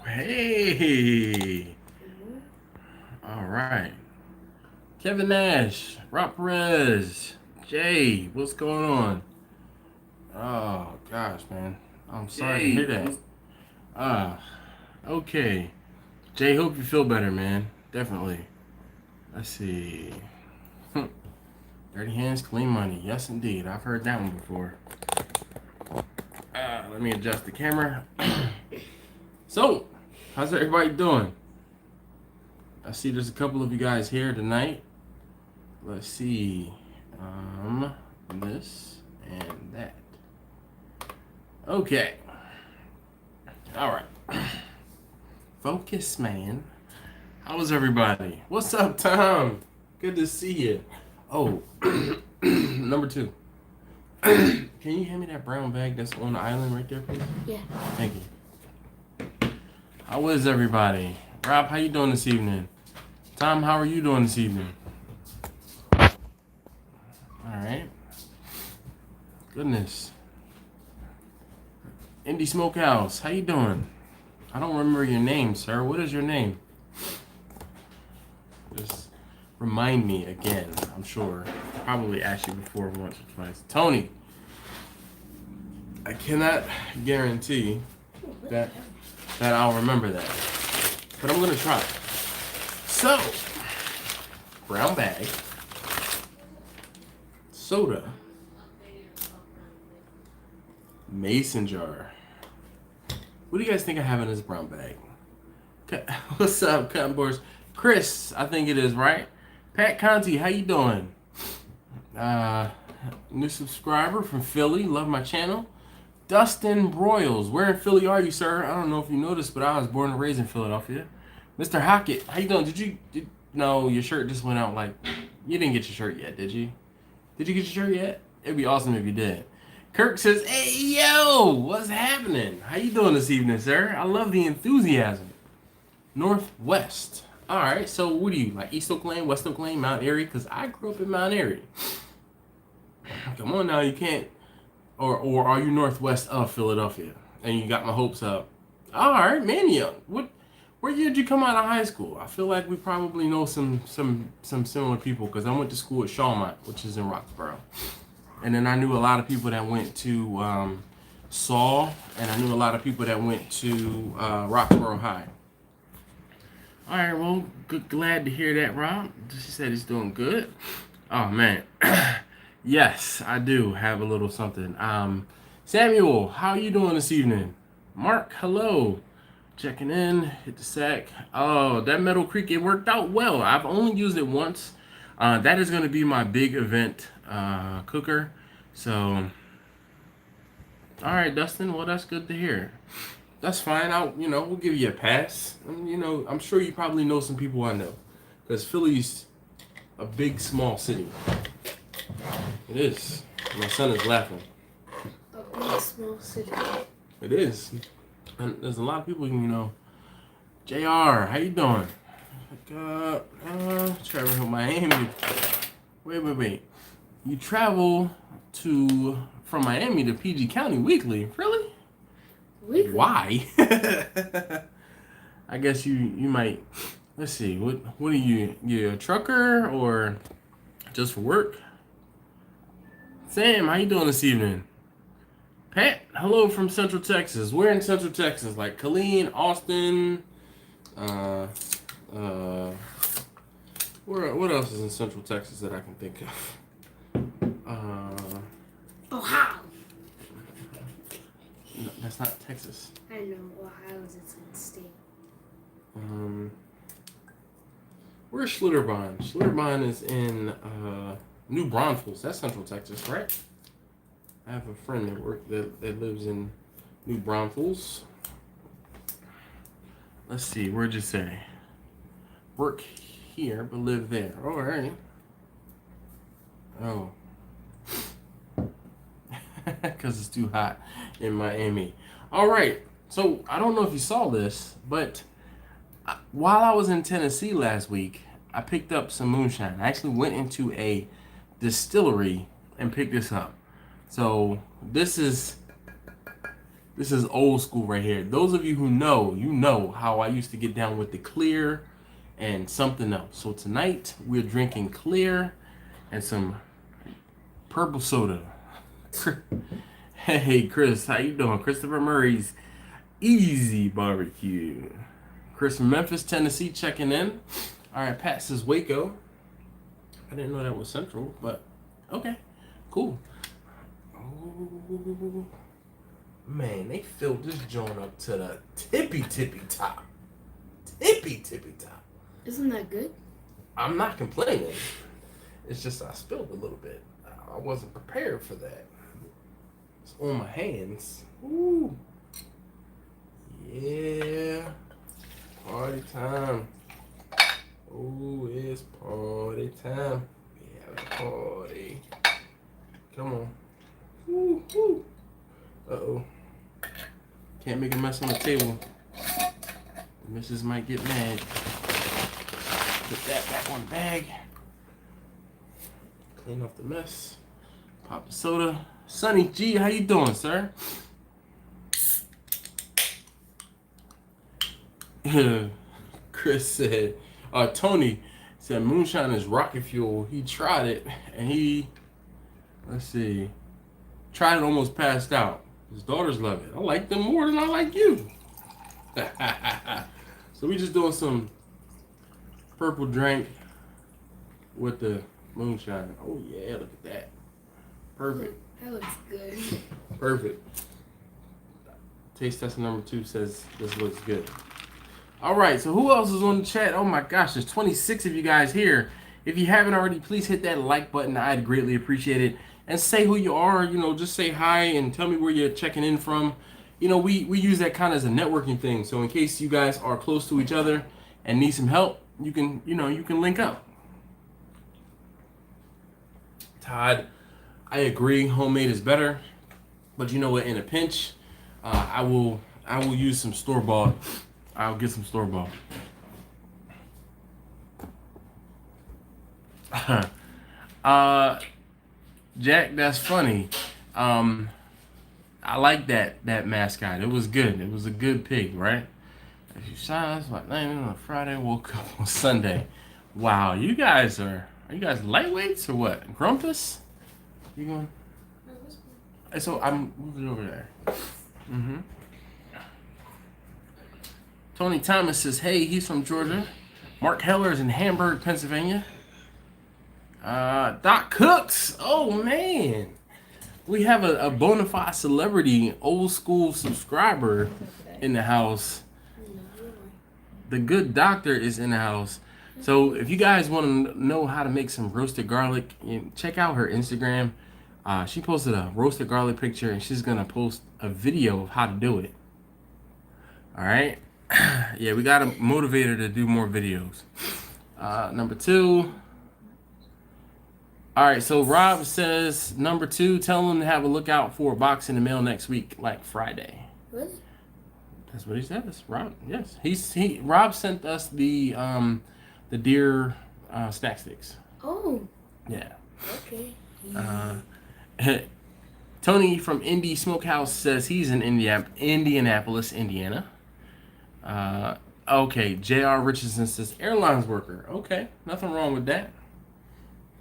Hey. All right. Kevin Nash, Rob Perez, Jay, what's going on? Oh gosh, man. I'm sorry to hear that. Ah, okay. Jay, hope you feel better, man. Definitely. Let's see. Dirty hands, clean money. Yes, indeed. I've heard that one before. Let me adjust the camera. So, how's everybody doing? I see there's a couple of you guys here tonight. Let's see. This and that. Okay. All right. Focus, man. How was everybody? What's up, Tom? Good to see you. Oh, number two. Can you hand me that brown bag that's on the island right there, please? Yeah. Thank you. How is everybody? Rob, how you doing this evening? Tom, how are you doing this evening? All right. Goodness. Indie Smokehouse, how you doing? I don't remember your name, sir. What is your name? Just remind me again. I'm sure. Probably asked you before once or twice. Tony. I cannot guarantee that I'll remember that. But I'm going to try. So, brown bag, soda, mason jar. What do you guys think I have in this brown bag? What's up, cotton boys? Chris, I think it is, right? Pat Conti, how you doing? New subscriber from Philly, love my channel. Dustin Broyles, where in Philly are you, sir? I don't know if you noticed, but I was born and raised in Philadelphia. Mr. Hockett, how you doing? No, your shirt just went out like, you didn't get your shirt yet, did you? Did you get your shirt yet? It'd be awesome if you did. Kirk says, hey, yo, what's happening? How you doing this evening, sir? I love the enthusiasm. Northwest. All right, so what do you, like East Oak Lane, West Oak Lane, Mount Airy? Because I grew up in Mount Airy. Come on now, you can't. Or are you northwest of Philadelphia? And you got my hopes up. All right, man, young. Where did you come out of high school? I feel like we probably know some similar people because I went to school at Shawmont, which is in Roxborough. And then I knew a lot of people that went to Saul, and I knew a lot of people that went to Roxborough High. All right, well, glad to hear that, Rob. She said he's doing good. Oh, man. Yes, I do have a little something. Samuel, how are you doing this evening? Mark, hello. Checking in, hit the sack. Oh, that Metal Creek, it worked out well. I've only used it once. That is going to be my big event cooker. So, all right, Dustin. Well, that's good to hear. That's fine. We'll give you a pass. I'm sure you probably know some people I know, because Philly's a big, small city. It is. My son is laughing. A big, small city. It is. And there's a lot of people, JR, how you doing? Travel to Miami. Wait. You travel from Miami to PG County weekly? Really? Weekly? Why? I guess you might. Let's see. What are you? You a trucker or just for work? Sam, how you doing this evening? Pat, hello from Central Texas. Where in Central Texas? Like Killeen, Austin, what else is in Central Texas that I can think of? Ohio. No, that's not Texas. I know Ohio is its own state. Where's Schlitterbahn? Schlitterbahn is in New Braunfels. That's Central Texas, right? I have a friend that lives in New Braunfels. Let's see, where'd you say? Work here, but live there. All right. Oh. Because it's too hot in Miami. All right. So, I don't know if you saw this, but while I was in Tennessee last week, I picked up some moonshine. I actually went into a distillery and picked this up. So, this is This is old school right here. Those of you who know, you know how I used to get down with the clear and something else. So tonight we're drinking clear and some purple soda. Hey Chris, how you doing? Christopher Murray's Easy Barbecue. Chris from Memphis, Tennessee checking in. All right, Pat says Waco. I didn't know that was Central, but okay, cool. Oh, man, they filled this joint up to the tippy top. Tippy top. Isn't that good? I'm not complaining. It's just I spilled a little bit. I wasn't prepared for that. It's on my hands. Ooh. Yeah. Party time. Oh, it's party time. We have a party. Come on. Woo, woo. Uh-oh. Can't make a mess on the table. The missus might get mad. Put that back on the bag. Clean off the mess. Pop the soda. Sonny G, how you doing, sir? Chris said, Tony said moonshine is rocket fuel. He tried it and he, let's see, tried it, almost passed out. His daughters love it. I like them more than I like you. So we just doing some purple drink with the moonshine. Oh yeah, look at that. Perfect. That looks good. Perfect. Taste test number 2 says this looks good. All right, so who else is on the chat? Oh my gosh, there's 26 of you guys here. If you haven't already, please hit that like button. I'd greatly appreciate it. And say who you are, you know, just say hi and tell me where you're checking in from. You know, we use that kind of as a networking thing. So in case you guys are close to each other and need some help, you can link up. Todd, I agree, homemade is better. But you know what, in a pinch, I will use some store-bought. I'll get some store-bought. Jack, that's funny. I like that mascot. It was good. It was a good pig, right? A few signs like 9 on a Friday, woke up on Sunday. Wow, you guys are you guys lightweights or what? Grumpus? You going? So I'm moving over there. Mm-hmm. Tony Thomas says, hey, he's from Georgia. Mark Heller is in Hamburg, Pennsylvania. Doc Cooks. Oh, man. We have a bona fide celebrity, old school subscriber in the house. The good doctor is in the house. So if you guys want to know how to make some roasted garlic, check out her Instagram. She posted a roasted garlic picture, and she's going to post a video of how to do it. All right. Yeah, we got to motivate her to do more videos. Number 2. All right, so Rob says, number 2, tell them to have a lookout for a box in the mail next week, like Friday. What? That's what he says. Rob, yes. Rob sent us the deer snack sticks. Oh. Yeah. Okay. Tony from Indy Smokehouse says he's in Indianapolis, Indiana. Okay, J.R. Richardson says airlines worker. Okay, nothing wrong with that.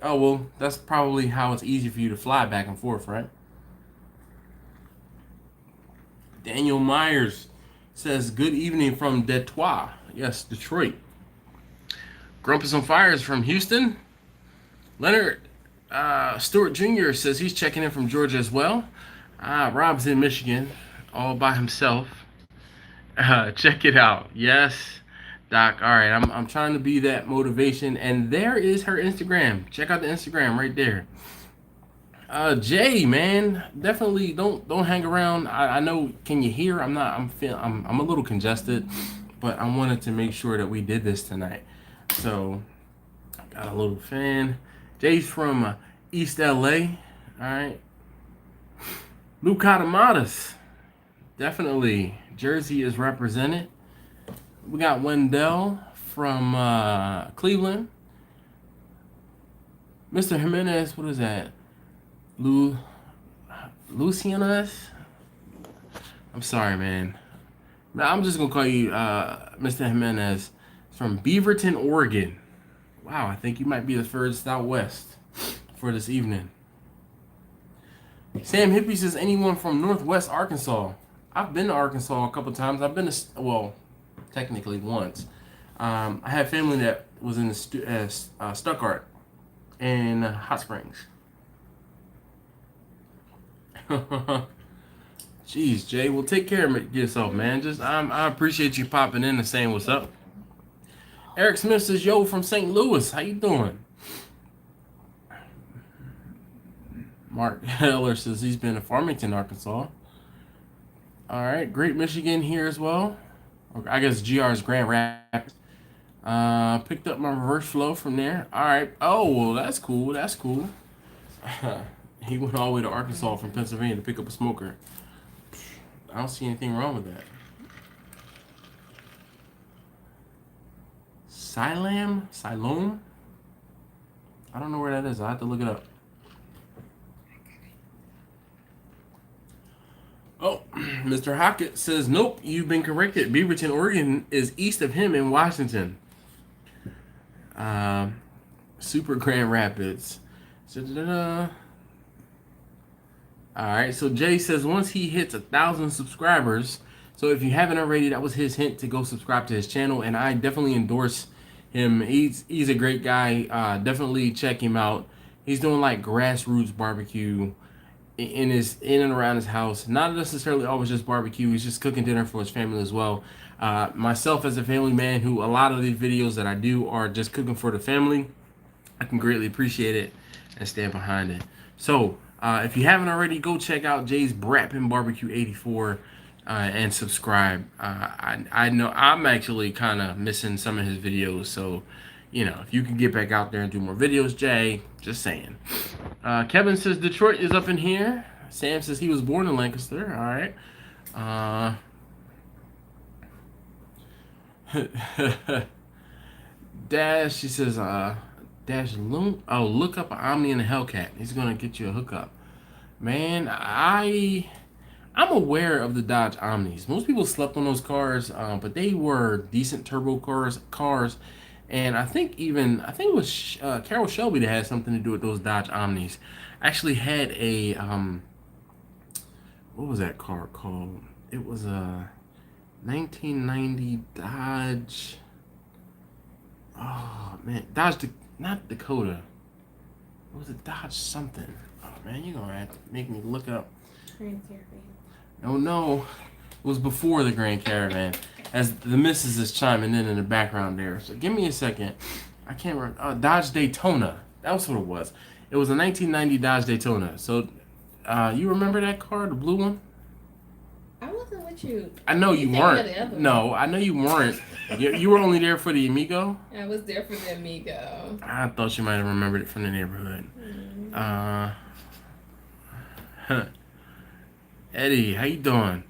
Oh, well, that's probably how it's easy for you to fly back and forth, right? Daniel Myers says, good evening from Detroit. Yes, Detroit. Grumpus on Fire is from Houston. Leonard Stewart Jr. says he's checking in from Georgia as well. Rob's in Michigan, all by himself. Check it out. Yes, Doc. All right, I'm trying to be that motivation, and there is her Instagram. Check out the Instagram right there. Jay, man, definitely don't hang around. I know. Can you hear? I'm a little congested, but I wanted to make sure that we did this tonight. So, got a little fan. Jay's from East LA. All right. Luke Catamatas, definitely. Jersey is represented. We got Wendell from Cleveland. Mr. Jimenez, what is that? Lucianas? I'm sorry, man. Now, I'm just gonna call you Mr. Jimenez from Beaverton, Oregon. Wow, I think you might be the furthest out west for this evening. Sam Hippie says anyone from Northwest Arkansas. I've been to Arkansas a couple times. I've been to, well, technically once. I had family that was in the Stuttgart and Hot Springs. Jeez, Jay. Well, take care of yourself, man. I appreciate you popping in and saying what's up. Eric Smith says, "Yo, from St. Louis. How you doing?" Mark Heller says he's been to Farmington, Arkansas. All right, Great Michigan here as well. I guess GR's Grand Rapids. Picked up my reverse flow from there. All right. Oh, well, that's cool. That's cool. He went all the way to Arkansas from Pennsylvania to pick up a smoker. I don't see anything wrong with that. Siloam? I don't know where that is. I have to look it up. Oh, Mr. Hockett says, nope, you've been corrected. Beaverton, Oregon is east of him in Washington. Super Grand Rapids. Alright, so Jay says once he hits 1,000 subscribers, so if you haven't already, that was his hint to go subscribe to his channel, and I definitely endorse him. He's a great guy. Definitely check him out. He's doing like grassroots barbecue in and around his house. Not necessarily always just barbecue. He's just cooking dinner for his family as well. Myself as a family man, who a lot of these videos that I do are just cooking for the family, I can greatly appreciate it and stand behind it. So if you haven't already, go check out Jay's Brappin' Barbecue 84 and subscribe. I know I'm actually kind of missing some of his videos, so you know, if you can get back out there and do more videos, Jay, just saying. Kevin says Detroit is up in here. Sam says he was born in Lancaster. All right. Dash, she says, Dash Loom. Oh, look up an Omni and a Hellcat. He's gonna get you a hookup. Man, I'm aware of the Dodge Omnis. Most people slept on those cars, but they were decent turbo cars. And I think it was Carol Shelby that had something to do with those Dodge Omnis. Actually had a what was that car called? It was a 1990 Dodge. Oh man, not Dakota. What was it? Dodge something. Oh man, you're gonna have to make me look up. Grand Caravan. Oh no, it was before the Grand Caravan. As the missus is chiming in the background there. So give me a second. I can't remember. Dodge Daytona. That was what it was. It was a 1990 Dodge Daytona. So you remember that car, the blue one? I wasn't with you. I know you weren't. No, I know you weren't. You were only there for the Amigo? I was there for the Amigo. I thought you might have remembered it from the neighborhood. Eddie, how you doing?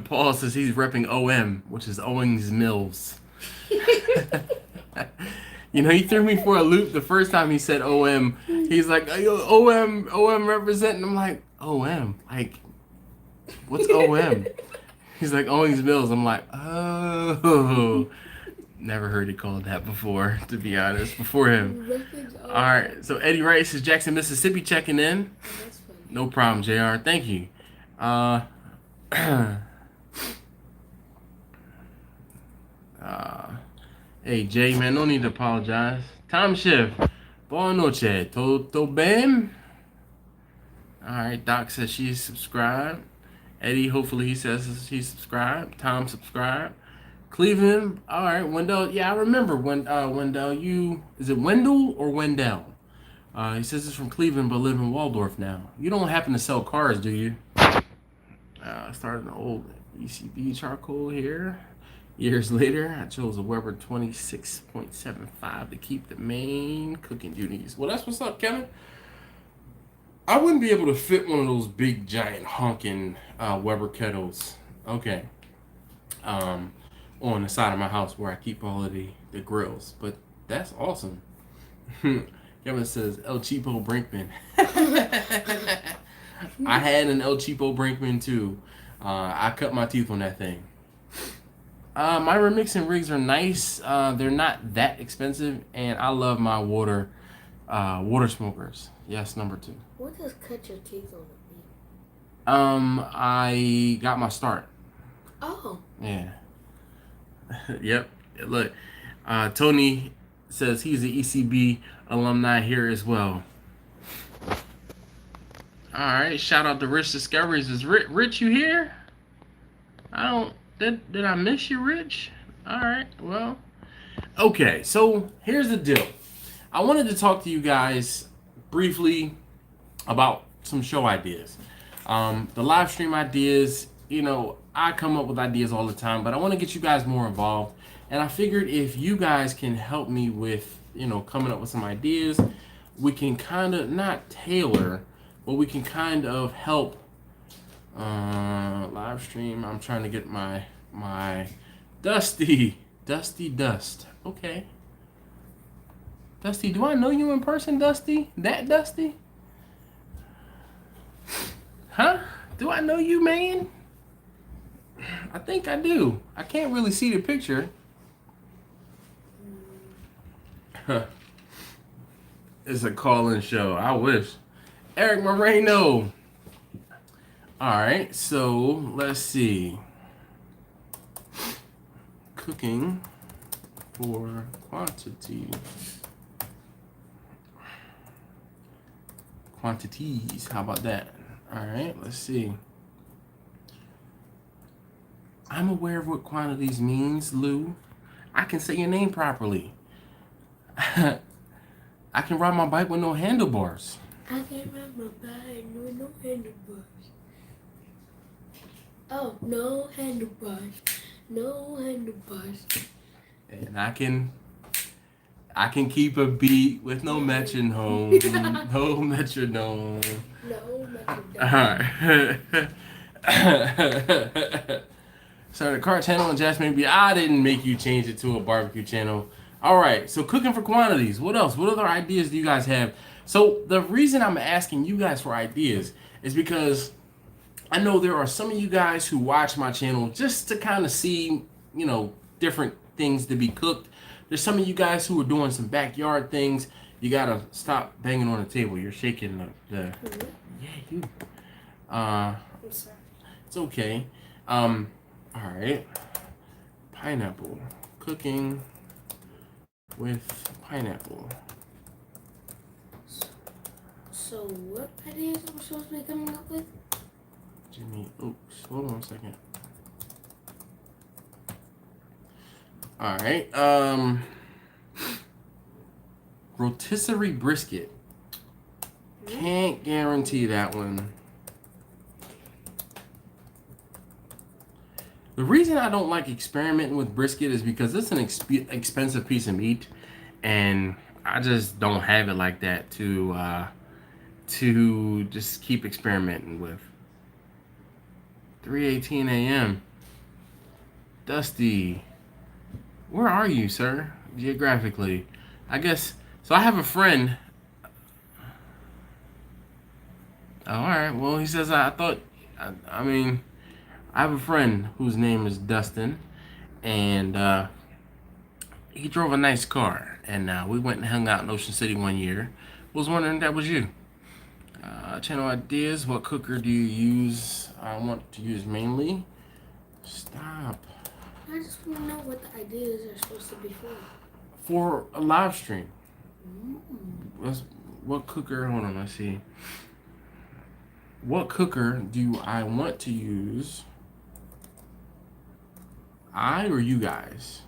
Paul says he's repping OM, which is Owings Mills. You know, he threw me for a loop the first time he said OM. He's like, yo, OM representing. I'm like, OM? Like, what's OM? He's like, Owings Mills. I'm like, oh. Never heard it called that before, to be honest, before him. All right, so Eddie Wright says Jackson, Mississippi checking in. No problem, JR. Thank you. Hey Jay, man, no need to apologize. Time shift. Buenas noches. Todo bien? Alright, Doc says she's subscribed. Eddie, hopefully he says he's subscribed. Tom subscribed. Cleveland, alright, Wendell. Yeah, I remember when Wendell, is it Wendell or Wendell? He says it's from Cleveland but live in Waldorf now. You don't happen to sell cars, do you? Started an old ECB charcoal here. Years later, I chose a Weber 26.75 to keep the main cooking duties. Well, that's what's up, Kevin. I wouldn't be able to fit one of those big, giant, honking Weber kettles. Okay. On the side of my house where I keep all of the grills. But that's awesome. Kevin says, El Cheapo Brinkman. I had an El Cheapo Brinkman too. I cut my teeth on that thing. My remixing rigs are nice. They're not that expensive, and I love my water smokers. Yes, number 2. What does cut your teeth on it mean? I got my start. Oh. Yeah. Yep. Look, Tony says he's an ECB alumni here as well. All right. Shout out to Rich Discoveries. Is Rich you here? I don't. Did I miss you, Rich? All right. Well. Okay. So here's the deal. I wanted to talk to you guys briefly about some show ideas. The live stream ideas. You know, I come up with ideas all the time, but I want to get you guys more involved. And I figured if you guys can help me with, you know, coming up with some ideas, we can kind of not tailor, but we can kind of help live stream. I'm trying to get my Dusty Dust. Okay. Dusty, do I know you in person, Dusty? That Dusty? Huh? Do I know you, man? I think I do. I can't really see the picture. It's a call-in show. I wish. Eric Moreno. Alright, so let's see. Cooking for quantities. How about that? Alright, let's see. I'm aware of what quantities means, Lou. I can say your name properly. I can ride my bike with no handlebars. I can ride my bike with no handlebars. Oh, no handlebars. No handlebars. And I can keep a beat with no metronome. No metronome. No metronome. Alright. So the car channel and Jasmine B. I didn't make you change it to a barbecue channel. Alright, so cooking for quantities. What else? What other ideas do you guys have? So the reason I'm asking you guys for ideas is because I know there are some of you guys who watch my channel just to kind of see, you know, different things to be cooked. There's some of you guys who are doing some backyard things. You gotta stop banging on the table. You're shaking the yeah, you. I'm sorry. It's okay. Alright. Pineapple. Cooking with pineapple. So what ideas am I supposed to be coming up with? Jimmy, oops, hold on a second. Alright, rotisserie brisket. Can't guarantee that one. The reason I don't like experimenting with brisket is because it's an expensive piece of meat, and I just don't have it like that to just keep experimenting with. 3:18 a.m. Dusty, where are you, sir? Geographically, I guess. So I have a friend. Oh, all right. Well, he says I have a friend whose name is Dustin, and he drove a nice car, and we went and hung out in Ocean City one year. Was wondering if that was you. Channel ideas. What cooker do you use? I want to use mainly. Stop. I just want to know what the ideas are supposed to be for. For a live stream. What cooker? Hold on, let's see. What cooker do I want to use? I or you guys?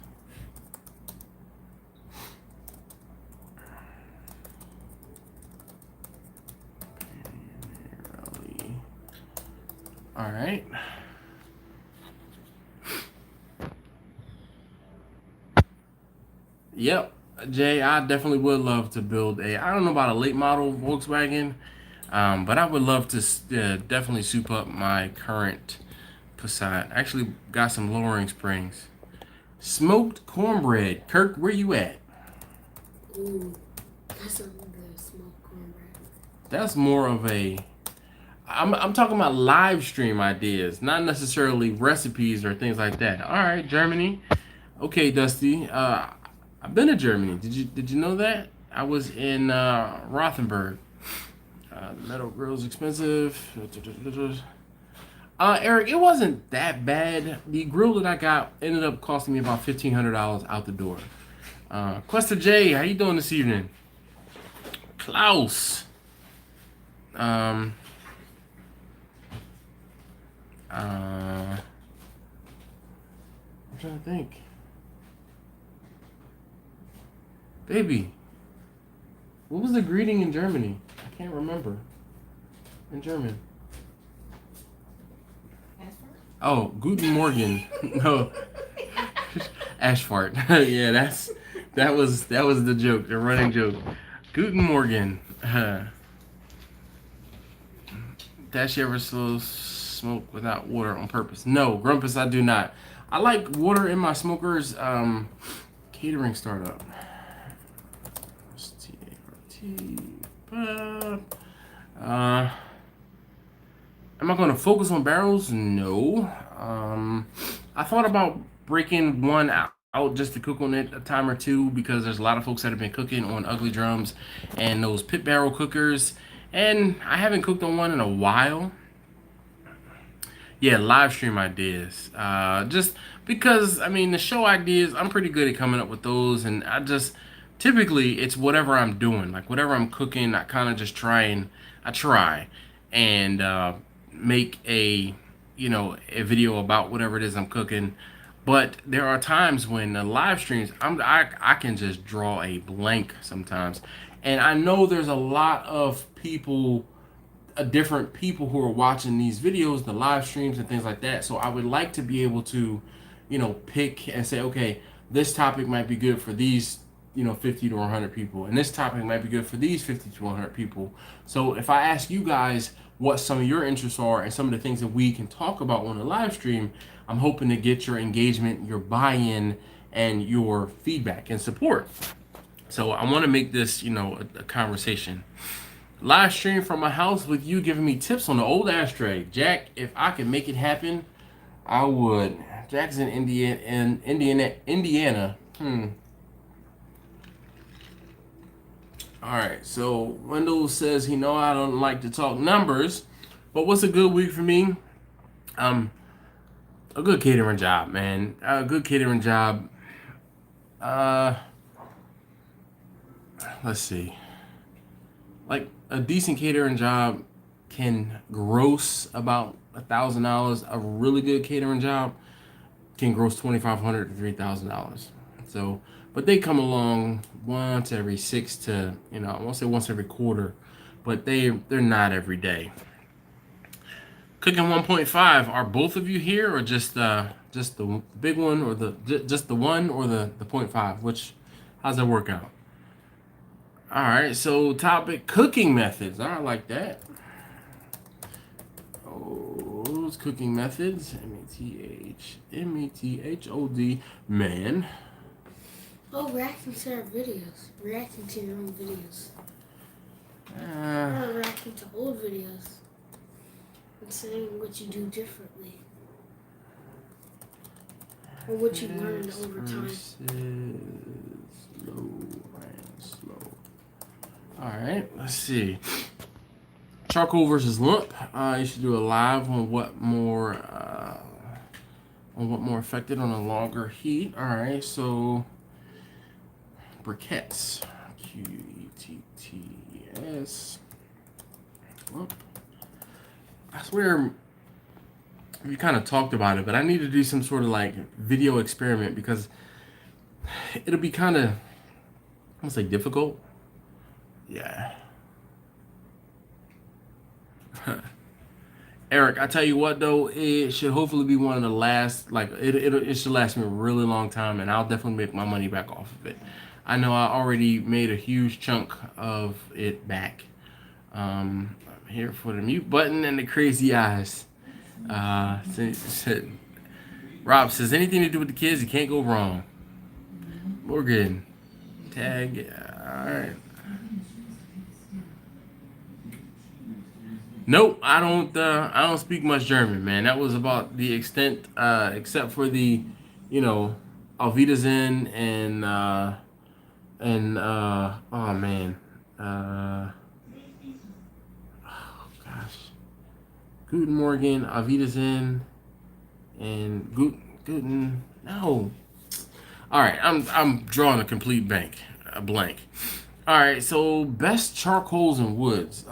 All right. Yep, Jay, I definitely would love to build I don't know about a late model Volkswagen, but I would love to definitely soup up my current Passat. Actually got some lowering springs. Smoked cornbread. Kirk, where you at? Ooh, that's some good smoked cornbread. That's more of a I'm talking about live stream ideas, not necessarily recipes or things like that. All right, Germany. Okay, Dusty. I've been to Germany. Did you know that? I was in Rothenburg. The metal grill's expensive. Eric, it wasn't that bad. The grill that I got ended up costing me about $1,500 out the door. Questa J, how you doing this evening? Klaus. Um. I'm trying to think. Baby, what was the greeting in Germany? I can't remember. In German. Oh, Guten Morgen. No, Ashfart. Yeah, that was the joke, the running joke. Guten Morgen. Dash ever slow smoke without water on purpose? No, Grumpus, I do not. I like water in my smoker's catering startup. S-T-A-R-T. Am I going to focus on barrels? No. I thought about breaking one out just to cook on it a time or two because there's a lot of folks that have been cooking on ugly drums and those pit barrel cookers, and I haven't cooked on one in a while. Yeah, live stream ideas. Just because, I mean, the show ideas, I'm pretty good at coming up with those, and I just typically it's whatever I'm doing, like whatever I'm cooking, I kind of just try and make a video about whatever it is I'm cooking. But there are times when the live streams, I can just draw a blank sometimes, and I know there's a lot of people, different people who are watching these videos, the live streams and things like that. So I would like to be able to, pick and say, okay, this topic might be good for these, 50 to 100 people, and this topic might be good for these 50 to 100 people. So if I ask you guys what some of your interests are and some of the things that we can talk about on the live stream, I'm hoping to get your engagement, your buy-in, and your feedback and support. So I want to make this, a conversation. Live stream from my house with you giving me tips on the old ashtray. Jack, if I could make it happen, I would. Jack's in Indiana. Alright, so Wendell says I don't like to talk numbers, but what's a good week for me? A good catering job, man. A good catering job. Let's see. Like a decent catering job can gross about $1,000. A really good catering job can gross $2,500 to $3,000. So, but they come along once every I won't say once every quarter, but they're not every day. Cooking 1.5. Are both of you here, or just the big one, or just the one, or the 0.5? How's that work out? All right, so topic cooking methods. I like that. Oh, cooking methods. METHOD. Man. Oh, reacting to our videos. Reacting to your own videos. Or reacting to old videos. And saying what you do differently. Or what you learned over time. Slow. Alright, let's see. Charcoal versus lump. You should do a live on what more affected on a longer heat. Alright, so briquettes. QETTS. Lump. I swear we kind of talked about it, but I need to do some sort of like video experiment because it'll be kind of, I won't say difficult. Yeah. Eric, I tell you what though, it should hopefully be one of the last, like it should last me a really long time, and I'll definitely make my money back off of it. I know I already made a huge chunk of it back. I'm here for the mute button and the crazy eyes. Rob says anything to do with the kids, you can't go wrong. Morgan, tag. All right. Nope, I don't. I don't speak much German, man. That was about the extent, except for the, you know, Auf Wiedersehen and oh man, oh gosh, Guten Morgen, Auf Wiedersehen, and Guten. No. All right, I'm drawing a complete blank. All right, so best charcoals and woods.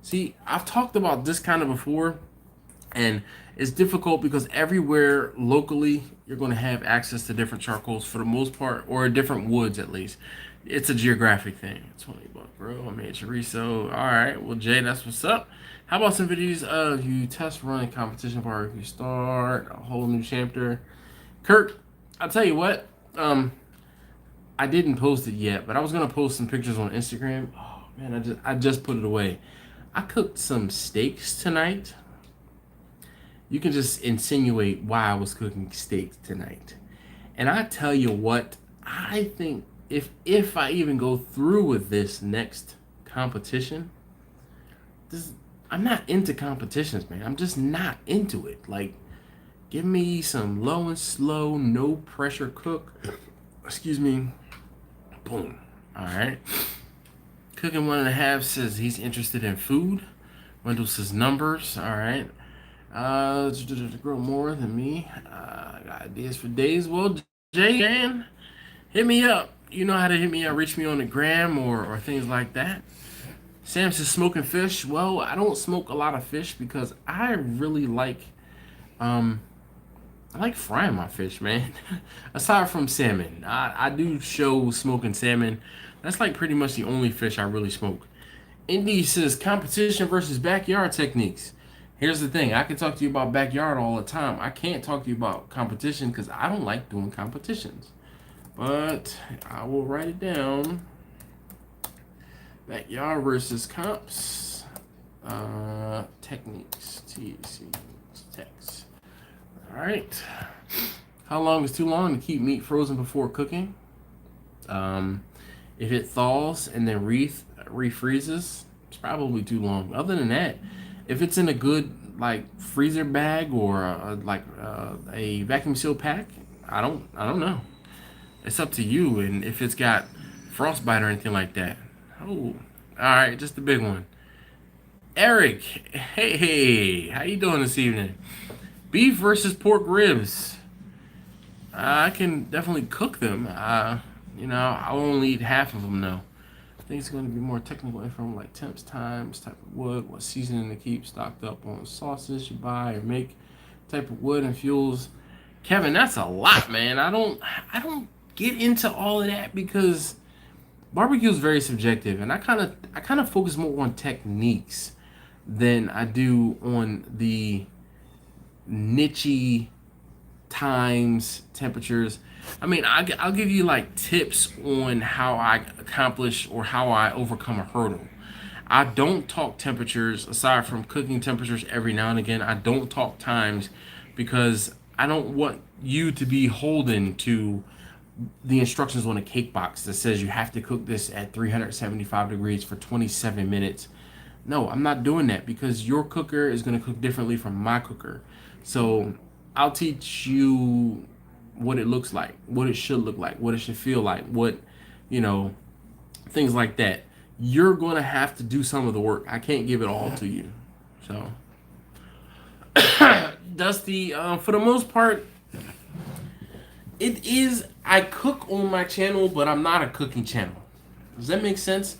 See, I've talked about this kind of before, and it's difficult because everywhere locally you're going to have access to different charcoals for the most part, or different woods at least. It's a geographic thing. $20, bro. I made chorizo. All right, well, Jay, that's what's up. How about some videos of you test running competition bar? You start a whole new chapter. Kurt, I'll tell you what. I didn't post it yet, but I was gonna post some pictures on Instagram. Oh man, I just put it away. I cooked some steaks tonight. You can just insinuate why I was cooking steaks tonight. And I tell you what, I think if I even go through with this next competition, I'm not into competitions, man. I'm just not into it. Like, give me some low and slow, no pressure cook. Excuse me. Boom. All right. Cooking 1.5 says he's interested in food. Wendell says numbers. All right. Grow more than me. I got ideas for days. Well, Jay, man, hit me up. You know how to hit me up. Reach me on the gram or things like that. Sam says smoking fish. Well, I don't smoke a lot of fish because I really I like frying my fish, man. Aside from salmon, I do show smoking salmon. That's like pretty much the only fish I really smoke. Indy says competition versus backyard techniques. Here's the thing. I can talk to you about backyard all the time. I can't talk to you about competition because I don't like doing competitions. But I will write it down. Backyard versus comps. Techniques. TC. Text. Alright. How long is too long to keep meat frozen before cooking? If it thaws and then refreezes, it's probably too long. Other than that, if it's in a good like freezer bag or a vacuum seal pack, I don't know. It's up to you, and if it's got frostbite or anything like that. Oh, all right, just a big one. Eric, hey, how you doing this evening? Beef versus pork ribs. I can definitely cook them. I'll only eat half of them though. I think it's going to be more technical info like temps, times, type of wood, what seasoning to keep stocked up on sauces you buy or make, type of wood and fuels. Kevin, that's a lot, man. I don't get into all of that because barbecue is very subjective, and I kind of focus more on techniques than I do on the niche times, temperatures. I mean, I'll give you like tips on how I accomplish or how I overcome a hurdle. I don't talk temperatures aside from cooking temperatures every now and again. I don't talk times because I don't want you to be holden to the instructions on a cake box that says you have to cook this at 375 degrees for 27 minutes. No, I'm not doing that because your cooker is going to cook differently from my cooker. So I'll teach you what it looks like, what it should look like, what it should feel like, what, things like that. You're going to have to do some of the work. I can't give it all to you. So, Dusty, for the most part, I cook on my channel, but I'm not a cooking channel. Does that make sense?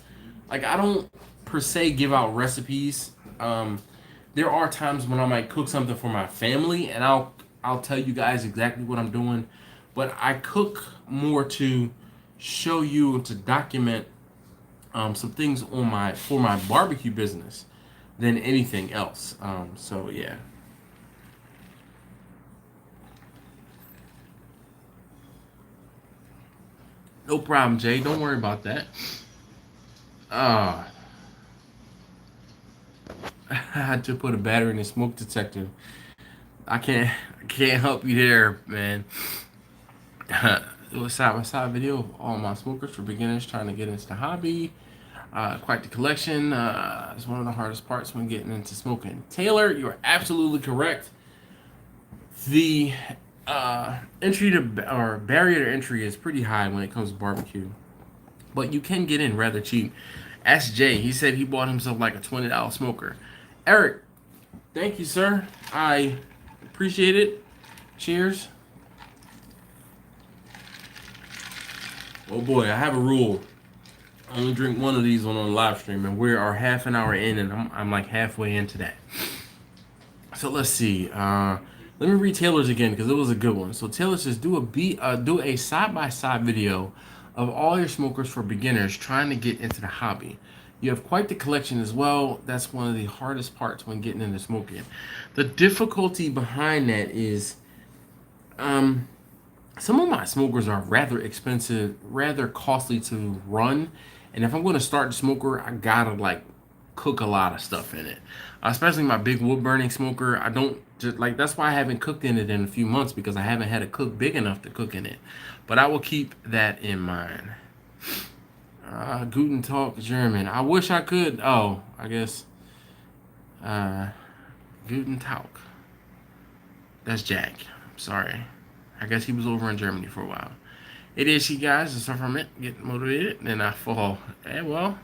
Like, I don't per se give out recipes. There are times when I might cook something for my family, and I'll tell you guys exactly what I'm doing. But I cook more to show you, to document some things for my barbecue business than anything else. So yeah. No problem, Jay. Don't worry about that. I had to put a battery in the smoke detector. I can't help you there, man. do a side-by-side video of all my smokers for beginners trying to get into the hobby. Quite the collection. It's one of the hardest parts when getting into smoking. Taylor, you're absolutely correct. The entry to or barrier to entry is pretty high when it comes to barbecue, but you can get in rather cheap. Ask Jay. He said he bought himself like a $20 smoker. Eric, thank you, sir. I appreciate it. Cheers. Oh boy, I have a rule. I only drink one of these on live stream, and we are half an hour in, and I'm like halfway into that. So let's see. Let me read Taylor's again because it was a good one. So Taylor says, do a side-by-side video of all your smokers for beginners trying to get into the hobby. You have quite the collection as well. That's one of the hardest parts when getting into smoking. The difficulty behind that is, some of my smokers are rather expensive, rather costly to run. And if I'm going to start the smoker, I gotta like cook a lot of stuff in it. Especially my big wood burning smoker. I don't just like, that's why I haven't cooked in it in a few months, because I haven't had a cook big enough to cook in it. But I will keep that in mind. Guten Tag German. I wish I could. Oh, I guess. Guten Tag. That's Jack. I'm sorry. I guess he was over in Germany for a while. It is, you guys. The stuff from it. Get motivated. Then I fall. Well.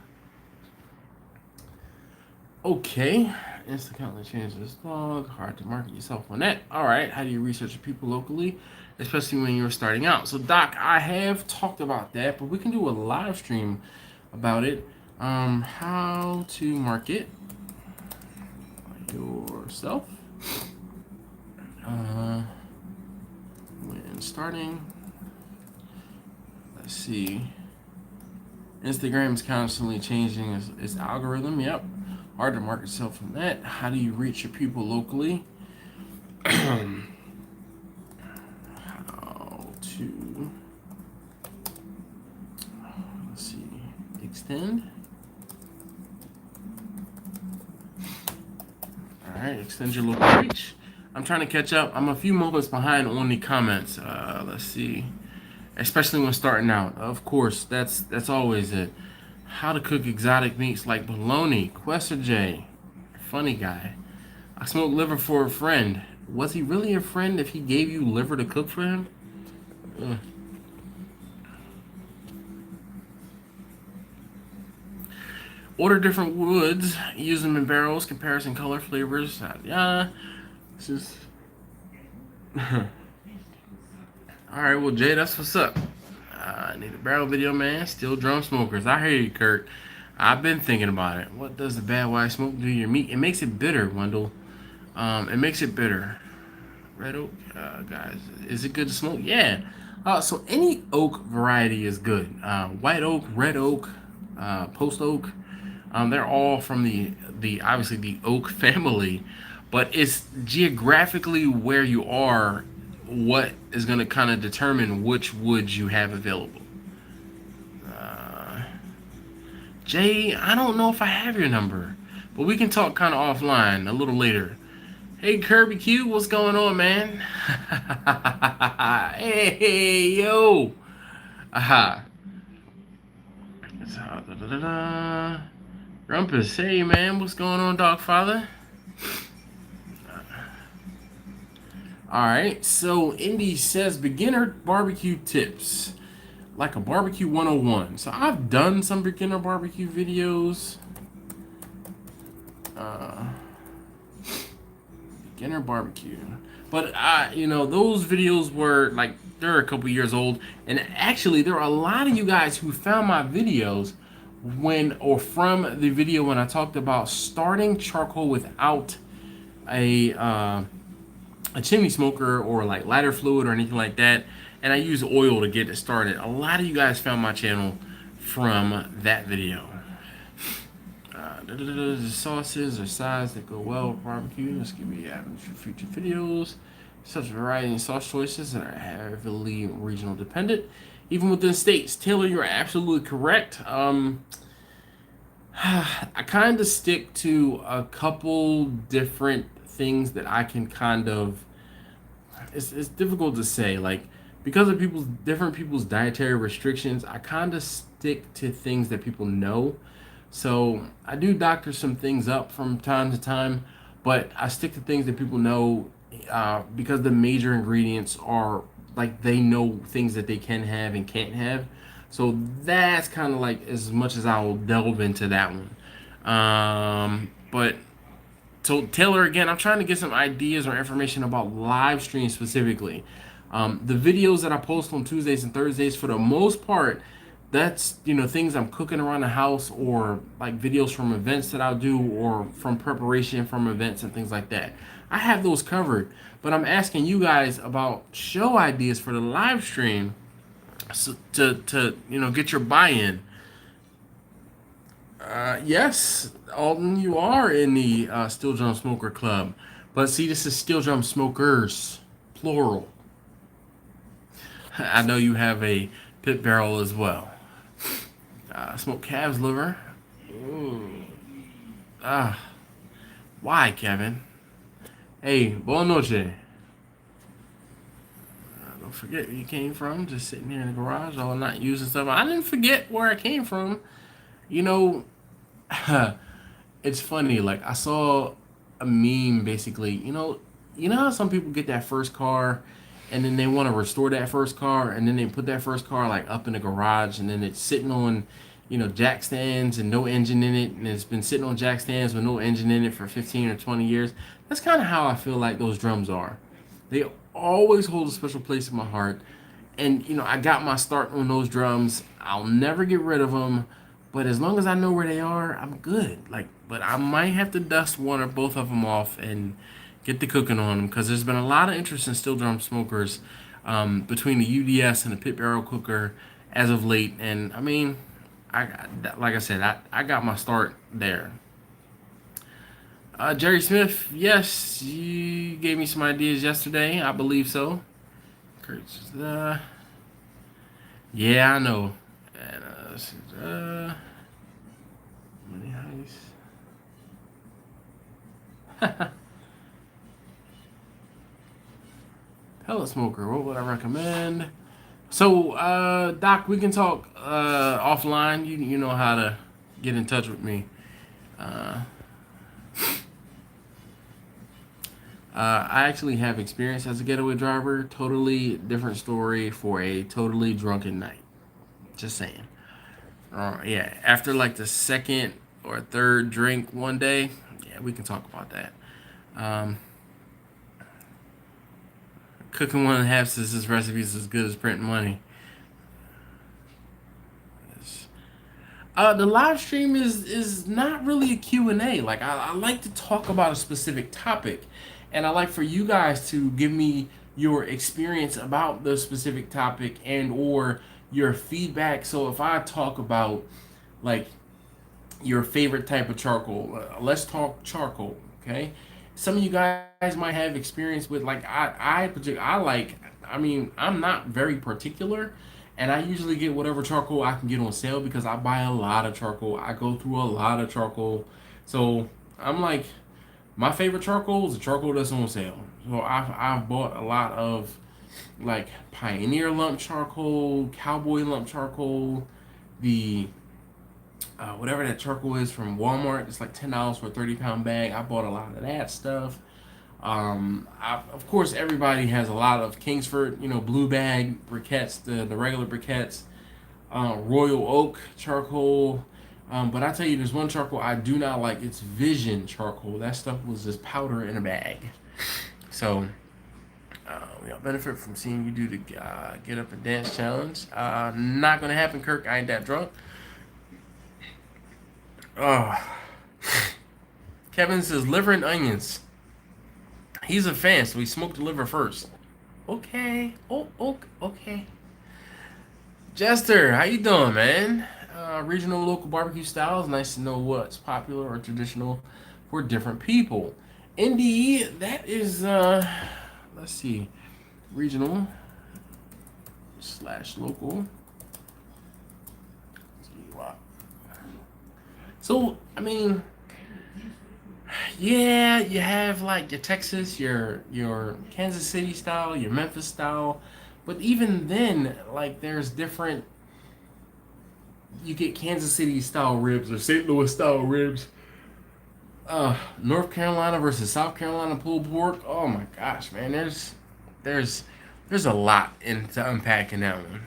Okay. Instantly change this blog. Hard to market yourself on that. Alright. How do you research your people locally? Especially when you're starting out. So, Doc, I have talked about that, but we can do a live stream about it. How to market yourself. When starting. Let's see. Instagram is constantly changing its algorithm. Yep. Hard to market yourself from that. How do you reach your people locally? How to, let's see, extend. All right, extend your local reach. I'm trying to catch up. I'm a few moments behind on the comments. Let's see. Especially when starting out. Of course, that's always it. How to cook exotic meats like bologna. Quester J. Funny guy. I smoked liver for a friend. Was he really a friend if he gave you liver to cook for him? Ugh. Order different woods. Use them in barrels. Comparison color, flavors. Yeah. It's just... Alright, well, Jay, that's what's up. I need a barrel video, man. Still drum smokers. I hear you, Kurt. I've been thinking about it. What does the bad white smoke do to your meat? It makes it bitter, Wendell. It makes it bitter. Red oak, guys. Is it good to smoke? Yeah. So any oak variety is good. White oak, red oak, post oak. They're all from the obviously the oak family, but it's geographically where you are what is going to kind of determine which woods you have available. Jay, I don't know if I have your number, but we can talk kind of offline a little later. Hey, Kirby Q, what's going on, man? Hey, yo. Aha. Rumpus, hey, man, what's going on, Dogfather? Alright, so Indy says beginner barbecue tips. Like a barbecue 101. So I've done some beginner barbecue videos. Beginner barbecue. But those videos were like, they're a couple years old. And actually there are a lot of you guys who found my videos from the video when I talked about starting charcoal without a chimney smoker or like lighter fluid or anything like that, and I use oil to get it started. A lot of you guys found my channel from that video. The sauces or sides that go well with barbecue. This could be added for future videos. Such a variety of sauce choices that are heavily regional dependent, even within states. Taylor, you're absolutely correct. I kind of stick to a couple different things that I can kind of, it's difficult to say. Like because of different people's dietary restrictions, I kind of stick to things that people know. So I do doctor some things up from time to time, but I stick to things that people know because the major ingredients are like they know things that they can have and can't have. So that's kind of like as much as I will delve into that one. But so Taylor, again, I'm trying to get some ideas or information about live streams specifically. The videos that I post on Tuesdays and Thursdays, for the most part, that's things I'm cooking around the house, or like videos from events that I'll do, or from preparation from events and things like that. I have those covered, but I'm asking you guys about show ideas for the live stream, so to get your buy-in. Yes, Alden, you are in the Steel Drum Smoker Club. But see, this is Steel Drum Smokers, plural. I know you have a pit barrel as well. Smoked calves liver. Ooh. Why, Kevin? Hey, buona noche. Don't forget where you came from. Just sitting here in the garage, all not using stuff. I didn't forget where I came from. It's funny. Like, I saw a meme basically. How some people get that first car, and then they want to restore that first car, and then they put that first car like up in the garage, and then it's sitting on, jack stands and no engine in it, and it's been sitting on jack stands with no engine in it for 15 or 20 years. That's kind of how I feel like those drums are. They always hold a special place in my heart, and I got my start on those drums. I'll never get rid of them. But as long as I know where they are, I'm good. But I might have to dust one or both of them off and get the cooking on them, because there's been a lot of interest in steel drum smokers between the UDS and the pit barrel cooker as of late. And I mean, like I said, I got my start there. Jerry Smith, yes, you gave me some ideas yesterday. I believe so. Yeah, I know. And many highs. Pellet smoker, what would I recommend? So, Doc, we can talk offline. You know how to get in touch with me. I actually have experience as a getaway driver. Totally different story for a totally drunken night. Just saying. Yeah, after like the second or third drink one day, yeah, we can talk about that. Cooking 1.5 says this recipe is as good as printing money. The live stream is not really a Q&A. Like, I like to talk about a specific topic, and I like for you guys to give me your experience about the specific topic and or your feedback. So if I talk about like your favorite type of charcoal, let's talk charcoal, okay? Some of you guys might have experience with like I'm not very particular, and I usually get whatever charcoal I can get on sale because I buy a lot of charcoal. I go through a lot of charcoal. So I'm like, my favorite charcoal is the charcoal that's on sale. So I've bought a lot of like Pioneer lump charcoal, Cowboy lump charcoal, the whatever that charcoal is from Walmart. It's like $10 for a 30-pound bag. I bought a lot of that stuff. Of course, everybody has a lot of Kingsford, blue bag briquettes, the regular briquettes, Royal Oak charcoal. But I tell you, there's one charcoal I do not like. It's Vision charcoal. That stuff was just powder in a bag. So we all benefit from seeing you do the Get Up and Dance challenge. Not gonna happen, Kirk. I ain't that drunk. Kevin says liver and onions. He's a fan, so he smoked the liver first. Okay. Okay. Jester, how you doing, man? Regional, local barbecue styles. Nice to know what's popular or traditional for different people. Indeed, that is, let's see, regional / local. So, I mean, yeah, you have like your Texas, your Kansas City style, your Memphis style, But even then, like, there's different. You get Kansas City style ribs or St. Louis style ribs. North Carolina versus South Carolina pulled pork. Oh my gosh, man! There's a lot to unpack in that one.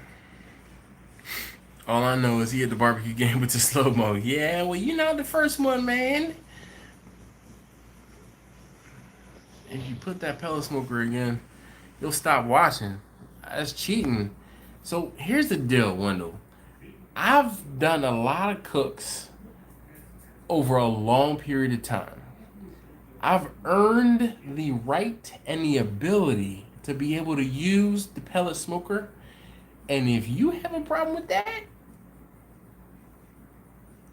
All I know is he at the barbecue game with the slow mo. Yeah, well, you're not the first one, man. If you put that pellet smoker again, you'll stop watching. That's cheating. So here's the deal, Wendell. I've done a lot of cooks over a long period of time. I've earned the right and the ability to be able to use the pellet smoker. And if you have a problem with that,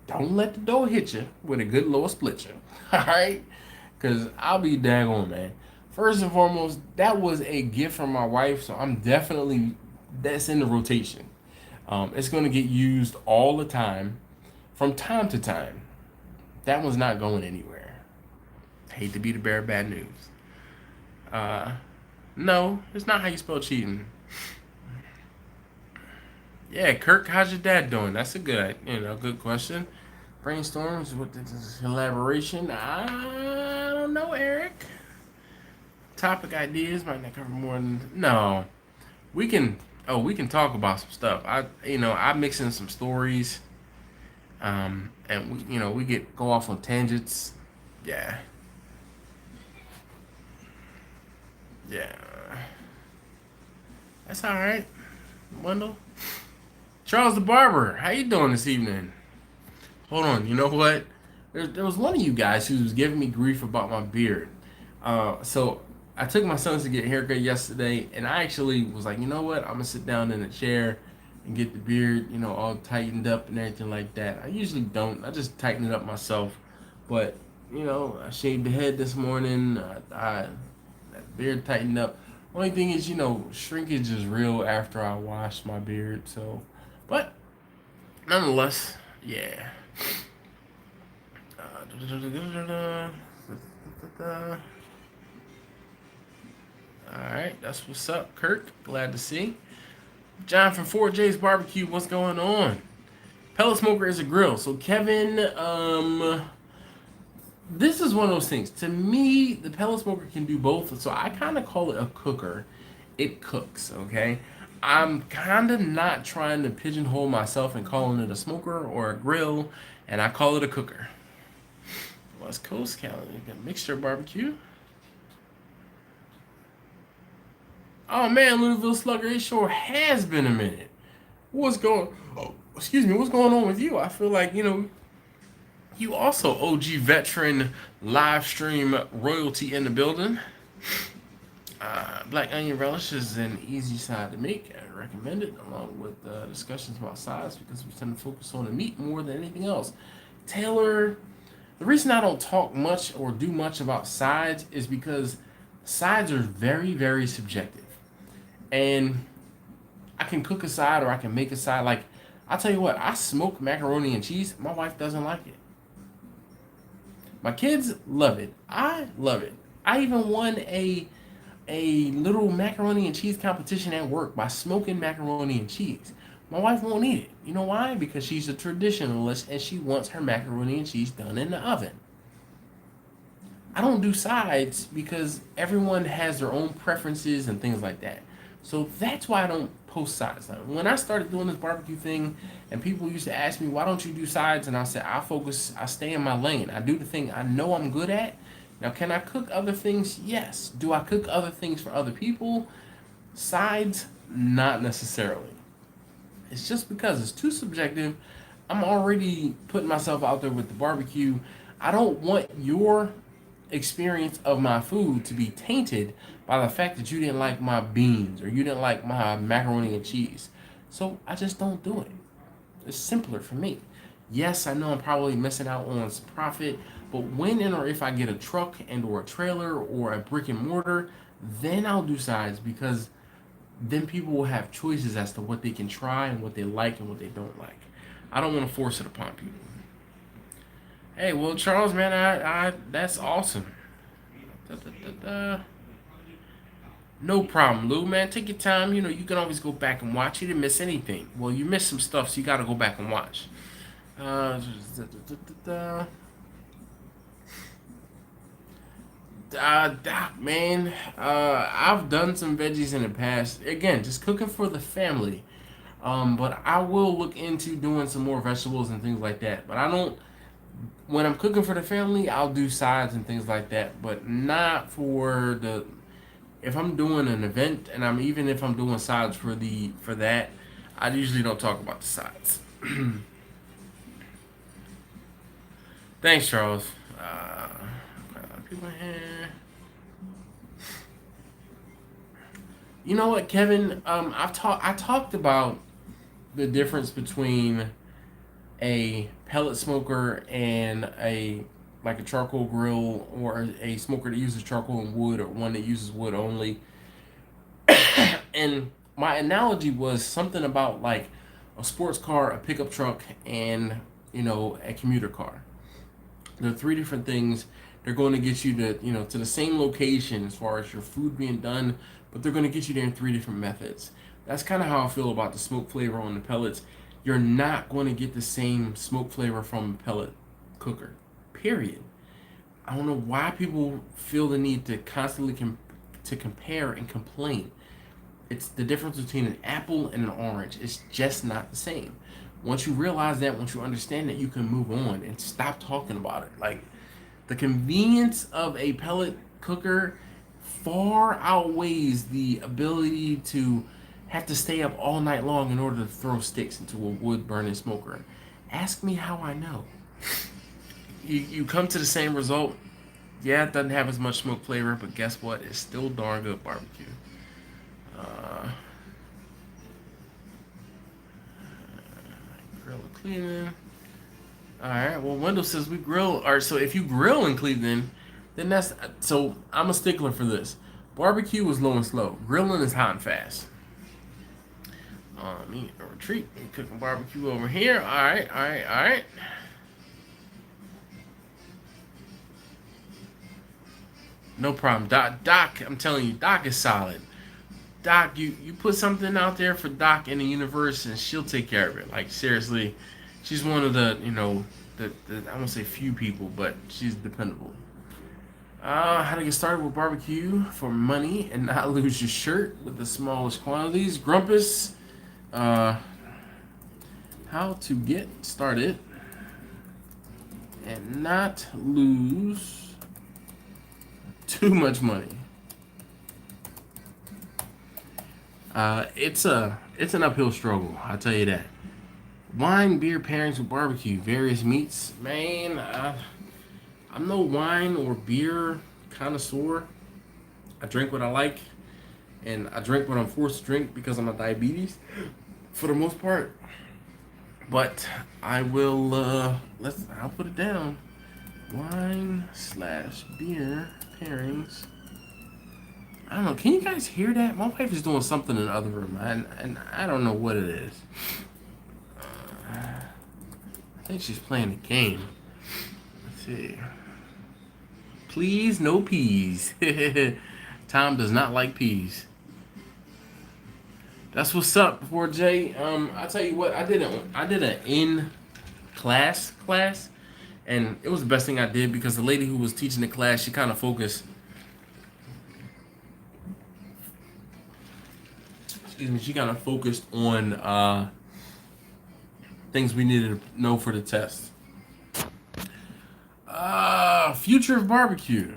don't let the door hit you with a good low split you. Alright? Because I'll be daggone, man. First and foremost, that was a gift from my wife, so that's in the rotation. It's going to get used all the time, from time to time. That one's not going anywhere. Hate to be the bearer of bad news. No, it's not how you spell cheating. Yeah, Kirk, how's your dad doing? That's a good question. Brainstorms with this elaboration. I don't know, Eric. Topic ideas might not cover more than no. We can talk about some stuff. I mix in some stories. And we go off on tangents. Yeah. Yeah. That's all right. Wendell. Charles the Barber, how you doing this evening? Hold on, you know what? There was one of you guys who was giving me grief about my beard. So I took my sons to get a haircut yesterday, and I actually was like, you know what? I'm gonna sit down in a chair and get the beard, all tightened up and everything like that. I usually don't. I just tighten it up myself. But I shaved the head this morning. That beard tightened up. Only thing is, shrinkage is real after I wash my beard. So, but nonetheless, yeah. Alright, that's what's up, Kirk. Glad to see. John from 4J's Barbecue, what's going on? Pellet smoker is a grill. So Kevin, this is one of those things. To me, the pellet smoker can do both. So I kind of call it a cooker. It cooks, okay? I'm kind of not trying to pigeonhole myself and calling it a smoker or a grill, and I call it a cooker. West Coast, Cali, mixture barbecue. Oh man, Louisville Slugger, it sure has been a minute. What's going on with you? I feel like, you also OG veteran live stream royalty in the building. Black onion relish is an easy side to make. I recommend it, along with discussions about size, because we tend to focus on the meat more than anything else. Taylor, the reason I don't talk much or do much about sides is because sides are very, very subjective. And I can cook a side or I can make a side. Like, I'll tell you what, I smoke macaroni and cheese. My wife doesn't like it. My kids love it. I love it. I even won a little macaroni and cheese competition at work by smoking macaroni and cheese. My wife won't eat it. You know why? Because she's a traditionalist and she wants her macaroni and cheese done in the oven. I don't do sides because everyone has their own preferences and things like that. So that's why I don't post sides. When I started doing this barbecue thing and people used to ask me, why don't you do sides? And I said, I stay in my lane. I do the thing I know I'm good at. Now, can I cook other things? Yes. Do I cook other things for other people? Sides, not necessarily. It's just because it's too subjective. I'm already putting myself out there with the barbecue. I don't want your experience of my food to be tainted by the fact that you didn't like my beans or you didn't like my macaroni and cheese. So I just don't do it. It's simpler for me. Yes, I know I'm probably missing out on some profit, but when and or if I get a truck and or a trailer or a brick and mortar, then I'll do sides, because then people will have choices as to what they can try and what they like and what they don't like. I don't want to force it upon people. Hey, well, Charles, man, I that's awesome. No problem, Lou, man. Take your time. You know, you can always go back and watch. You didn't miss anything. Well, you missed some stuff, so you got to go back and watch. Doc, man, I've done some veggies in the past. Again, just cooking for the family. But I will look into doing some more vegetables and things like that. But I don't. When I'm cooking for the family, I'll do sides and things like that. But not for the. If I'm doing an event, and even if I'm doing sides for that, I usually don't talk about the sides. Thanks, Charles. People here. You know what, Kevin? I talked about the difference between a pellet smoker and a charcoal grill, or a smoker that uses charcoal and wood, or one that uses wood only. And my analogy was something about like a sports car, a pickup truck, and a commuter car. There are three different things. They're going to get you to the same location as far as your food being done, but they're going to get you there in three different methods. That's kind of how I feel about the smoke flavor on the pellets. You're not going to get the same smoke flavor from a pellet cooker, period. I don't know why people feel the need to constantly to compare and complain. It's the difference between an apple and an orange. It's just not the same. Once you realize that, once you understand that, you can move on and stop talking about it. Like, the convenience of a pellet cooker far outweighs the ability to have to stay up all night long in order to throw sticks into a wood burning smoker. Ask me how I know. You come to the same result. Yeah, it doesn't have as much smoke flavor, but guess what? It's still darn good barbecue. Grill and Cleveland. Alright, well, Wendell says we grill. Alright, so if you grill in Cleveland, then that's. So I'm a stickler for this. Barbecue is low and slow. Grilling is hot and fast. Me a retreat. Me cooking barbecue over here. Alright. No problem. Doc, I'm telling you, Doc is solid. Doc, you put something out there for Doc in the universe, and she'll take care of it. Like, seriously, she's one of the, I won't say few people, but she's dependable. How to get started with barbecue for money and not lose your shirt with the smallest quantities. Grumpus, how to get started and not lose too much money. It's an uphill struggle, I'll tell you that. Wine, beer pairings with barbecue, various meats. Man, I'm no wine or beer connoisseur. I drink what I like, and I drink what I'm forced to drink because of my diabetes, for the most part. But I will, I'll put it down. Wine/beer pairings. I don't know. Can you guys hear that? My wife is doing something in the other room, and I don't know what it is. I think she's playing a game. Let's see. Please, no peas. Tom does not like peas. That's what's up, before Jay. I tell you what, I did an in-class class, and it was the best thing I did because the lady who was teaching the class, she kind of focused. She kind of focused on things we needed to know for the test. Future of barbecue.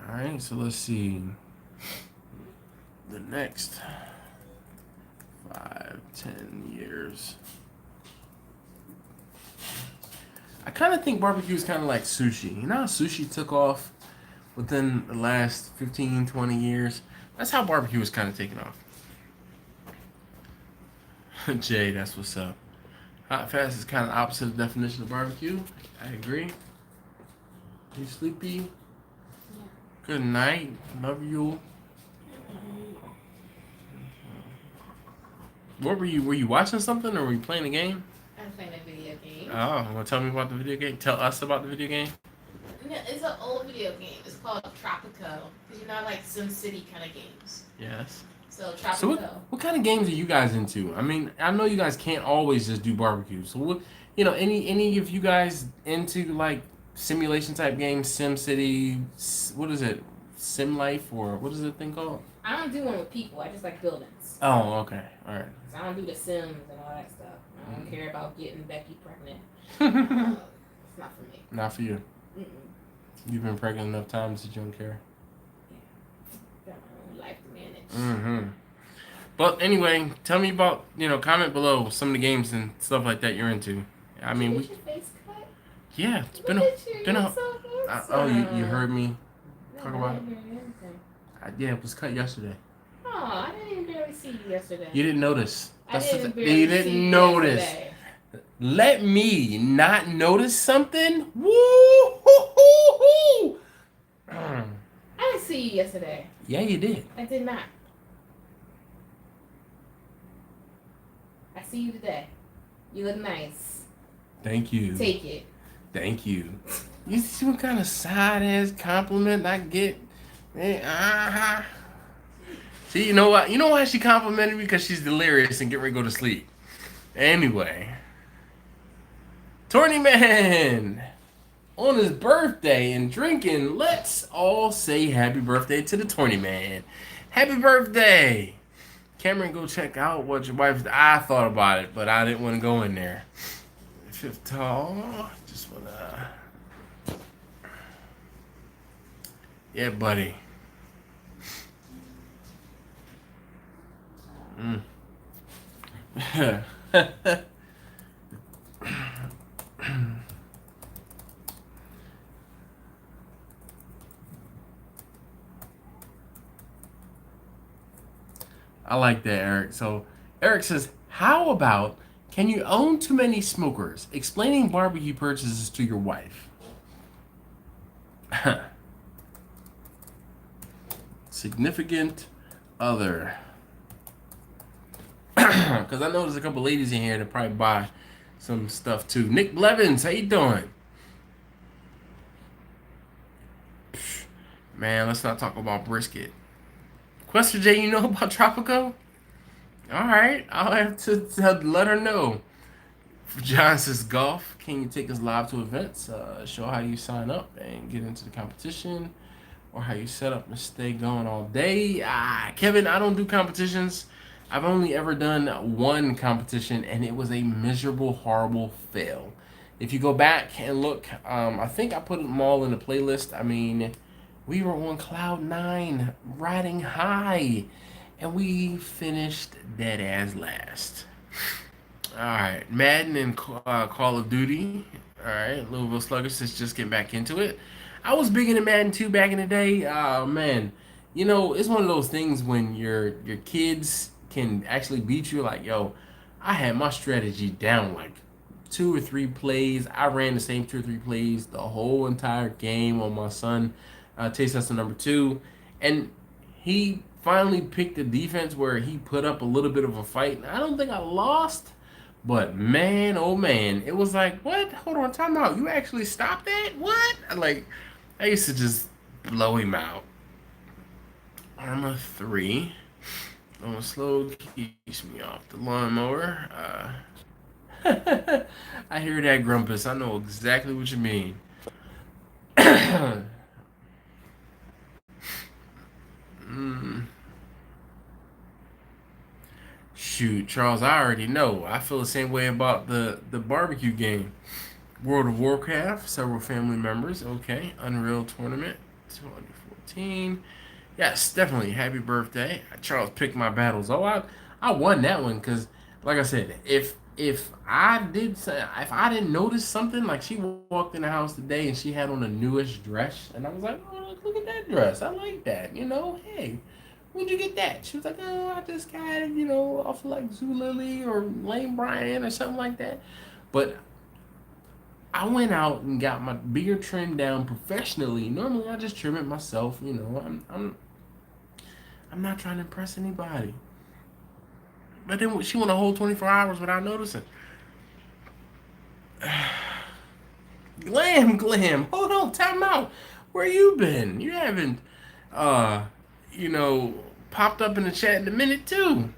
All right, so let's see. The next 5-10 years. I kind of think barbecue is kind of like sushi. You know how sushi took off within the last 15-20 years? That's how barbecue is kind of taking off. Jay, that's what's up. Hot fast is kind of opposite of the definition of barbecue. I agree. You sleepy? Yeah. Good night. Love you. What were you? Were you watching something, or were you playing a game? I'm playing a video game. Oh, want to tell me about the video game? Tell us about the video game. It's an old video game. It's called Tropico. Because you know, I like Sim City kind of games. Yes. So Tropico. So what kind of games are you guys into? I mean, I know you guys can't always just do barbecue. So what, any of you guys into like simulation type games, Sim City, what is it? Sim Life, or what is the thing called? I don't do one with people. I just like buildings. Oh, okay. All right. So I don't do the Sims and all that stuff. I don't care about getting Becky pregnant. It's not for me. Not for you. Mm-mm. You've been pregnant enough times that you don't care. Yeah. Got my own life to manage. Mm-hmm. But anyway, tell me about, comment below some of the games and stuff like that you're into. I mean, Did you get your face cut? Yeah, it's been Look a, at you. been You're a. so Oh, handsome. you heard me No, talk I about it. didn't hear anything. Yeah, it was cut yesterday. Oh, I didn't even barely see you yesterday. You didn't notice. I didn't You barely didn't see you notice. yesterday. Let me not notice something. Woo hoo hoo hoo. I didn't see you yesterday. Yeah, you did. I did not. I see you today. You look nice. Thank you. Take it. Thank you. You see what kind of side ass compliment I get? Man, See, you know what? You know why she complimented me? Because she's delirious and get ready to go to sleep. Anyway. Torny Man! On his birthday and drinking, let's all say happy birthday to the Torny Man. Happy birthday! Cameron, go check out what your wife's... I thought about it, but I didn't want to go in there. Fifth tall. Just wanna... Yeah, buddy. I like that, Eric. So Eric says, how about, can you own too many smokers? Explaining barbecue purchases to your wife. Significant other. Because I know there's a couple ladies in here that probably buy some stuff too. Nick Blevins, how you doing? Man, let's not talk about brisket. Question J, you know about Tropico? Alright, I'll have to let her know. John says, golf, can you take us live to events? Show how you sign up and get into the competition, or how you set up and stay going all day. Kevin, I don't do competitions. I've only ever done one competition, and it was a miserable, horrible fail. If you go back and look, I think I put them all in a playlist. I mean, we were on cloud 9, riding high, and we finished dead ass last. Alright, Madden and Call of Duty. Alright, Louisville Sluggers is just getting back into it. I was big into Madden 2 back in the day. Man, it's one of those things when your kids can actually beat you. Like, yo, I had my strategy down like 2 or 3 plays. I ran the same 2 or 3 plays the whole entire game on my son. Taste tester number 2, and he finally picked a defense where he put up a little bit of a fight. I don't think I lost, but man, oh man, it was like, what? Hold on, time out. You actually stopped that? What? Like, I used to just blow him out. Armor 3. On slow keeps me off the lawnmower. I hear that, Grumpus. I know exactly what you mean. Shoot, Charles, I already know. I feel the same way about the barbecue game. World of Warcraft, several family members. Okay, Unreal Tournament 2014. Yes, definitely. Happy birthday. Charles picked my battles. Oh, I won that one because, like I said, if I didn't notice something, like she walked in the house today and she had on a newish dress, and I was like, oh, look at that dress. I like that. Hey, where'd you get that? She was like, oh, I just got it, off of like Zulily or Lane Bryant or something like that. But I went out and got my beard trimmed down professionally. Normally, I just trim it myself. I'm not trying to impress anybody. But then she went a whole 24 hours without noticing. Glam. Hold Yo, time out. Where you been? You haven't, popped up in the chat in a minute too.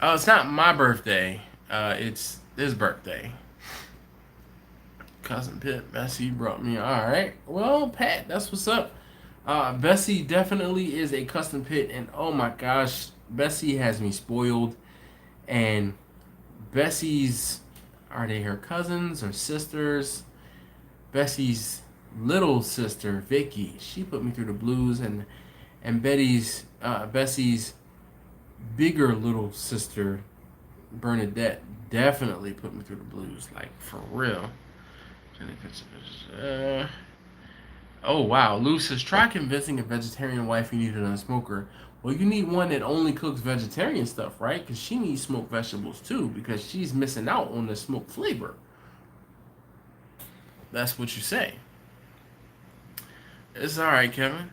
It's not my birthday. It's his birthday. Cousin Pip, Bessie brought me. All right. Well, Pat, that's what's up. Bessie definitely is a custom pit, and oh my gosh, Bessie has me spoiled. And Bessie's, are they her cousins or sisters? Bessie's little sister, Vicky, she put me through the blues, and Bessie's bigger little sister, Bernadette, definitely put me through the blues, like for real. Oh wow, Lou says, try convincing a vegetarian wife you need a smoker. Well, you need one that only cooks vegetarian stuff, right? Because she needs smoked vegetables too, because she's missing out on the smoked flavor. That's what you say. It's all right, Kevin.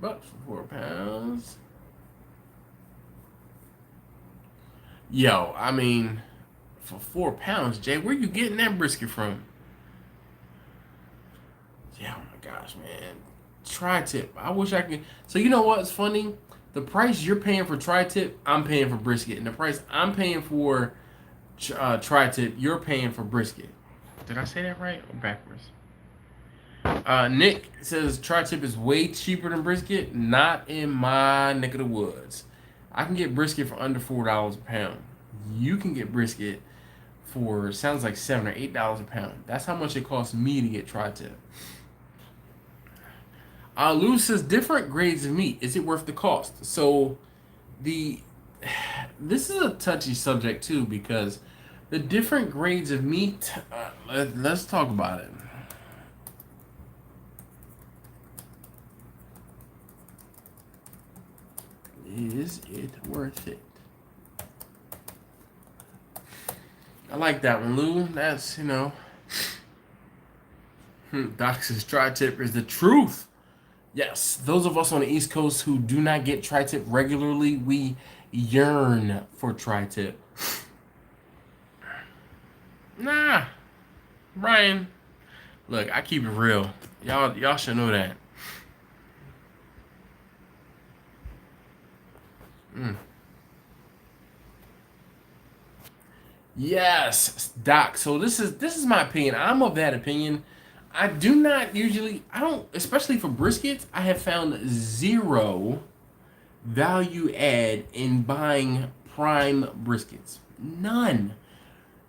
$50 for 4 pounds. Yo, I mean, for 4 pounds, Jay, where you getting that brisket from? Yeah, oh my gosh, man. Tri-tip. I wish I could. So you know what's funny? The price you're paying for tri-tip, I'm paying for brisket. And the price I'm paying for tri-tip, you're paying for brisket. Did I say that right or backwards? Nick says tri-tip is way cheaper than brisket. Not in my neck of the woods. I can get brisket for under $4 a pound. You can get brisket for, sounds like $7 or $8 a pound. That's how much it costs me to get tri-tip. Lou says different grades of meat. Is it worth the cost? So this is a touchy subject too, because the different grades of meat, let's talk about it. Is it worth it? I like that one, Lou. That's, Doc says tri-tip is the truth. Yes, those of us on the East Coast who do not get tri-tip regularly, we yearn for tri-tip. Nah, Brian, look, I keep it real. Y'all should know that. Yes, Doc. So this is my opinion. I'm of that opinion. I do not usually, especially for briskets, I have found zero value add in buying prime briskets. None.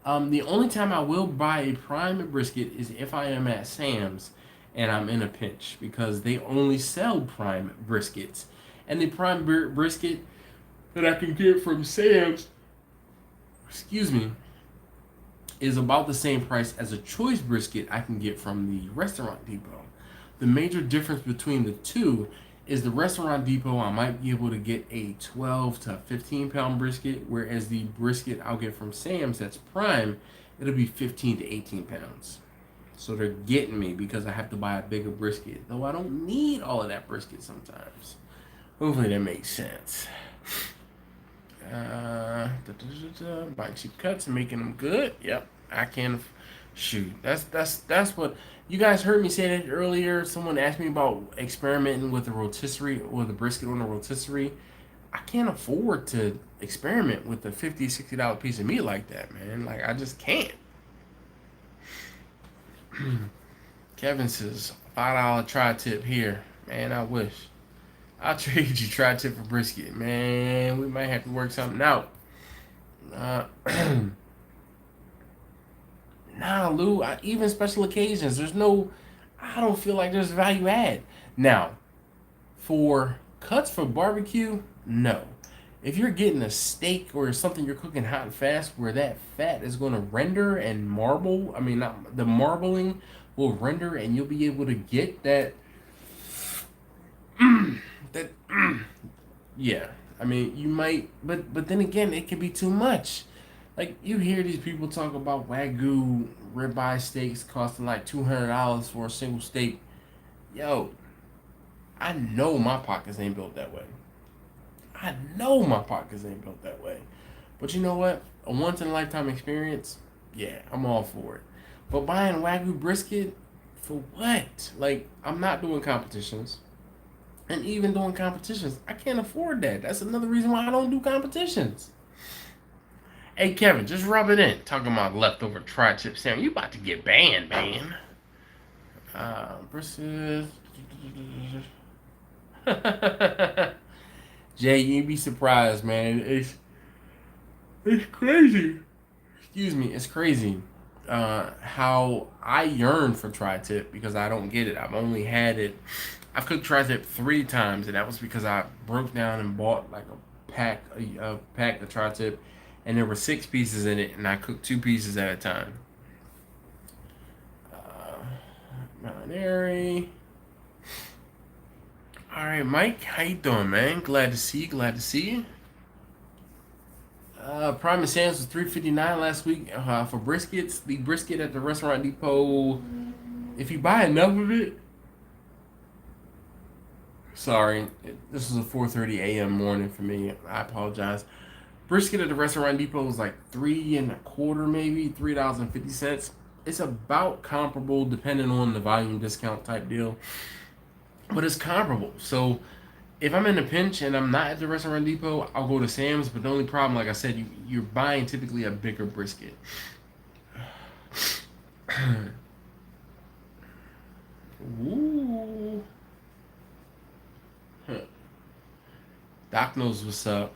The only time I will buy a prime brisket is if I am at Sam's and I'm in a pinch, because they only sell prime briskets. And the prime brisket that I can get from Sam's, is about the same price as a choice brisket I can get from the Restaurant Depot. The major difference between the two is the Restaurant Depot, I might be able to get a 12 to 15 pound brisket, whereas the brisket I'll get from Sam's that's prime, it'll be 15 to 18 pounds. So they're getting me because I have to buy a bigger brisket, though I don't need all of that brisket sometimes. Hopefully that makes sense. Buying cheap cuts and making them good. Yep, I can. Shoot, that's what you guys heard me say that earlier. Someone asked me about experimenting with the rotisserie or the brisket on the rotisserie. I can't afford to experiment with a $50, $60 piece of meat like that, man. Like, I just can't. Kevin says $5 tri-tip here, man. I wish. I'll trade you tri-tip for brisket, man. We might have to work something out. Nah, Lou. Even special occasions, I don't feel like there's value add. Now, for cuts for barbecue, no. If you're getting a steak or something you're cooking hot and fast, where that fat is going to render and marble, the marbling will render, and you'll be able to get that. Yeah, you might, but then again, it could be too much. Like, you hear these people talk about Wagyu ribeye steaks costing like $200 for a single steak. Yo, I know my pockets ain't built that way. But you know what? A once in a lifetime experience, yeah, I'm all for it. But buying Wagyu brisket, For what? Like, I'm not doing competitions. And even doing competitions, I can't afford that. That's another reason why I don't do competitions. Hey, Kevin, just rub it in. Talking about leftover tri-tip sandwich. You about to get banned, man. Versus... Jay, you'd be surprised, man. It's crazy. Excuse me, it's crazy. How I yearn for tri-tip because I don't get it. I've only had it. I've cooked tri-tip 3 times, and that was because I broke down and bought like a pack of tri-tip, and there were 6 pieces in it, and I cooked 2 pieces at a time. Marinary. All right, Mike, how you doing, man? Glad to see you. Prime and Sam's was $3.59 last week for briskets. The brisket at the Restaurant Depot, if you buy enough of it, sorry, this was a 4:30 a.m. morning for me. I apologize. Brisket at the Restaurant Depot was like $3.25, maybe $3.50. It's about comparable depending on the volume discount type deal, but it's comparable. So if I'm in a pinch and I'm not at the Restaurant Depot, I'll go to Sam's. But the only problem, like I said, you're buying typically a bigger brisket. Ooh. Huh. Doc knows what's up.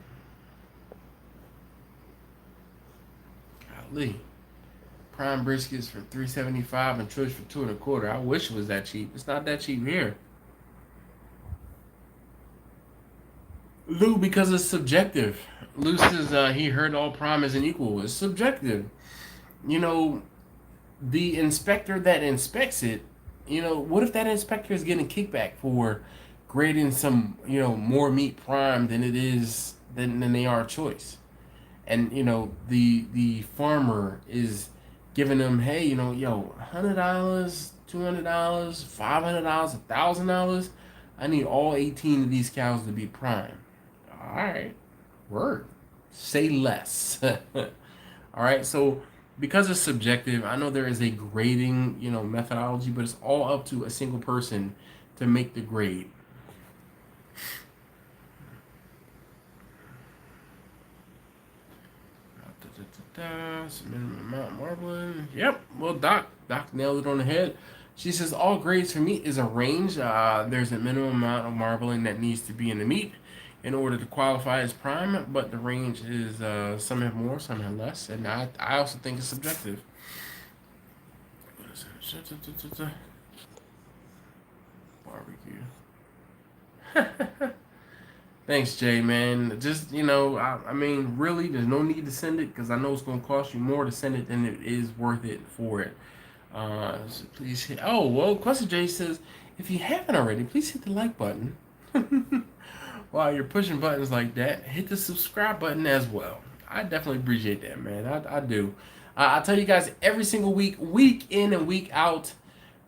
Golly. Prime briskets for $3.75 and choice for $2.25. I wish it was that cheap. It's not that cheap here. Lou, because it's subjective. Lou says he heard all prime isn't equal. It's subjective. You know, the inspector that inspects it, you know, what if that inspector is getting kickback for grading some, you know, more meat prime than it is than they are choice? And, you know, the farmer is giving them, hey, you know, yo, $100, $200, $500, $1,000. I need all 18 of these cows to be prime. All right, word. Say less. All right, so because it's subjective, I know there is a grading, you know, methodology, but it's all up to a single person to make the grade. Minimum amount marbling. Yep. Well, Doc nailed it on the head. She says all grades for meat is a range. There's a minimum amount of marbling that needs to be in the meat in order to qualify as prime, but the range is some have more, some have less, and I also think it's subjective. Barbecue. Thanks, Jay, man. Just, you know, I mean, really, there's no need to send it because I know it's going to cost you more to send it than it is worth it for it. So please hit. Oh, well, Question Jay says, if you haven't already, please hit the like button. While you're pushing buttons like that, hit the subscribe button as well. I definitely appreciate that, man. I do. I tell you guys every single week, week in and week out,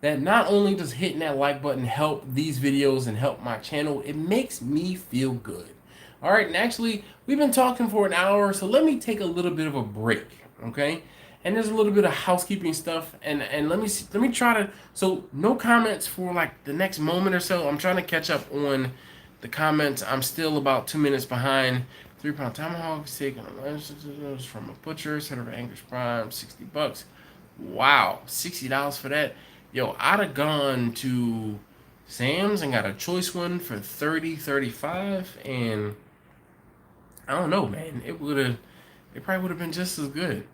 that not only does hitting that like button help these videos and help my channel, it makes me feel good. All right, and actually, we've been talking for an hour, so let me take a little bit of a break, okay? And there's a little bit of housekeeping stuff, and let me try to, so no comments for like the next moment or so. I'm trying to catch up on the comments. I'm still about 2 minutes behind. 3-pound tomahawk steak from a butcher, set of Angus prime, $60. Wow, $60 for that. Yo, I'd have gone to Sam's and got a choice one for $30, $35, and I don't know, man. It probably would have been just as good.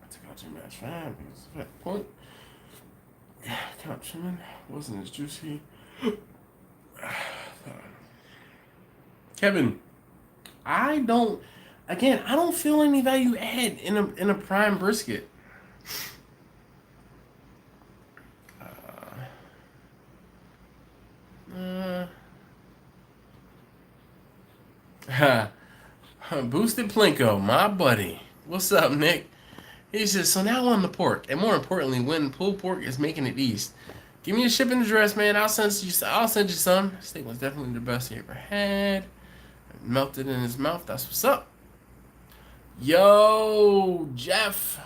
I took out too much fine because of that point. Count trimming wasn't as juicy. Kevin, I don't feel any value add in a prime brisket. Boosted Plinko, my buddy. What's up, Nick? He says, so now on the pork, and more importantly, when pulled pork is making it east. Give me a shipping address, man. I'll send you some. Steak was definitely the best he ever had. Melted in his mouth. That's what's up. Yo, Jeff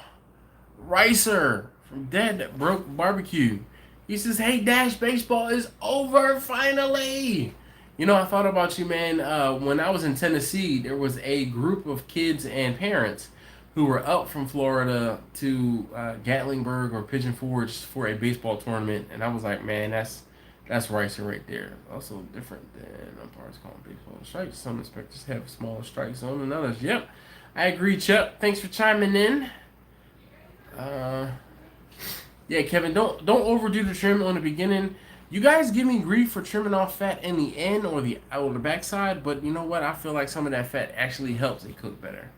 Ricer from Dead Broke Barbecue. He says, hey, Dash, baseball is over finally. You know, I thought about you, man. When I was in Tennessee, there was a group of kids and parents who were up from Florida to Gatlinburg or Pigeon Forge for a baseball tournament, and I was like, man, that's Ricer right there. Also different than umpires calling baseball strikes. Some inspectors have smaller strike zone than others. Yep, I agree, Chuck. Thanks for chiming in. Yeah, Kevin, don't overdo the trim on the beginning. You guys give me grief for trimming off fat in the end or the backside, but you know what? I feel like some of that fat actually helps it cook better.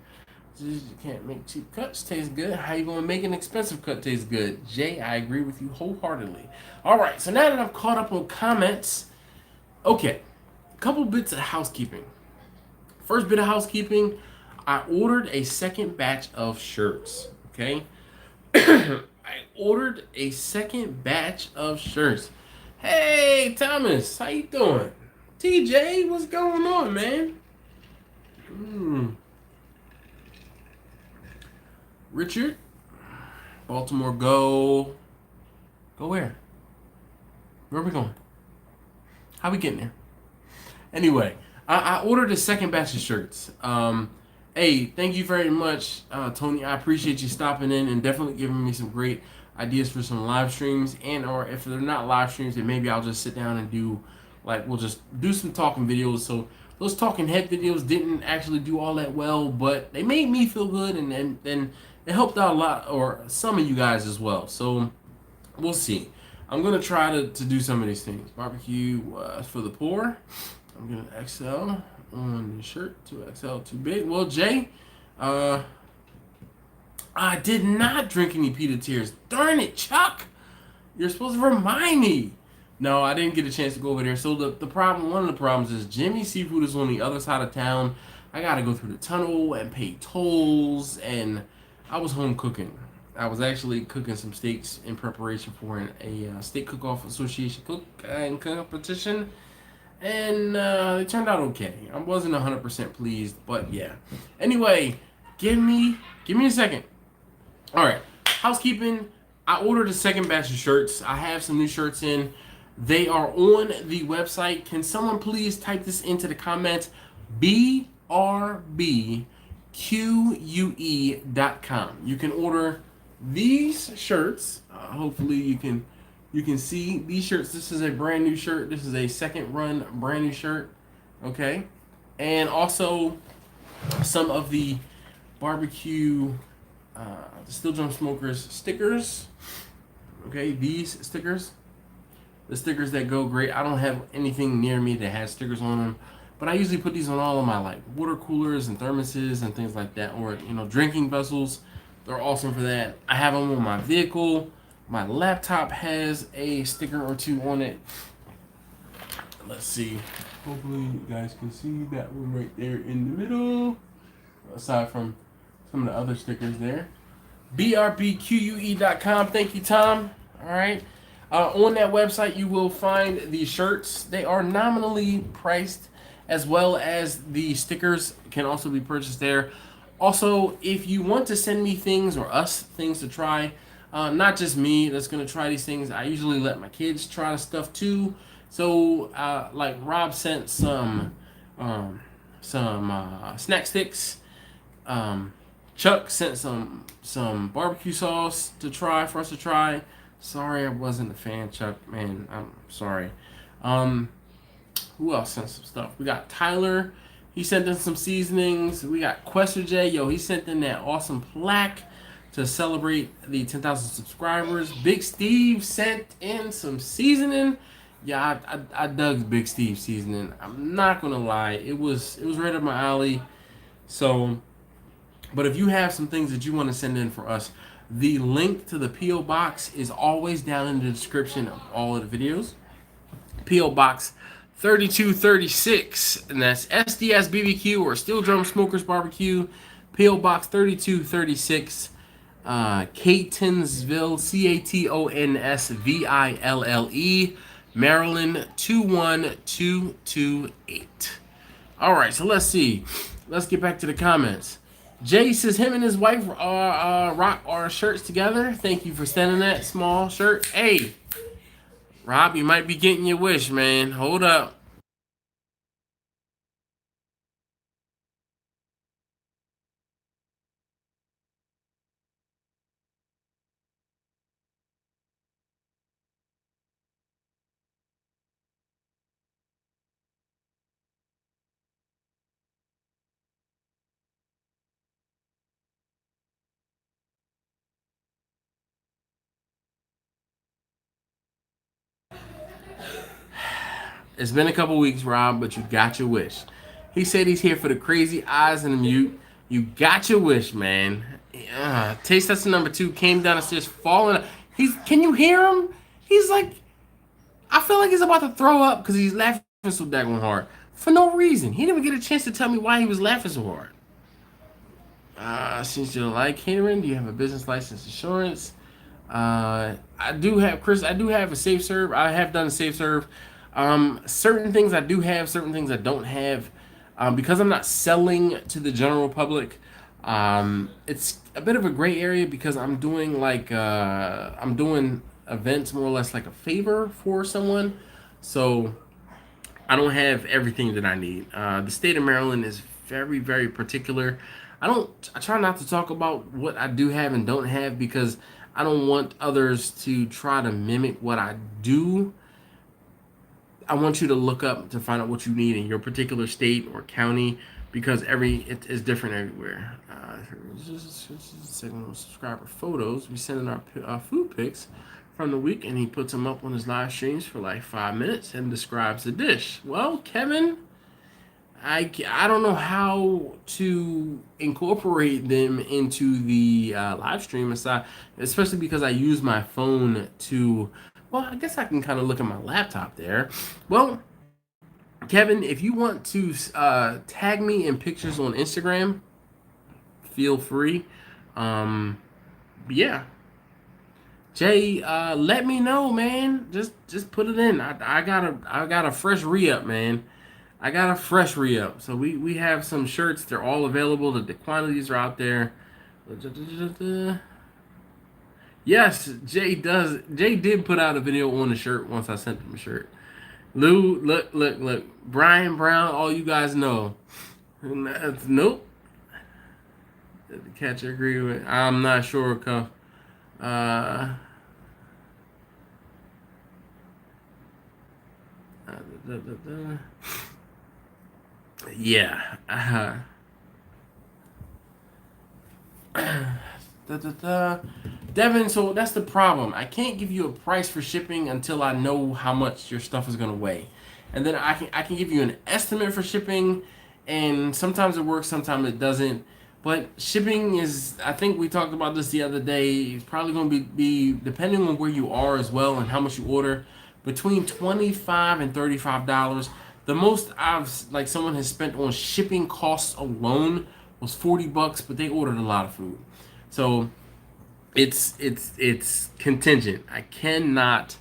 You can't make cheap cuts taste good. How you gonna make an expensive cut taste good? Jay, I agree with you wholeheartedly. All right, so now that I'm caught up on comments, okay, a couple bits of housekeeping. First bit of housekeeping, I ordered a second batch of shirts. Okay, I ordered a second batch of shirts. Hey, Thomas, how you doing? TJ, what's going on, man? Richard, Baltimore, go where? Where are we going? How we getting there? Anyway, I ordered a second batch of shirts. Hey, thank you very much, Tony. I appreciate you stopping in and definitely giving me some great ideas for some live streams. And or if they're not live streams, then maybe I'll just sit down and do, like, we'll just do some talking videos. So those talking head videos didn't actually do all that well, but they made me feel good, and then it helped out a lot, or some of you guys as well. So we'll see. I'm gonna try to do some of these things. Barbecue for the poor. I'm gonna XL on the shirt, 2XL too big. Well, Jay, I did not drink any pita tears. Darn it, Chuck! You're supposed to remind me. No, I didn't get a chance to go over there. So the problem, one of the problems is Jimmy's Seafood is on the other side of town. I gotta go through the tunnel and pay tolls, and I was home cooking. I was actually cooking some steaks in preparation for a Steak Cook-Off Association competition, and it turned out okay. I wasn't 100% pleased, but yeah. Anyway, give me a second. All right, housekeeping. I ordered a second batch of shirts. I have some new shirts in. They are on the website. Can someone please type this into the comments? BRBQUE.com. You can order these shirts. Hopefully you can see these shirts. This is a brand new shirt. This is a second run brand new shirt. Okay, and also some of the barbecue Steel Drum Smokers stickers. Okay, these stickers. The stickers that go great. I don't have anything near me that has stickers on them, but I usually put these on all of my like water coolers and thermoses and things like that, or drinking vessels. They're awesome for that. I have them on my vehicle. My laptop has a sticker or two on it. Let's see. Hopefully you guys can see that one right there in the middle. Aside from some of the other stickers there. BRBQUE.com. Thank you, Tom. All right. On that website, you will find the shirts. They are nominally priced, as well as the stickers can also be purchased there. Also, if you want to send me things or us things to try, not just me that's going to try these things. I usually let my kids try the stuff too. So, like Rob sent some snack sticks. Chuck sent some barbecue sauce to try for us to try. Sorry I wasn't a fan, Chuck. Man, I'm sorry. Who else sent some stuff? We got Tyler. He sent in some seasonings. We got Quester J. Yo, he sent in that awesome plaque to celebrate the 10,000 subscribers. Big Steve sent in some seasoning. Yeah, I dug Big Steve seasoning. I'm not gonna lie. It was right up my alley. So, but if you have some things that you want to send in for us, the link to the P.O. Box is always down in the description of all of the videos. P.O. Box 3236, and that's SDSBBQ or Steel Drum Smokers Barbecue. P.O. Box 3236, Catonsville, Catonsville, Maryland 21228. All right, so let's see. Let's get back to the comments. Jay says him and his wife rock our shirts together. Thank you for sending that small shirt. Hey, Rob, you might be getting your wish, man. Hold up. It's been a couple weeks, Rob, but you got your wish. He said he's here for the crazy eyes and the mute. You got your wish, man. Taste testing number 2 came down the stairs falling. Can you hear him? He's like, I feel like he's about to throw up because he's laughing so daggone hard for no reason. He didn't even get a chance to tell me why he was laughing so hard. Since you like catering, do you have a business license insurance? I do have, Chris. I do have a safe serve. I have done a safe serve. Certain things I do have, certain things I don't have. Because I'm not selling to the general public. It's a bit of a gray area because I'm doing I'm doing events more or less like a favor for someone. So I don't have everything that I need. The state of Maryland is very, very particular. I try not to talk about what I do have and don't have because I don't want others to try to mimic what I do. I want you to look up to find out what you need in your particular state or county because it is different everywhere. Subscriber photos. We send in our food pics from the week, and he puts them up on his live streams for like 5 minutes and describes the dish. Well, Kevin, I don't know how to incorporate them into the live stream aside, especially because I use my phone to. Well, I guess I can kind of look at my laptop there. Well, Kevin, if you want to tag me in pictures on Instagram, feel free. Yeah. Jay, let me know, man. Just put it in. I got a fresh re-up, man. I got a fresh re-up. So we have some shirts. They're all available. The quantities are out there. Yes, Jay does. Jay did put out a video on the shirt once I sent him a shirt. Lou, look. Brian Brown, all you guys know. Nope. Did the catcher agree with? I'm not sure, Cuff. Yeah. Devin, so that's the problem. I can't give you a price for shipping until I know how much your stuff is gonna weigh, and then I can give you an estimate for shipping, and sometimes it works, sometimes it doesn't. But shipping is, I think we talked about this the other day. It's probably gonna be depending on where you are as well and how much you order, between $25 and $35. The most someone has spent on shipping costs alone was $40, but they ordered a lot of food. So it's contingent. I can't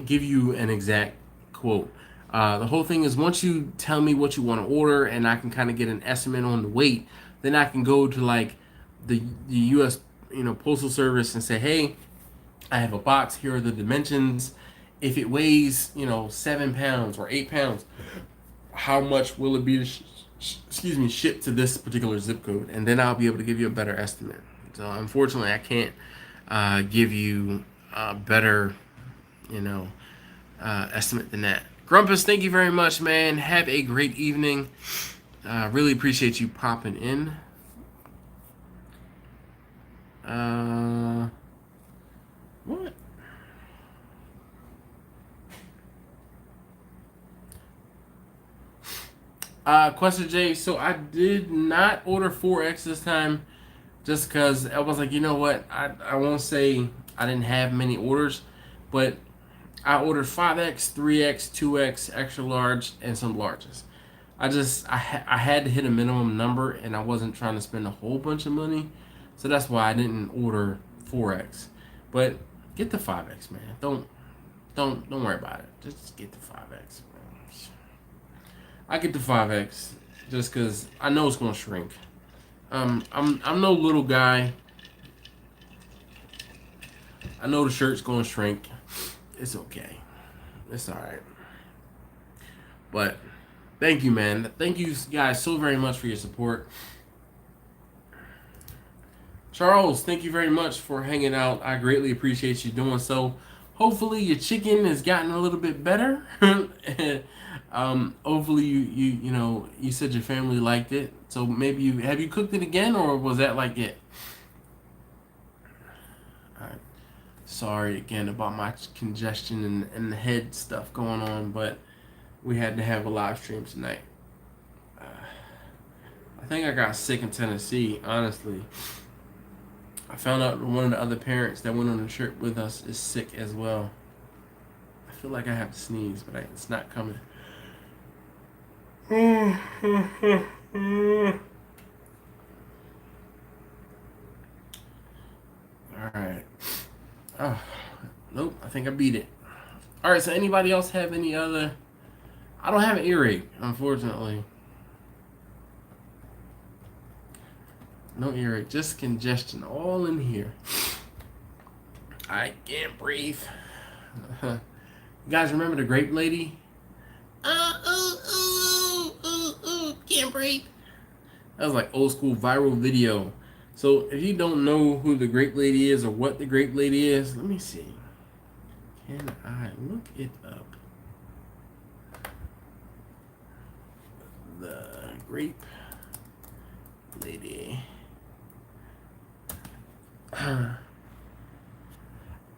give you an exact quote. The whole thing is once you tell me what you want to order and I can kind of get an estimate on the weight, then I can go to like the U.S. Postal Service and say, hey, I have a box. Here are the dimensions. If it weighs 7 pounds or 8 pounds, how much will it be shipped to this particular zip code? And then I'll be able to give you a better estimate. So unfortunately, I can't give you a better estimate than that. Grumpus, thank you very much, man. Have a great evening. Really appreciate you popping in. What? Question J. So I did not order 4X this time, just because I was like, you know what? I won't say I didn't have many orders, but I ordered 5X, 3X, 2X, extra large, and some larges. I had to hit a minimum number, and I wasn't trying to spend a whole bunch of money, so that's why I didn't order 4X. But get the 5X, man. Don't worry about it. Just get the 5X. I get the 5X just because I know it's gonna shrink. I'm no little guy. I know the shirt's gonna shrink. It's okay. It's all right. But thank you, man. Thank you guys so very much for your support. Charles, thank you very much for hanging out. I greatly appreciate you doing so. Hopefully your chicken has gotten a little bit better. Hopefully you said your family liked it. So maybe you cooked it again, or was that like it? All right. Sorry again about my congestion and the head stuff going on, but we had to have a live stream tonight. I think I got sick in Tennessee, honestly. I found out one of the other parents that went on the trip with us is sick as well. I feel like I have to sneeze, but it's not coming. Alright. Oh, nope, I think I beat it. Alright, so anybody else have any other... I don't have an earache, unfortunately. No earache, just congestion all in here. I can't breathe. You guys remember the grape lady? Can't breathe. That was like old school viral video. So if you don't know who the grape lady is or what the grape lady is, let me see. Can I look it up? The grape lady.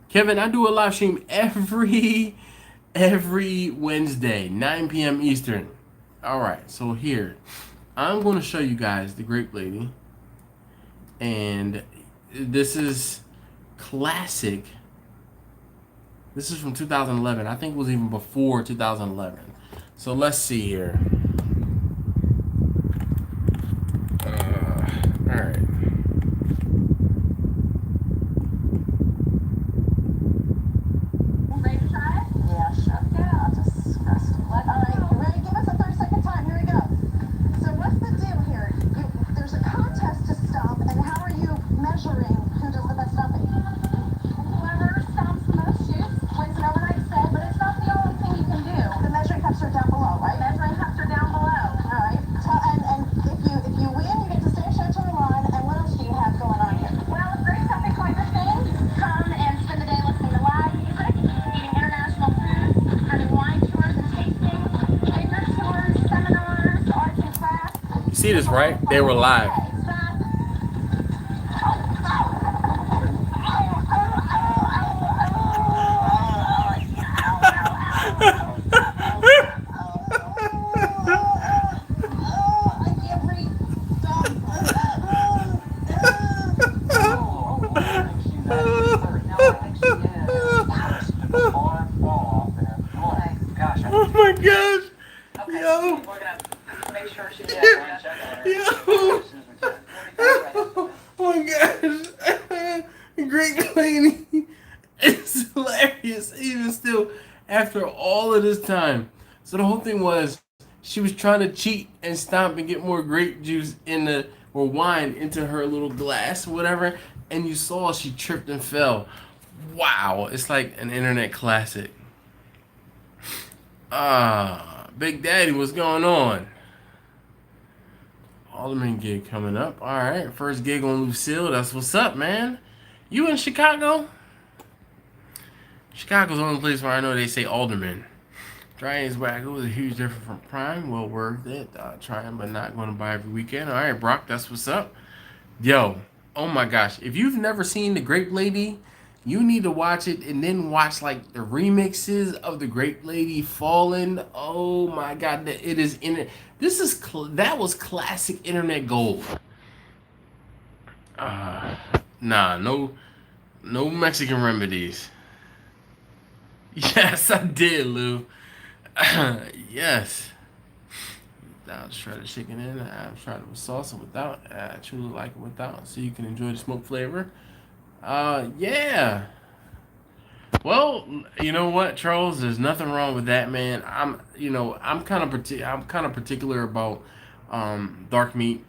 Kevin, I do a live stream every Wednesday, 9 p.m. Eastern. Alright, so here, I'm going to show you guys the grape lady. And this is classic. This is from 2011. I think it was even before 2011. So let's see here. Alright. See this, right? They were live. Oh my gosh. Yo. Make sure she Yo. Oh my gosh. Great lady. It's hilarious, even still, after all of this time. So the whole thing was, she was trying to cheat and stomp and get more grape juice or wine into her little glass or whatever, and you saw she tripped and fell. Wow, it's like an internet classic. Big Daddy, what's going on? Alderman gig coming up. Alright, first gig on Lucille. That's what's up, man. You in Chicago? Chicago's the only place where I know they say Alderman. Drying's Wagyu was a huge difference from Prime. Well worth it. Trying, but not going to buy every weekend. Alright, Brock, that's what's up. Yo, oh my gosh. If you've never seen The Grape Lady, you need to watch it and then watch like the remixes of The Grape Lady Fallen. Oh my god, it is in it. That was classic internet gold. No Mexican remedies. Yes, I did, Lou. Yes. I'll try the chicken in. I've tried it with sauce and without. I truly like it without, so you can enjoy the smoke flavor. Yeah. Well, you know what, Charles? There's nothing wrong with that, man. I'm kind of particular about dark meat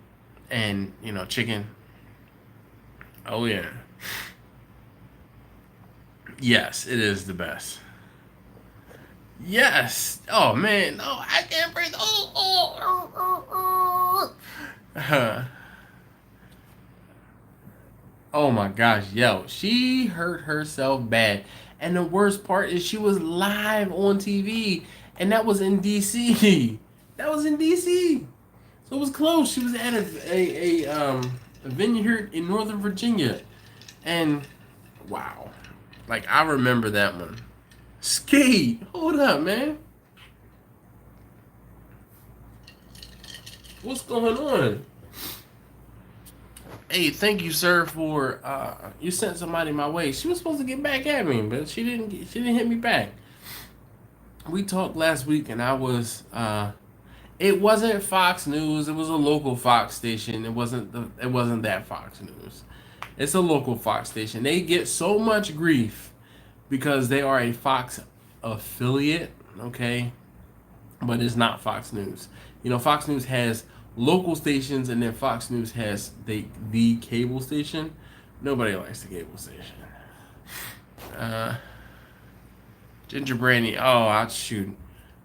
and chicken. Oh yeah. Yes, it is the best. Yes. Oh man, no, I can't breathe. Oh my gosh, yo, she hurt herself bad. And the worst part is she was live on TV, and that was in DC. That was in DC. So it was close. She was at a vineyard in Northern Virginia. And wow. Like I remember that one. Skate, hold up, man. What's going on? Hey, thank you, sir, for you sent somebody my way. She was supposed to get back at me, but she didn't hit me back. We talked last week, and I was it wasn't Fox News. It was a local Fox station. It wasn't that Fox News. It's a local Fox station. They get so much grief because they are a Fox affiliate, okay? But it's not Fox News. You know, Fox News has local stations, and then Fox News has the cable station. Nobody likes the cable station. Ginger brandy. Oh, I shoot.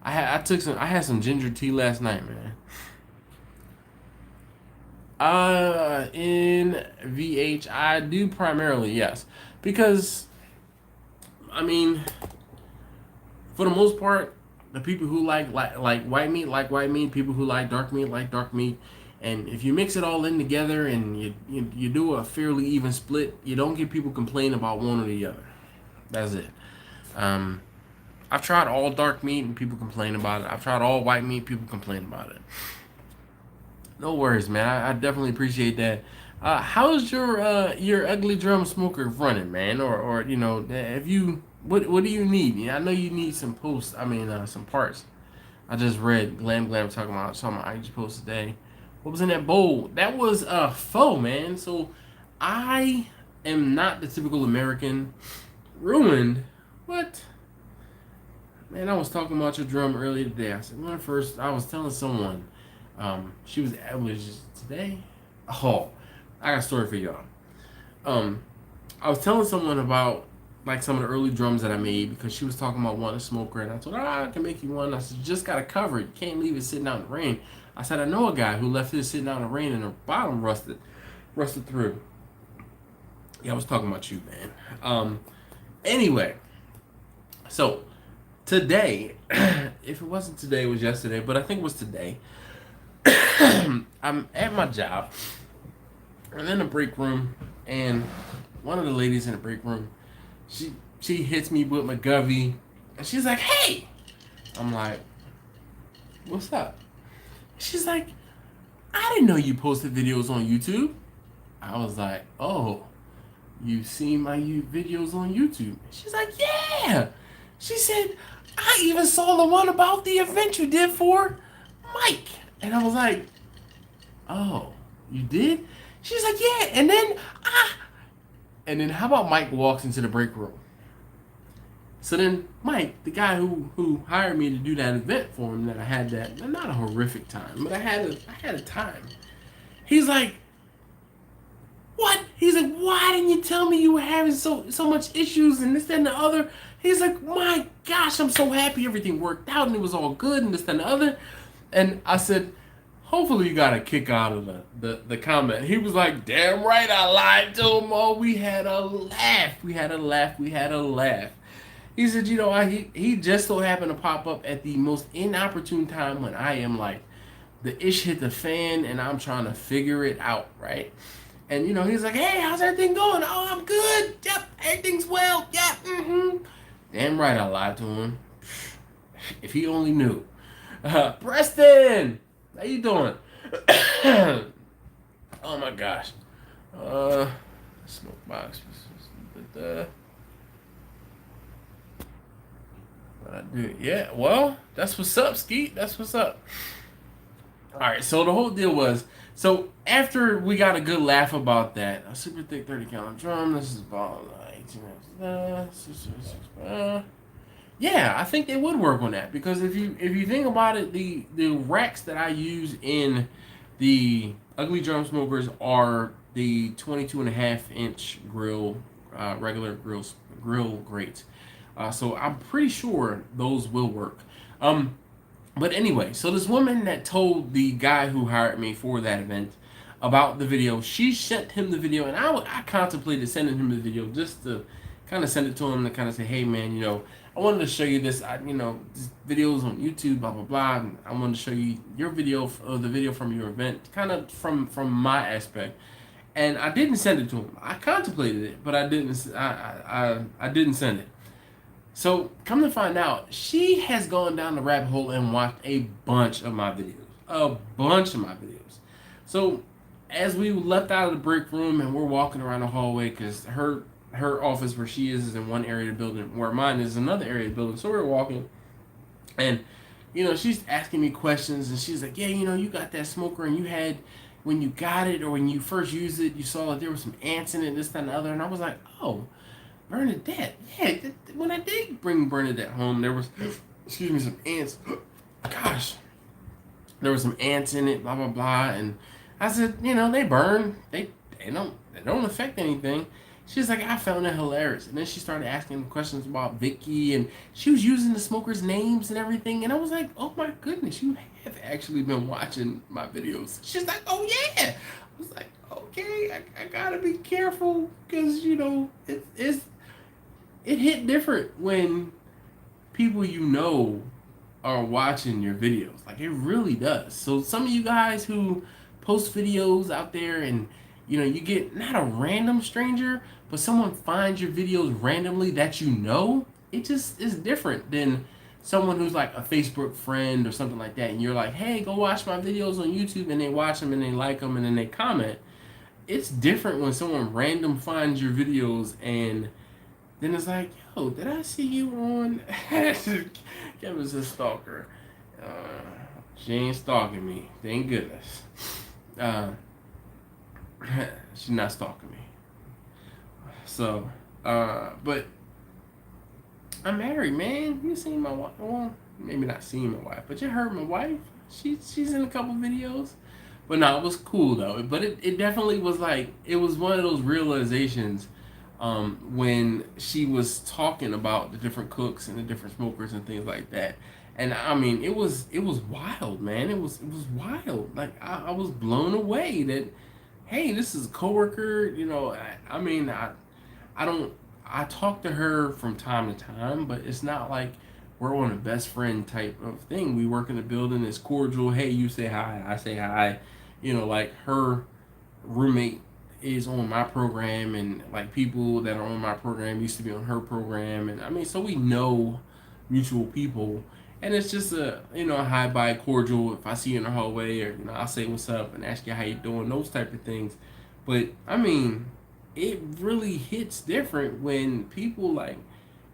I had some ginger tea last night, man. In VH, I do primarily, yes, because I mean, for the most part, the people who like white meat like white meat. People who like dark meat. And if you mix it all in together and you do a fairly even split, you don't get people complaining about one or the other. That's it. I've tried all dark meat and people complain about it. I've tried all white meat, people complain about it. No worries, man. I definitely appreciate that. How's your ugly drum smoker running, man? Or you know, if you what do you need? Yeah, I know you need some some parts. I just read Glam talking about some IG post today. What was in that bowl? That was pho, man. So I am not the typical American. Ruined? What? Man, I was talking about your drum earlier today. I said, when first I was telling someone, it was today. Oh, I got a story for y'all. I was telling someone about like some of the early drums that I made because she was talking about wanting a smoker, and I told her, I can make you one. I said, you just gotta cover it. You can't leave it sitting out in the rain. I said, I know a guy who left his sitting out in the rain and the bottom rusted through. Yeah, I was talking about you, man. Anyway, so today, if it wasn't today, it was yesterday, but I think it was today. I'm at my job. I'm in the break room, and one of the ladies in the break room, she hits me with my govy, and she's like, "Hey!" I'm like, "What's up?" She's like, "I didn't know you posted videos on YouTube." I was like, "Oh, you've seen my videos on YouTube?" She's like, "Yeah." She said, "I even saw the one about the event you did for Mike." And I was like, "Oh, you did?" She's like, "Yeah." And then how about Mike walks into the break room? So then Mike, the guy who hired me to do that event for him, that I had that, not a horrific time, but I had a time. He's like, "What?" He's like, "Why didn't you tell me you were having so much issues and this, that, and the other?" He's like, "My gosh, I'm so happy everything worked out and it was all good and this, that, and the other." And I said, "Hopefully you got a kick out of the comment." He was like, "Damn right I lied to him." Oh, we had a laugh. He said, "You know, he just so happened to pop up at the most inopportune time when I am like, the ish hit the fan and I'm trying to figure it out, right?" And, you know, he's like, "Hey, how's everything going?" "Oh, I'm good. Yep, everything's well. Yeah, mm-hmm." Damn right I lied to him. If he only knew. Preston! How you doing? Oh, my gosh. Smoke box. What I do? Yeah, well, that's what's up, Skeet. That's what's up. Alright, so the whole deal was, so after we got a good laugh about that, a super thick 30 count drum, this is about 18 inches. Yeah, I think they would work on that, because if you think about it, the racks that I use in the ugly drum smokers are the 22.5 inch grill regular grill grates. So I'm pretty sure those will work. But anyway, so this woman that told the guy who hired me for that event about the video, she sent him the video, and I contemplated sending him the video just to kind of send it to him to kind of say, hey man, I wanted to show you this, this videos on YouTube, blah blah blah. And I wanted to show you your video, the video from your event, kind of from my aspect. And I didn't send it to him. I contemplated it, but I didn't. I didn't send it. So come to find out, she has gone down the rabbit hole and watched a bunch of my videos. So as we left out of the break room and we're walking around the hallway, because her office where she is in one area of the building, where mine is another area of the building. So we're walking, and she's asking me questions, and she's like, yeah, you got that smoker, and you had, when you got it or when you first used it, you saw that there was some ants in it, this, that, and the other. And I was like, oh, Bernadette. Yeah, when I did bring Bernadette home, there was, some ants. Gosh, there was some ants in it, blah, blah, blah. And I said, they burn. They don't affect anything. She's like, I found that hilarious. And then she started asking questions about Vicky, and she was using the smokers' names and everything. And I was like, oh my goodness, you have actually been watching my videos. She's like, oh yeah. I was like, okay, I gotta be careful, because it hit different when people are watching your videos. Like, it really does. So some of you guys who post videos out there, and you get not a random stranger, but someone finds your videos randomly that it just is different than someone who's like a Facebook friend or something like that, and you're like, hey, go watch my videos on YouTube, and they watch them and they like them and then they comment. It's different when someone random finds your videos and then it's like, yo, did I see you on? Kevin's a stalker. She ain't stalking me, thank goodness. She's not stalking me. So, but I'm married, man. You seen my wife? Well, maybe not seen my wife, but you heard my wife. She's in a couple videos. But no, it was cool though. But it definitely was like, it was one of those realizations when she was talking about the different cooks and the different smokers and things like that. And I mean, it was wild, man. It was wild. Like, I was blown away that, hey, this is a coworker. I talk to her from time to time, but it's not like we're on a best friend type of thing. We work in the building. It's cordial. Hey, you say hi, I say hi. Like, her roommate is on my program, and like people that are on my program used to be on her program, and so we know mutual people, and it's just a hi, bye, cordial. If I see you in the hallway, or I'll say what's up and ask you how you doing, those type of things. But it really hits different when people like,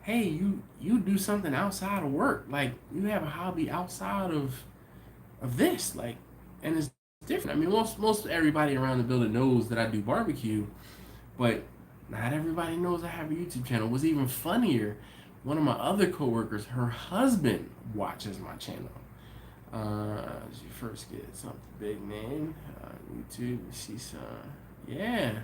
hey, you do something outside of work, like you have a hobby outside of this, like, and it's different. Most everybody around the building knows that I do barbecue, but not everybody knows I have a YouTube channel. What's even funnier, one of my other coworkers, her husband watches my channel. She first get something big, man. YouTube, she's yeah.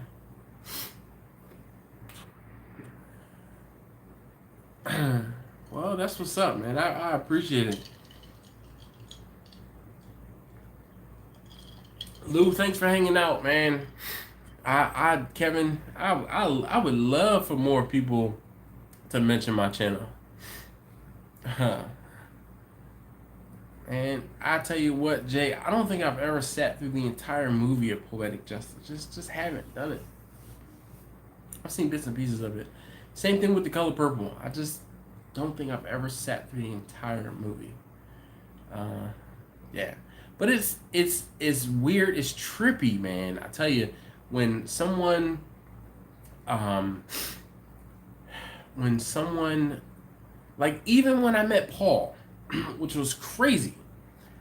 Well, that's what's up, man. I appreciate it. Lou, thanks for hanging out, man. Kevin, I would love for more people to mention my channel. And I tell you what, Jay, I don't think I've ever sat through the entire movie of Poetic Justice. Just haven't done it. I've seen bits and pieces of it. Same thing with The Color Purple. I just don't think I've ever sat through the entire movie. Yeah. But it's weird, it's trippy, man. I tell you, when someone like, even when I met Paul, which was crazy.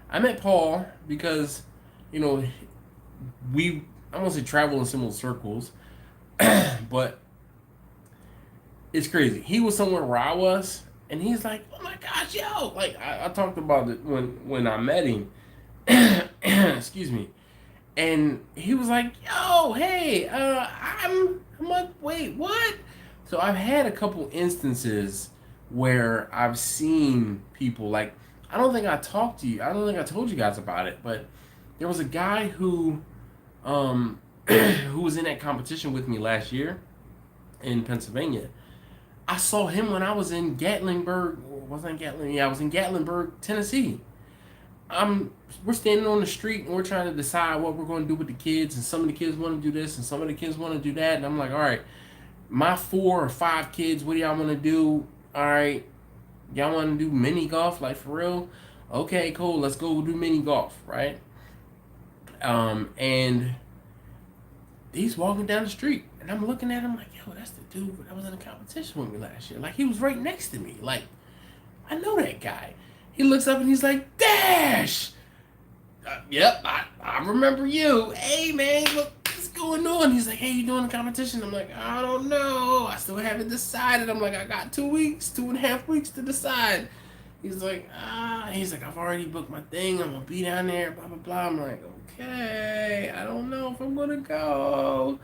I met Paul because, I won't say travel in similar circles, but it's crazy. He was somewhere where I was, and he's like, oh my gosh, yo! Like, I talked about it when I met him. Excuse me. And he was like, yo, hey, I'm like, wait, what? So I've had a couple instances where I've seen people like, I don't think I talked to you. I don't think I told you guys about it, but there was a guy who who was in that competition with me last year in Pennsylvania. I saw him when I was in Gatlinburg. Wasn't Gatling? Yeah, I was in Gatlinburg, Tennessee. We're standing on the street and we're trying to decide what we're going to do with the kids, and some of the kids want to do this and some of the kids want to do that, and I'm like, all right, my 4 or 5 kids, what do y'all want to do? All right, y'all want to do mini golf, like for real? Okay, cool, let's go do mini golf, right? And he's walking down the street and I'm looking at him like, yo, that's the dude that was in a competition with me last year. Like, he was right next to me. Like, I know that guy. He looks up and he's like, Dash! Yep, I remember you. Hey, man, look, what's going on? He's like, hey, you doing a competition? I'm like, I don't know. I still haven't decided. I'm like, I got 2.5 weeks to decide. He's like, I've already booked my thing. I'm going to be down there, blah, blah, blah. I'm like, okay, I don't know if I'm going to go.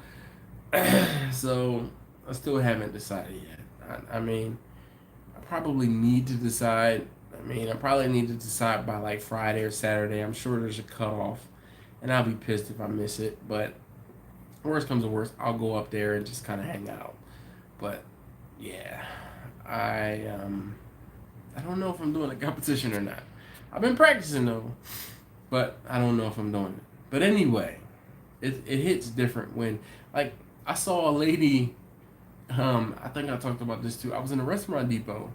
So, I still haven't decided yet. I mean, I probably need to decide. I probably need to decide by like Friday or Saturday. I'm sure there's a cutoff, and I'll be pissed if I miss it. But worst comes to worst, I'll go up there and just kind of hang out. But yeah, I don't know if I'm doing a competition or not. I've been practicing though, but I don't know if I'm doing it. But anyway, it hits different when, like, I saw a lady. I think I talked about this too. I was in a restaurant depot,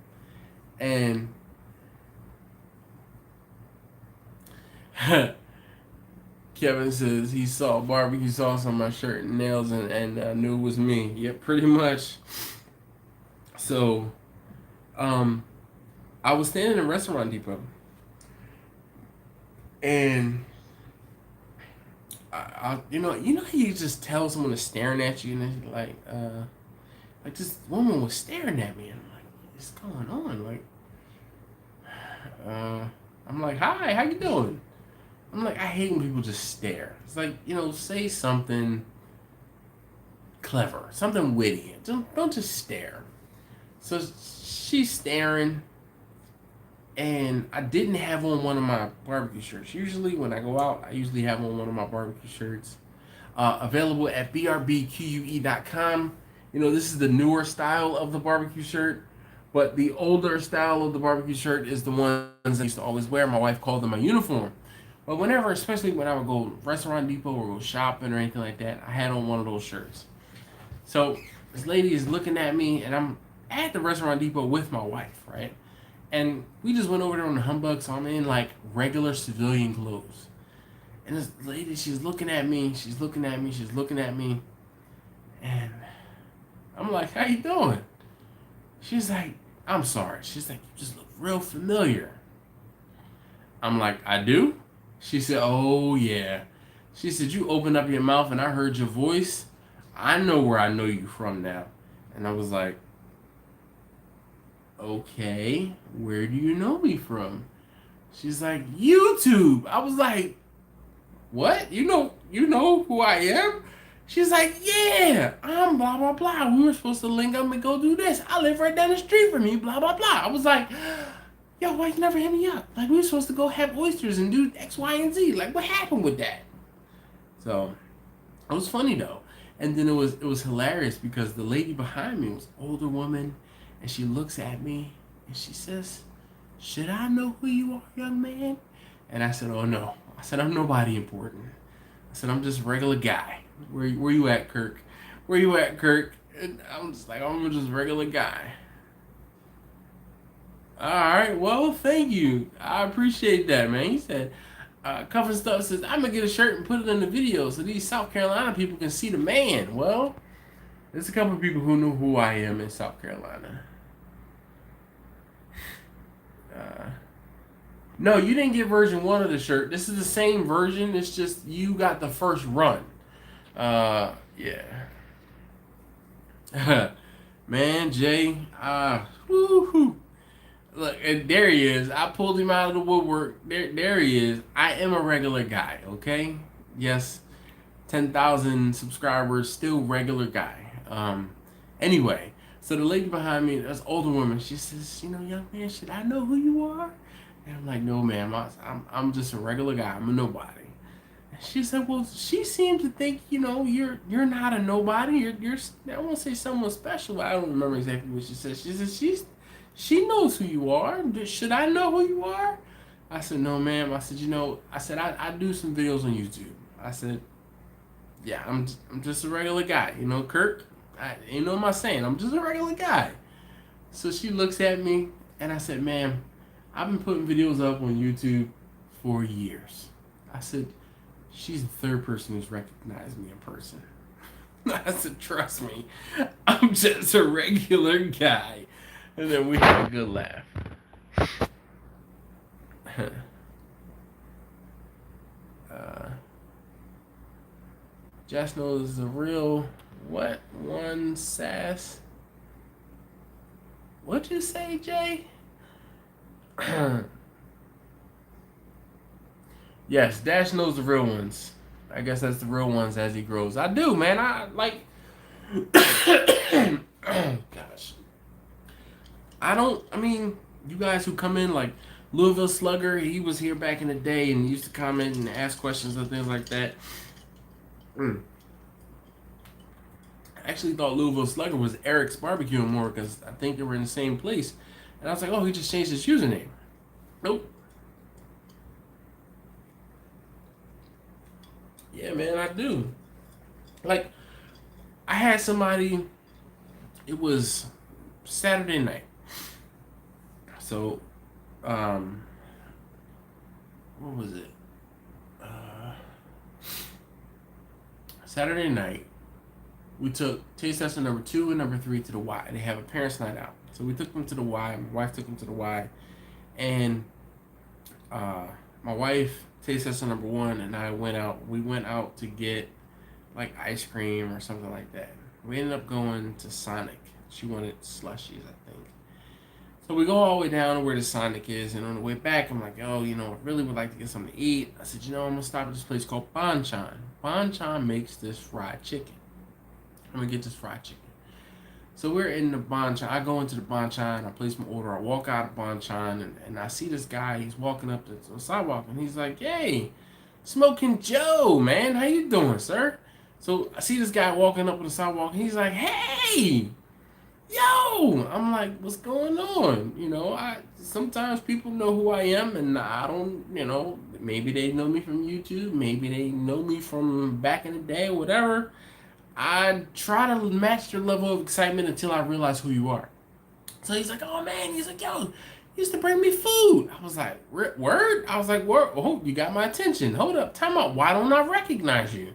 and Kevin says he saw barbecue sauce on my shirt and nails and knew it was me. Yep, pretty much. So, I was standing in a restaurant depot, and you know how you just tell someone is staring at you, and then like this woman was staring at me, and I'm like, what's going on? Like, I'm like, hi, how you doing? I'm like, I hate when people just stare. It's like, say something clever, something witty. Don't just stare. So she's staring, and I didn't have on one of my barbecue shirts. Usually when I go out, I usually have on one of my barbecue shirts. Available at BRBQUE.com. This is the newer style of the barbecue shirt, but the older style of the barbecue shirt is the ones I used to always wear. My wife called them my uniform. But whenever, especially when I would go restaurant depot or go shopping or anything like that, I had on one of those shirts. So this lady is looking at me, and I'm at the restaurant depot with my wife, right? And we just went over there on the humbug, so I'm in like regular civilian clothes. And this lady, she's looking at me, and I'm like, how you doing? She's like, I'm sorry. She's like, you just look real familiar. I'm like, I do? She said, oh yeah. She said, you opened up your mouth and I heard your voice. I know where I know you from now. And I was like, okay, where do you know me from? She's like, YouTube. I was like, what? You know who I am? She's like, yeah, I'm blah, blah, blah. We were supposed to link up and go do this. I live right down the street from you, blah, blah, blah. I was like, yo, why you never hit me up? Like, we were supposed to go have oysters and do X, Y, and Z. Like, what happened with that? So, it was funny, though. And then it was hilarious because the lady behind me was an older woman, and she looks at me, and she says, should I know who you are, young man? And I said, oh, no. I said, I'm nobody important. I said, I'm just a regular guy. Where you at, Kirk? Where you at, Kirk? And I'm just like, I'm just a regular guy. Alright, well, thank you. I appreciate that, man. He said, Cuff and Stuff says, I'm going to get a shirt and put it in the video so these South Carolina people can see the man. Well, there's a couple of people who knew who I am in South Carolina. No, you didn't get version 1 of the shirt. This is the same version. It's just you got the first run. Yeah. Man, Jay, woo-hoo. Look, and there he is. I pulled him out of the woodwork. There he is. I am a regular guy, okay? Yes, 10,000 subscribers, still regular guy. Anyway, So the lady behind me, that's an older woman, she says, you know, young man, should I know who you are? And I'm like, no, ma'am, I'm just a regular guy. I'm a nobody. And she said, well, she seems to think, you know, you're not a nobody. You're I won't say someone special. I don't remember exactly what she said. She said she knows who you are. Should I know who you are? I said, no, ma'am. I said, you know, I do some videos on YouTube. I said, yeah, I'm just a regular guy. You know, Kirk, you know what I'm saying? I'm just a regular guy. So she looks at me, and I said, ma'am, I've been putting videos up on YouTube for years. I said, she's the third person who's recognized me in person. I said, trust me, I'm just a regular guy. And then we had a good laugh. Jess knows the real what one sass. What'd you say, Jay? Yes, Dash knows the real ones. I guess that's the real ones as he grows. I do, man. I like. Oh gosh. I mean, you guys who come in like Louisville Slugger, he was here back in the day and used to comment and ask questions and things like that. I actually thought Louisville Slugger was Eric's Barbecue more because I think they were in the same place. And I was like, oh, he just changed his username. Nope. Yeah, man, I do. Like, I had somebody, it was Saturday night. So, what was it? Saturday night, we took taste tester number 2 and number 3 to the Y. They have a parents' night out. So we took them to the Y. My wife took them to the Y. And my wife, taste tester number 1, and I went out. We went out to get like ice cream or something like that. We ended up going to Sonic. She wanted slushies, I think. So we go all the way down to where the Sonic is, and on the way back, I'm like, oh, you know, I really would like to get something to eat. I said, you know, I'm going to stop at this place called Banchan. Banchan makes this fried chicken. I'm going to get this fried chicken. So we're in the Banchan. I go into the Banchan, I place my order, I walk out of Banchan, and I see this guy, he's walking up the sidewalk, and he's like, hey, Smoking Joe, man, how you doing, sir? So I see this guy walking up on the sidewalk, and he's like, hey! Yo, I'm like, what's going on? You know, sometimes people know who I am, and I don't, you know, maybe they know me from YouTube, maybe they know me from back in the day, or whatever. I try to match your level of excitement until I realize who you are. So he's like, oh man, he's like, yo, you used to bring me food. I was like, word? I was like, word? Oh, you got my attention. Hold up, time out. Why don't I recognize you?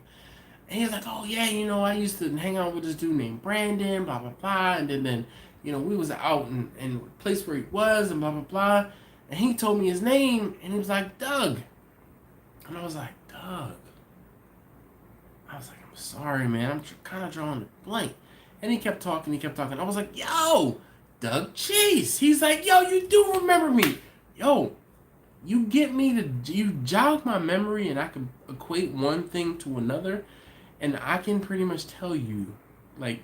And he's like, oh yeah, you know, I used to hang out with this dude named Brandon, blah, blah, blah. And then you know, we was out in the place where he was and blah, blah, blah. And he told me his name and he was like, Doug. And I was like, Doug. I was like, I'm sorry, man. I'm kind of drawing a blank. And he kept talking. I was like, yo, Doug Chase. He's like, yo, you do remember me. Yo, you get me to, you jog my memory and I can equate one thing to another. And I can pretty much tell you, like,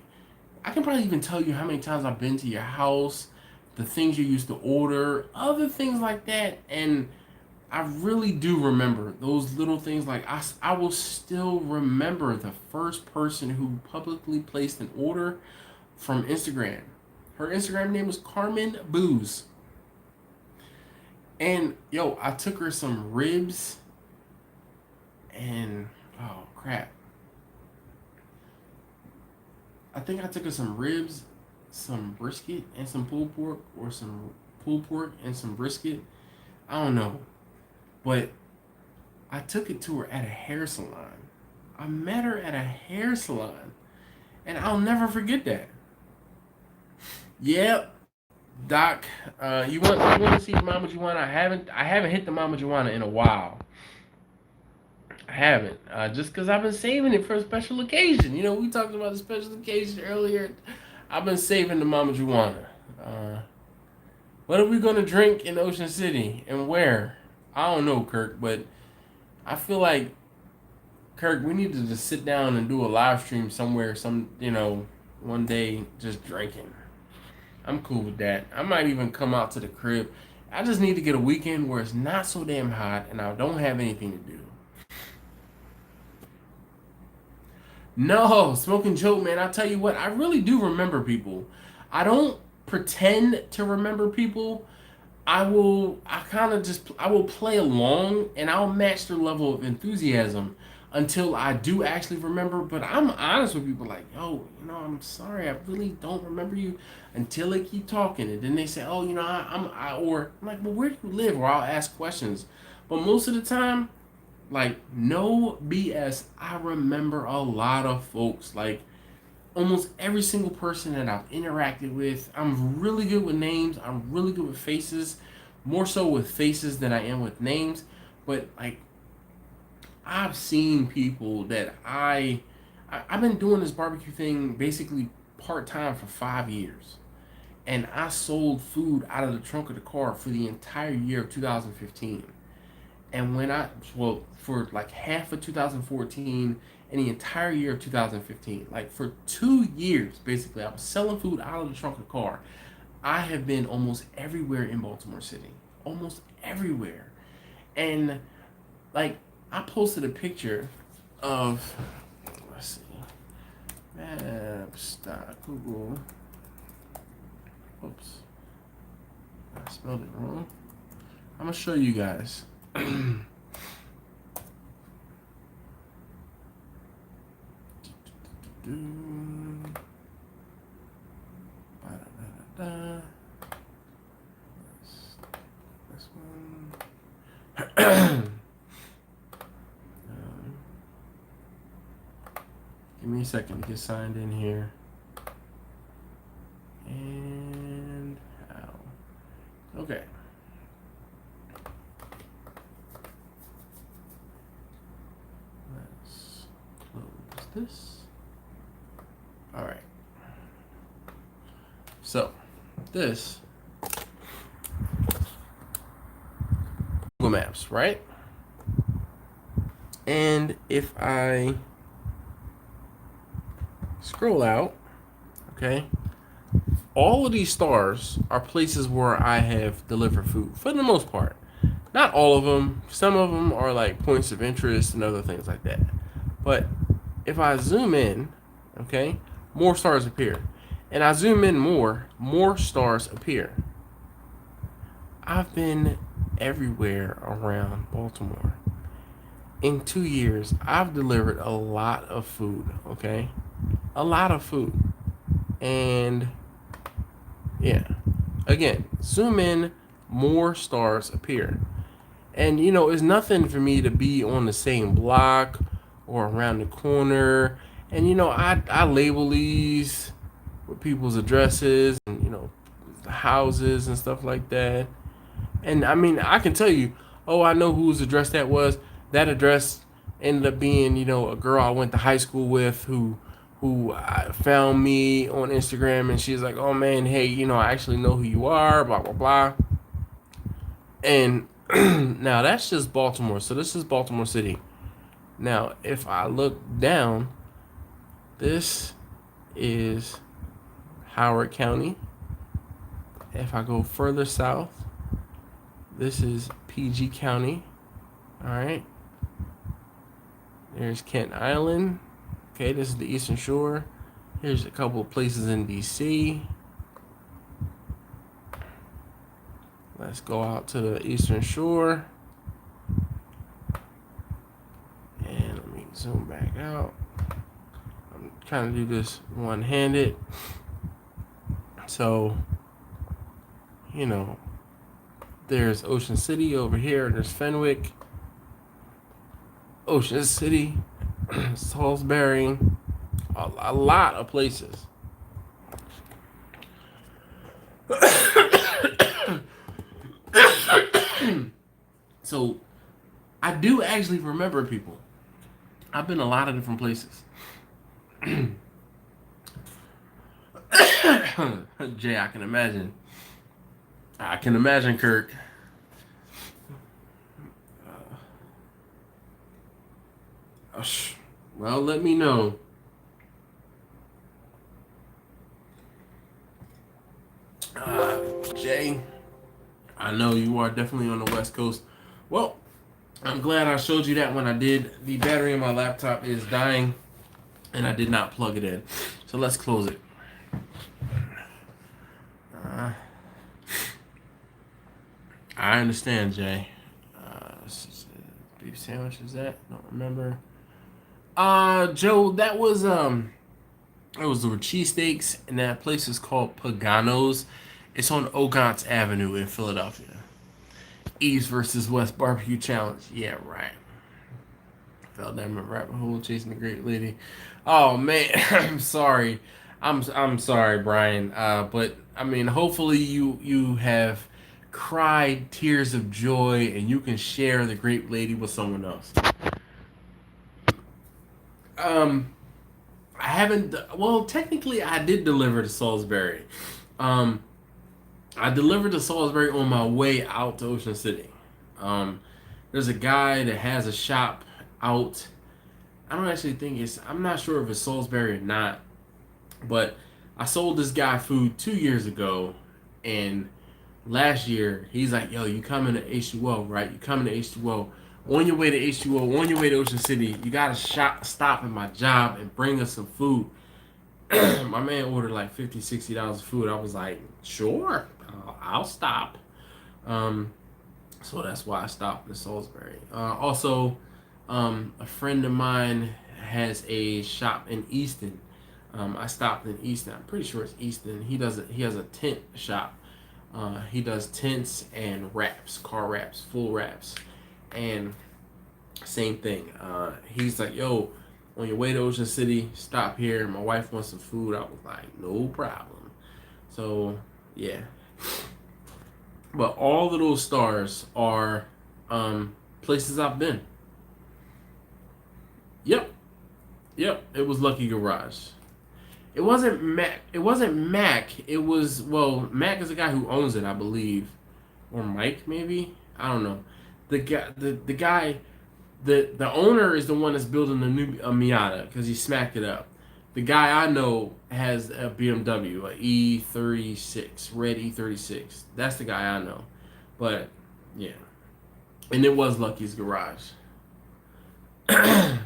I can probably even tell you how many times I've been to your house, the things you used to order, other things like that. And I really do remember those little things. Like, I will still remember the first person who publicly placed an order from Instagram. Her Instagram name was Carmen Booze. And, yo, I took her some ribs and, oh, crap. I think I took her some ribs, some brisket, and some pulled pork, or some pulled pork and some brisket. I don't know. But I took it to her at a hair salon. I met her at a hair salon. And I'll never forget that. Yep. Doc, you want to see Mama Juana? I haven't hit the Mama Juana in a while. I haven't. Just because I've been saving it for a special occasion. You know, we talked about the special occasion earlier. I've been saving the Mama Juana. What are we going to drink in Ocean City and where? I don't know, Kirk, but I feel like, Kirk, we need to just sit down and do a live stream somewhere, you know, one day, just drinking. I'm cool with that. I might even come out to the crib. I just need to get a weekend where it's not so damn hot and I don't have anything to do. No, smoking joke, man. I tell you what, I really do remember people. I don't pretend to remember people. I will play along and I'll match their level of enthusiasm until I do actually remember. But I'm honest with people, like, yo, I'm sorry, I really don't remember you until they keep talking, and then they say, oh, or I'm like, well, where do you live? Or I'll ask questions. But most of the time, like, no BS, I remember a lot of folks. Like, almost every single person that I've interacted with. I'm really good with names. I'm really good with faces. More so with faces than I am with names. But, like, I've seen people that I've been doing this barbecue thing basically part-time for 5 years. And I sold food out of the trunk of the car for the entire year of 2015. And for like half of 2014 and the entire year of 2015, like for 2 years, basically, I was selling food out of the trunk of the car. I have been almost everywhere in Baltimore City, almost everywhere. And like, I posted a picture of, let's see, Maps.Google. Oops, I spelled it wrong. I'm gonna show you guys. This one. Give me a second to get signed in here. And how? Okay. Let's close this. All right. So, this Google Maps, right? And if I scroll out, okay, all of these stars are places where I have delivered food for the most part. Not all of them. Some of them are like points of interest and other things like that. But if I zoom in, okay, more stars appear. And I zoom in more stars appear. I've been everywhere around Baltimore. In 2 years, I've delivered a lot of food, okay? A lot of food. And yeah, again, zoom in, more stars appear. And it's nothing for me to be on the same block or around the corner. And I label these with people's addresses and the houses and stuff like that. And I mean, I can tell you, oh, I know whose address that was. That address ended up being, a girl I went to high school with who found me on Instagram, and she's like, oh man, hey, I actually know who you are, blah blah blah. And now that's just Baltimore. So this is Baltimore City. Now, if I look down, this is Howard County. If I go further south, this is PG County. All right. There's Kent Island. Okay, this is the Eastern Shore. Here's a couple of places in DC. Let's go out to the Eastern Shore. And let me zoom back out. I'm trying to do this one-handed. So, there's Ocean City over here. There's Fenwick. Ocean City. Salisbury. A lot of places. So, I do actually remember people. I've been a lot of different places. Jay, I can imagine. I can imagine, Kirk. Well, let me know. Jay, I know you are definitely on the West Coast. Well, I'm glad I showed you that when I did. The battery in my laptop is dying, and I did not plug it in. So let's close it. I understand, Jay. Beef sandwich is that? Don't remember. Joe, that was it was the cheesesteaks, and that place is called Pagano's. It's on Ogontz Avenue in Philadelphia. East versus West barbecue challenge. Yeah, right. Fell down the rabbit hole chasing the great lady. Oh man, I'm sorry. I'm sorry, Brian. But I mean, hopefully you have cried tears of joy and you can share the great lady with someone else. I haven't. Well, technically, I did deliver to Salisbury. I delivered to Salisbury on my way out to Ocean City. There's a guy that has a shop out. I don't actually think it's. I'm not sure if it's Salisbury or not, but I sold this guy food 2 years ago, and last year he's like, "Yo, you coming to H2O, right? You coming to H2O? On your way to H2O, on your way to Ocean City, you gotta stop at my job and bring us some food." My man ordered like $50, $60 of food. I was like, "Sure, I'll stop." So that's why I stopped in Salisbury. Also, a friend of mine has a shop in Easton. I stopped in Easton. I'm pretty sure it's Easton. He has a tent shop. He does tents and wraps, car wraps, full wraps, and same thing. He's like, "Yo, on your way to Ocean City, stop here. My wife wants some food." I was like, "No problem." So yeah. But all of those stars are places I've been. Yep. It was Lucky Garage. It wasn't Mac. It wasn't Mac. It was, well, Mac is the guy who owns it, I believe, or Mike maybe. I don't know. The owner is the one that's building the new Miata because he smacked it up. The guy I know has a BMW, a E36, red E36. That's the guy I know. But yeah, and it was Lucky's Garage. I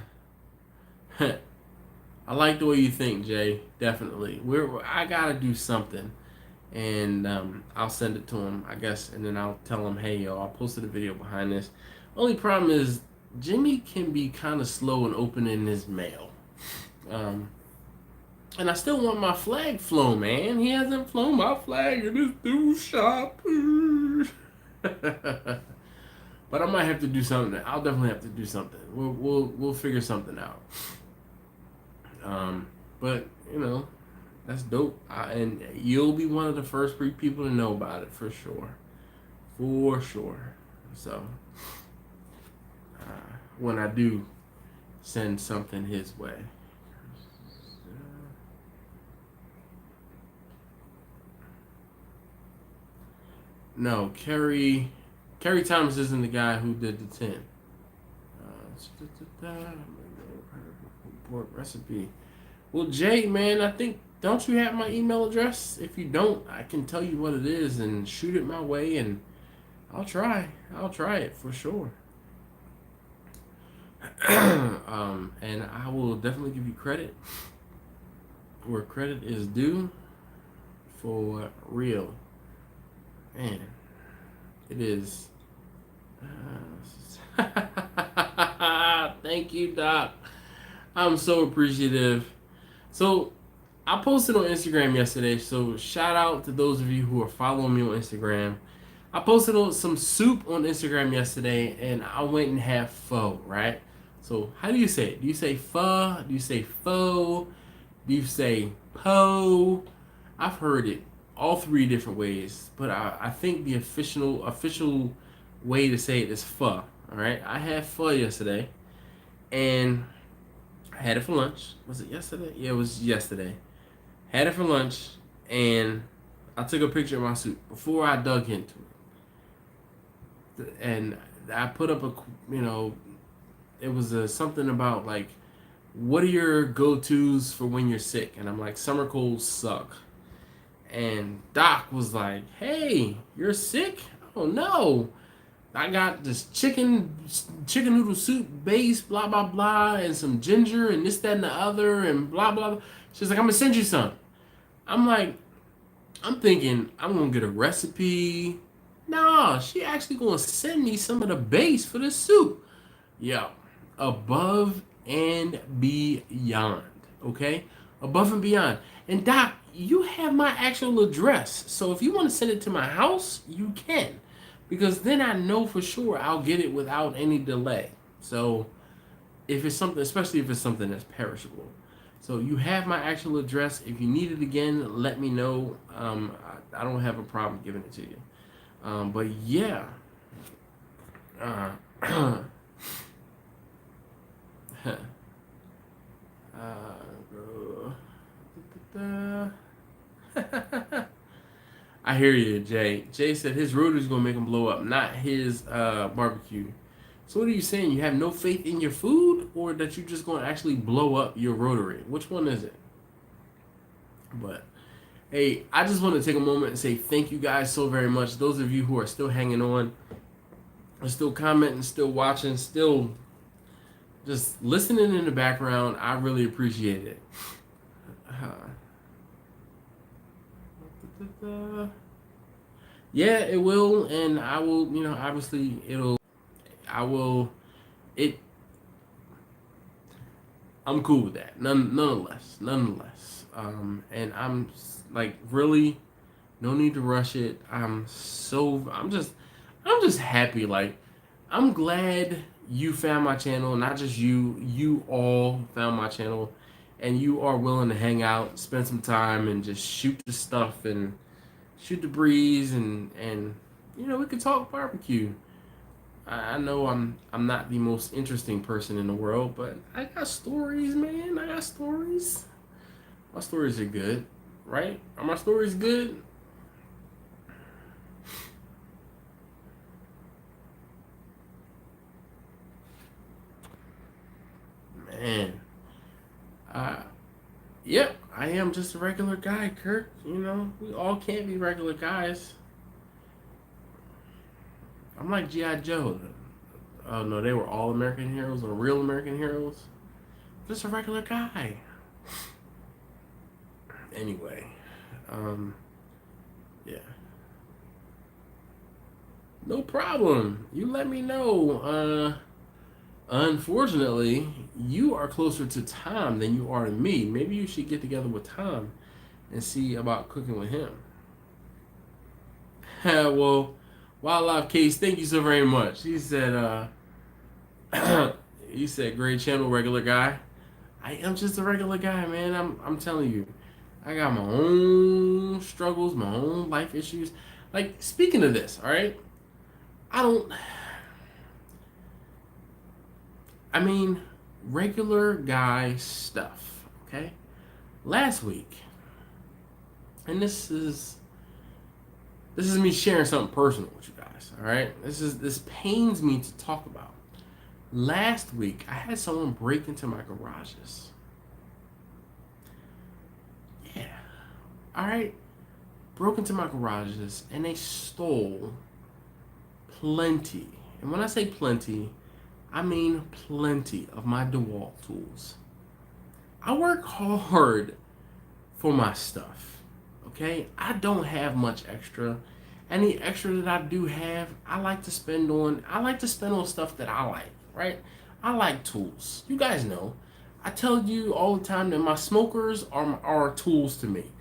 like the way you think, Jay. Definitely. I gotta do something, and I'll send it to him, I guess, and then I'll tell him, "Hey, yo, I posted a video behind this." Only problem is Jimmy can be kind of slow in opening his mail, and I still want my flag flown, man. He hasn't flown my flag in his new shop. But I might have to do something. I'll definitely have to do something. We'll figure something out. But you know, that's dope. And you'll be one of the first people to know about it for sure. For sure. So when I do send something his way. No, Kerry Thomas isn't the guy who did the 10. Recipe. Well, Jay, man, I think, don't you have my email address? If you don't, I can tell you what it is and shoot it my way, and I'll try it for sure. And I will definitely give you credit where credit is due, for real. Man, it is. Thank you, Doc. I'm so appreciative. So, I posted on Instagram yesterday, so shout out to those of you who are following me on Instagram. I posted some soup on Instagram yesterday, and I went and had pho, right? So, how do you say it? Do you say pho? Do you say pho? Do you say po? I've heard it all three different ways, but I think the official way to say it is pho. All right, I had pho yesterday, and I had it for lunch. Was it yesterday? Yeah, it was yesterday. Had it for lunch, and I took a picture of my soup before I dug into it, and I put up it was something about like, what are your go-tos for when you're sick? And I'm like, summer colds suck. And Doc was like, "Hey, you're sick? Oh no. I got this chicken noodle soup base, blah blah blah, and some ginger and this, that, and the other, and blah blah blah." She's like, "I'm gonna send you some." I'm like, I'm thinking I'm gonna get a recipe. Nah, she actually gonna send me some of the base for the soup. Yo, above and beyond. Okay, above and beyond. And Doc, you have my actual address, so if you want to send it to my house, you can, because then I know for sure I'll get it without any delay. So if it's something, especially if it's something that's perishable. So you have my actual address. If you need it again, let me know. I don't have a problem giving it to you. But yeah. I hear you, Jay. Jay said his rotor's gonna make him blow up, not his barbecue. So what are you saying? You have no faith in your food, or that you're just gonna actually blow up your rotary? Which one is it? But hey, I just want to take a moment and say thank you guys so very much. Those of you who are still hanging on, are still commenting, still watching, still just listening in the background, I really appreciate it. Yeah, it will, and I will, obviously I'm cool with that. Nonetheless. And I'm like, really, no need to rush it. I'm just happy. Like, I'm glad you found my channel, not just you all found my channel, and you are willing to hang out, spend some time, and just shoot the stuff and shoot the breeze, and we could talk barbecue. I know I'm not the most interesting person in the world, but I got stories, man. I got stories. My stories are good, right? Are my stories good? Man. Yep, I am just a regular guy, Kirk. We all can't be regular guys. I'm like G.I. Joe. Oh no, they were all American heroes or real American heroes. Just a regular guy. Anyway, yeah. No problem. You let me know. Unfortunately, you are closer to Tom than you are to me. Maybe you should get together with Tom and see about cooking with him. Well, Wildlife Case, thank you so very much. He said, he said, great channel, regular guy. I am just a regular guy, man. I'm telling you, I got my own struggles, my own life issues. Like, speaking of this, all right, regular guy stuff, okay? Last week, and this is me sharing something personal with you guys, all right? This pains me to talk about. Last week, I had someone break into my garages. Yeah, all right? Broke into my garages, and they stole plenty. And when I say plenty, I mean plenty of my DeWalt tools. I work hard for my stuff, okay? I don't have much extra. Any extra that I do have, I like to spend on stuff that I like, right? I like tools. You guys know. I tell you all the time that my smokers are tools to me.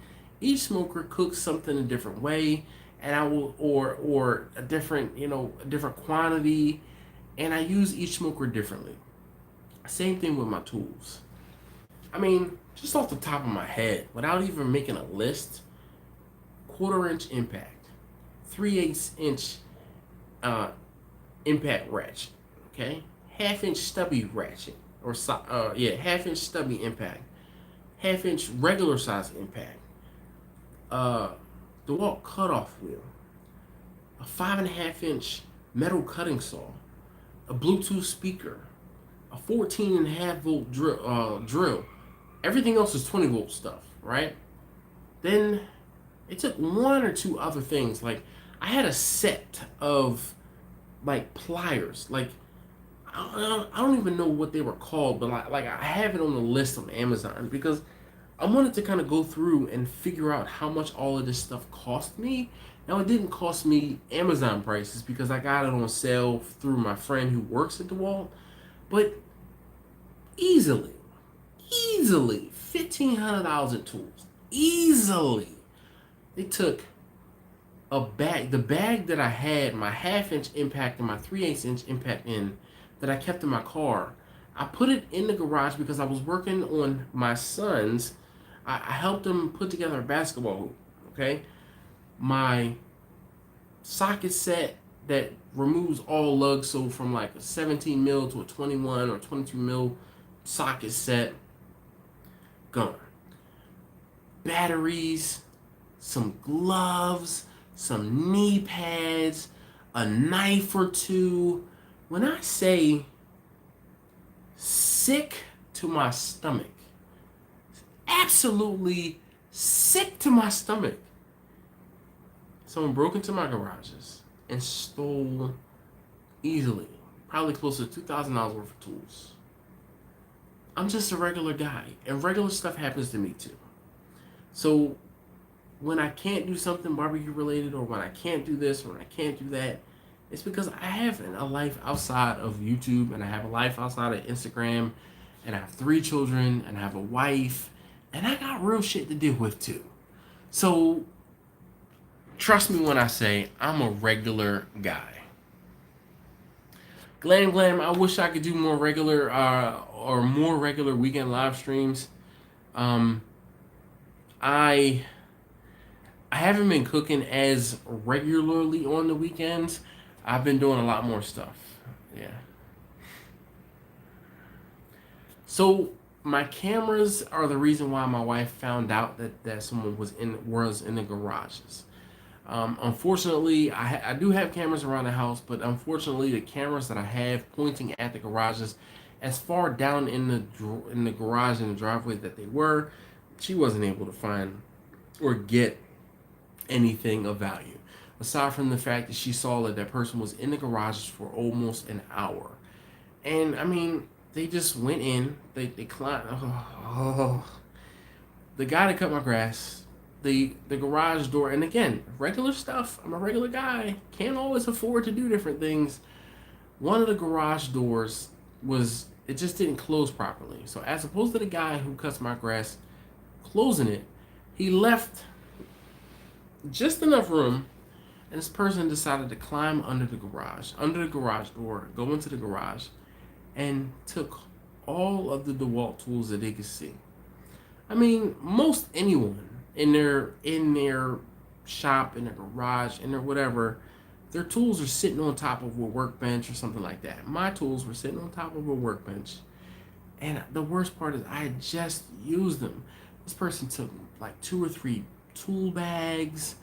Each smoker cooks something a different way, and I will, or a different quantity, and I use each smoker differently. Same thing with my tools. Just off the top of my head, without even making a list, 1/4 inch impact, 3/8 inch impact ratchet, okay? 1/2 inch stubby ratchet, or 1/2 inch stubby impact, 1/2 inch regular size impact, DeWalt cutoff wheel, a 5.5 inch metal cutting saw, a Bluetooth speaker, a 14.5 volt drill. Everything else is 20 volt stuff, right? Then It took one or two other things. Like, I had a set of, like, pliers. Like, I don't even know what they were called, but like I have it on the list on Amazon because I wanted to kind of go through and figure out how much all of this stuff cost me. Now, it didn't cost me Amazon prices because I got it on sale through my friend who works at DeWalt, but easily $1,500 in tools. Easily. They took a bag, the bag that I had, my 1/2 inch impact and my 3/8 inch impact in, that I kept in my car. I put it in the garage because I was working on my son's. I helped him put together a basketball hoop. Okay, my socket set that removes all lugs, so from like a 17 mil to a 21 or 22 mil socket set, gone. Batteries, some gloves, some knee pads, a knife or two. When I say sick to my stomach, absolutely sick to my stomach, someone broke into my garages and stole easily, probably close to $2,000 worth of tools. I'm just a regular guy, and regular stuff happens to me too. So when I can't do something barbecue related, or when I can't do this, or when I can't do that, it's because I have a life outside of YouTube, and I have a life outside of Instagram, and I have 3 children, and I have a wife, and I got real shit to deal with too. So trust me when I say I'm a regular guy. Glam, I wish I could do more regular weekend live streams. I haven't been cooking as regularly on the weekends. I've been doing a lot more stuff. Yeah. So my cameras are the reason why my wife found out that someone was in the garages. Unfortunately, I do have cameras around the house, but unfortunately, the cameras that I have pointing at the garages, as far down in the garage and the driveway that they were, she wasn't able to find or get anything of value. Aside from the fact that she saw that person was in the garages for almost an hour. And I mean, they just went in, they climbed. The guy that cut my grass, the garage door, and again, regular stuff. I'm a regular guy, can't always afford to do different things. One of the garage doors it just didn't close properly. So as opposed to the guy who cuts my grass closing it, he left just enough room, and this person decided to climb under the garage door, go into the garage, and took all of the DeWalt tools that they could see. I mean, most anyone in their shop, in their garage, in their whatever, their tools are sitting on top of a workbench or something like that. My tools were sitting on top of a workbench, and the worst part is I had just used them. This person took like 2 or 3 tool bags,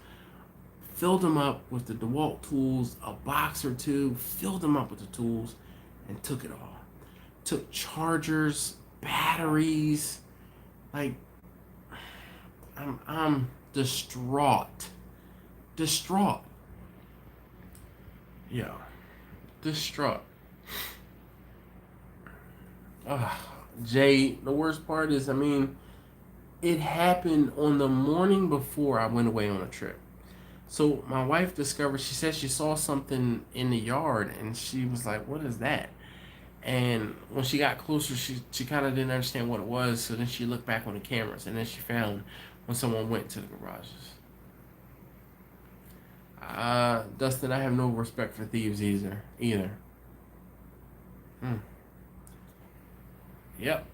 filled them up with the DeWalt tools, a box or 2, filled them up with the tools, and took it all. Took chargers, batteries, like, I'm distraught. Yeah, distraught. Jay, the worst part is, I mean, it happened on the morning before I went away on a trip. So my wife discovered, she said she saw something in the yard, and she was like, what is that? And when she got closer, she kind of didn't understand what it was, so then she looked back on the cameras, and then she found when someone went to the garages. Dustin, I have no respect for thieves either. Yep.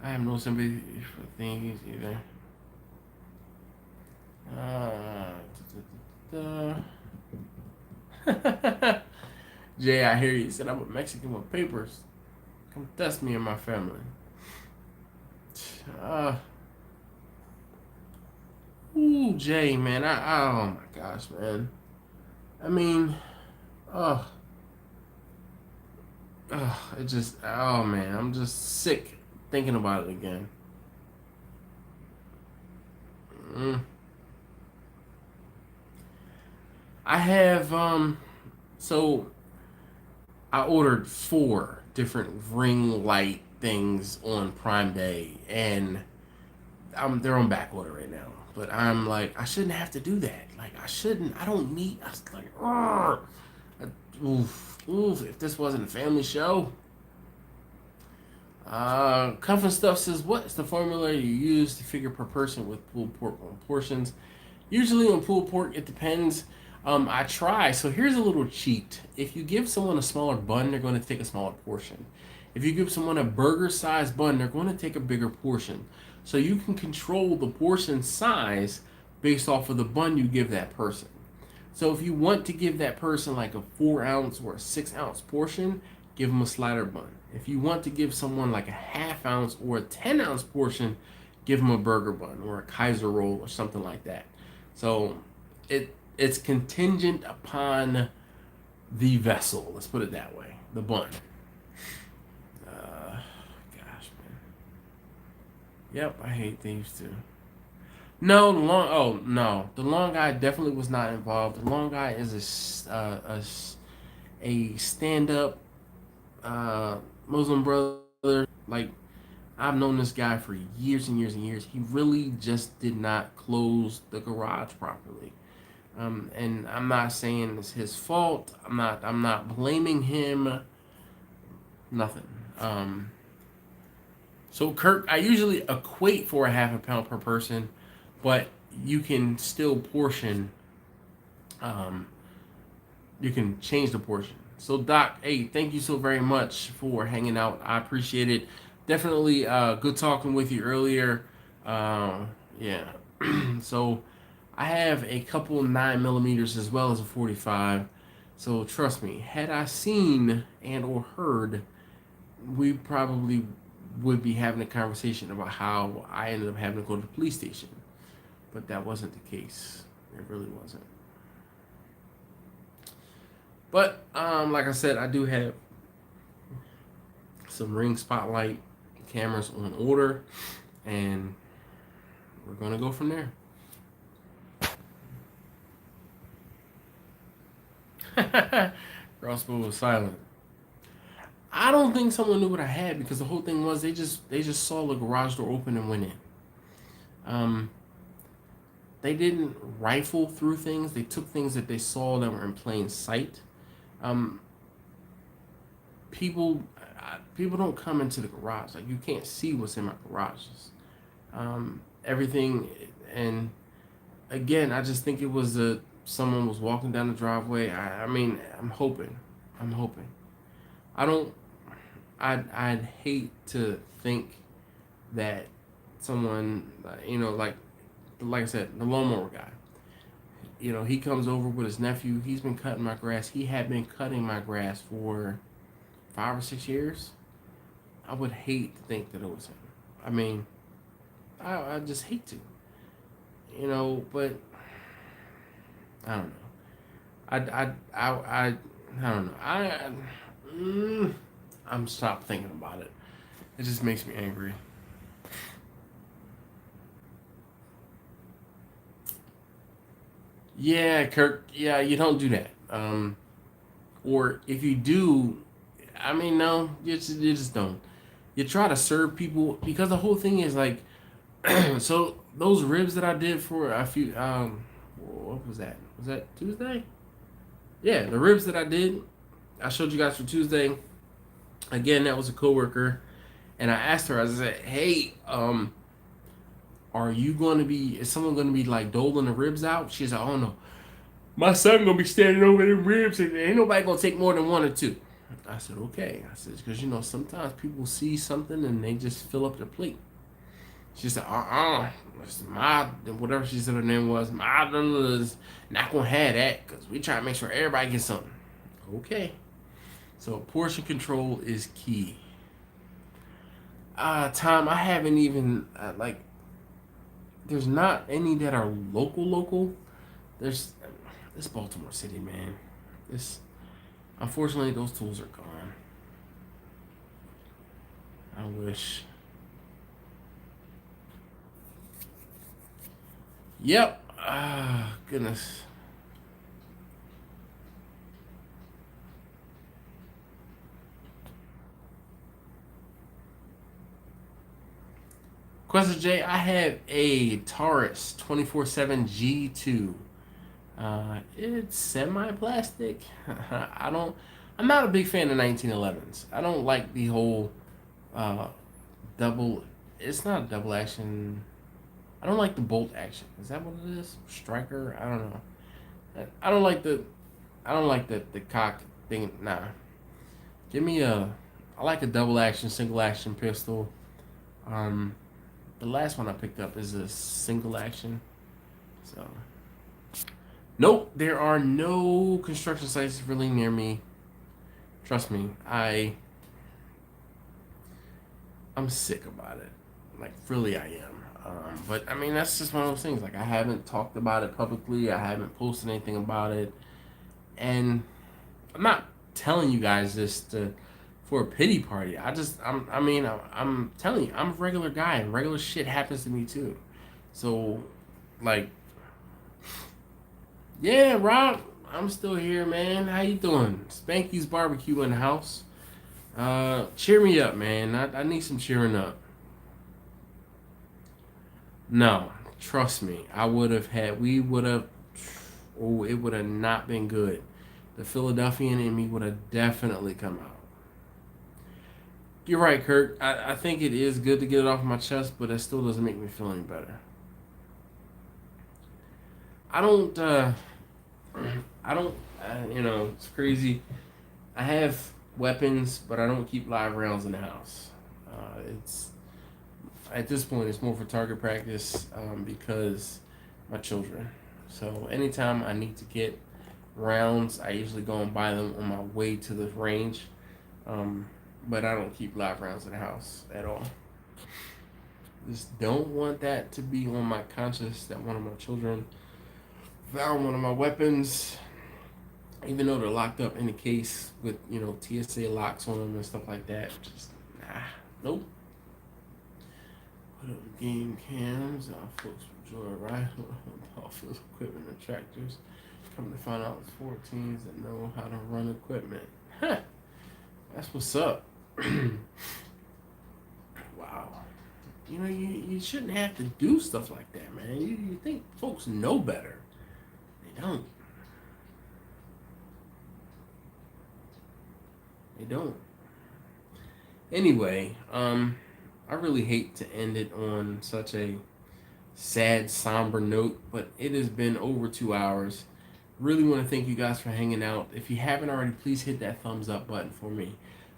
I have no sympathy for thieves either. Jay, I hear you. Said I'm a Mexican with papers. Come test me and my family. Ooh, Jay, man. Oh my gosh, man. I mean, it just, oh man, I'm just sick thinking about it again. I have so I ordered 4 different ring light things on Prime Day, and they're on back order right now. But I'm like, I shouldn't have to do that. Like, I shouldn't. I don't need. I was like, oof. If this wasn't a family show. Cuff and Stuff says, what's the formula you use to figure per person with pulled pork portions? Usually on pulled pork, it depends. I try. So here's a little cheat. If you give someone a smaller bun, they're going to take a smaller portion. If you give someone a burger-sized bun, they're going to take a bigger portion. So you can control the portion size based off of the bun you give that person. So if you want to give that person like a 4-ounce or a 6-ounce portion, give them a slider bun. If you want to give someone like a 1/2 ounce or a 10-ounce portion, give them a burger bun or a Kaiser roll or something like that. So it's contingent upon the vessel. Let's put it that way. The bun. Gosh, man. Yep, I hate things too. No, the long guy definitely was not involved. The long guy is a stand-up Muslim brother. Like, I've known this guy for years and years and years. He really just did not close the garage properly. And I'm not saying it's his fault. I'm not blaming him. Nothing. So Kirk, I usually equate for a 1/2 pound per person, but you can still portion. You can change the portion. So Doc, hey, thank you so very much for hanging out. I appreciate it. Definitely good talking with you earlier. Yeah. So I have a couple 9mm as well as a 45. So trust me, had I seen and or heard, we probably would be having a conversation about how I ended up having to go to the police station. But that wasn't the case. It really wasn't. But like I said, I do have some Ring Spotlight cameras on order, and we're gonna go from there. Crossbow was silent. I don't think someone knew what I had, because the whole thing was they just saw the garage door open and went in. They didn't rifle through things. They took things that they saw that were in plain sight. People don't come into the garage. Like, you can't see what's in my garages. Everything, and again, I just think it was someone was walking down the driveway. I mean, I'm hoping. I'd hate to think that someone, like I said, the lawnmower guy, he comes over with his nephew. He's been cutting my grass. He had been cutting my grass for 5 or 6 years. I would hate to think that it was him. I mean, I just hate to, but I don't know. I don't know. I'm stopped thinking about it. It just makes me angry. Yeah, Kirk. Yeah, you don't do that. Or if you do, I mean, no, you just don't. You try to serve people, because the whole thing is like, so those ribs that I did for a few, what was that? Was that Tuesday? Yeah, the ribs that I did, I showed you guys for Tuesday. Again, that was a coworker, and I asked her. I said, "Hey, is someone going to be like doling the ribs out?" She's like, "Oh no, my son gonna be standing over them ribs, and ain't nobody gonna take more than 1 or 2." I said, "Okay." I said, "Because sometimes people see something and they just fill up their plate." She said, it's whatever she said her name was, my is not gonna have that, because we try to make sure everybody gets something. Okay. So portion control is key. Tom, I haven't even, there's not any that are local. This Baltimore City, man. Unfortunately, those tools are gone. I wish. Yep. Ah, goodness. Question J, I have a Taurus 24/7 G2. It's semi-plastic. I'm not a big fan of 1911s. I don't like the whole uh, double. It's not a double action. I don't like the bolt action. Is that what it is? Striker? I don't know. I don't like the. I don't like the cock thing. Nah. Give me a. I like a double action, single action pistol. The last one I picked up is a single action. So. Nope, there are no construction sites really near me. Trust me, I'm sick about it. Like, really, I am. But I mean, that's just one of those things. Like, I haven't talked about it publicly. I haven't posted anything about it, and I'm not telling you guys this for a pity party. I'm telling you, I'm a regular guy, and regular shit happens to me too. So, like. Yeah, Rob, I'm still here, man. How you doing? Spanky's barbecue in the house. Cheer me up, man. I need some cheering up. No, trust me. We would have, oh, it would have not been good. The Philadelphian in me would have definitely come out. You're right, Kurt. I think it is good to get it off my chest, but it still doesn't make me feel any better. I don't, it's crazy. I have weapons, but I don't keep live rounds in the house. It's at this point, it's more for target practice because my children. So anytime I need to get rounds, I usually go and buy them on my way to the range. But I don't keep live rounds in the house at all. Just don't want that to be on my conscience that one of my children found one of my weapons, even though they're locked up in a case with, TSA locks on them and stuff like that. Just, nope. Put up game cams. Our folks enjoy a ride with office equipment and tractors. Come to find out it's 14s that know how to run equipment. Huh. That's what's up. Wow. You shouldn't have to do stuff like that, man. You think folks know better. Don't. They don't. Anyway, I really hate to end it on such a sad, somber note, but it has been over 2 hours. Really want to thank you guys for hanging out. If you haven't already, please hit that thumbs up button for me.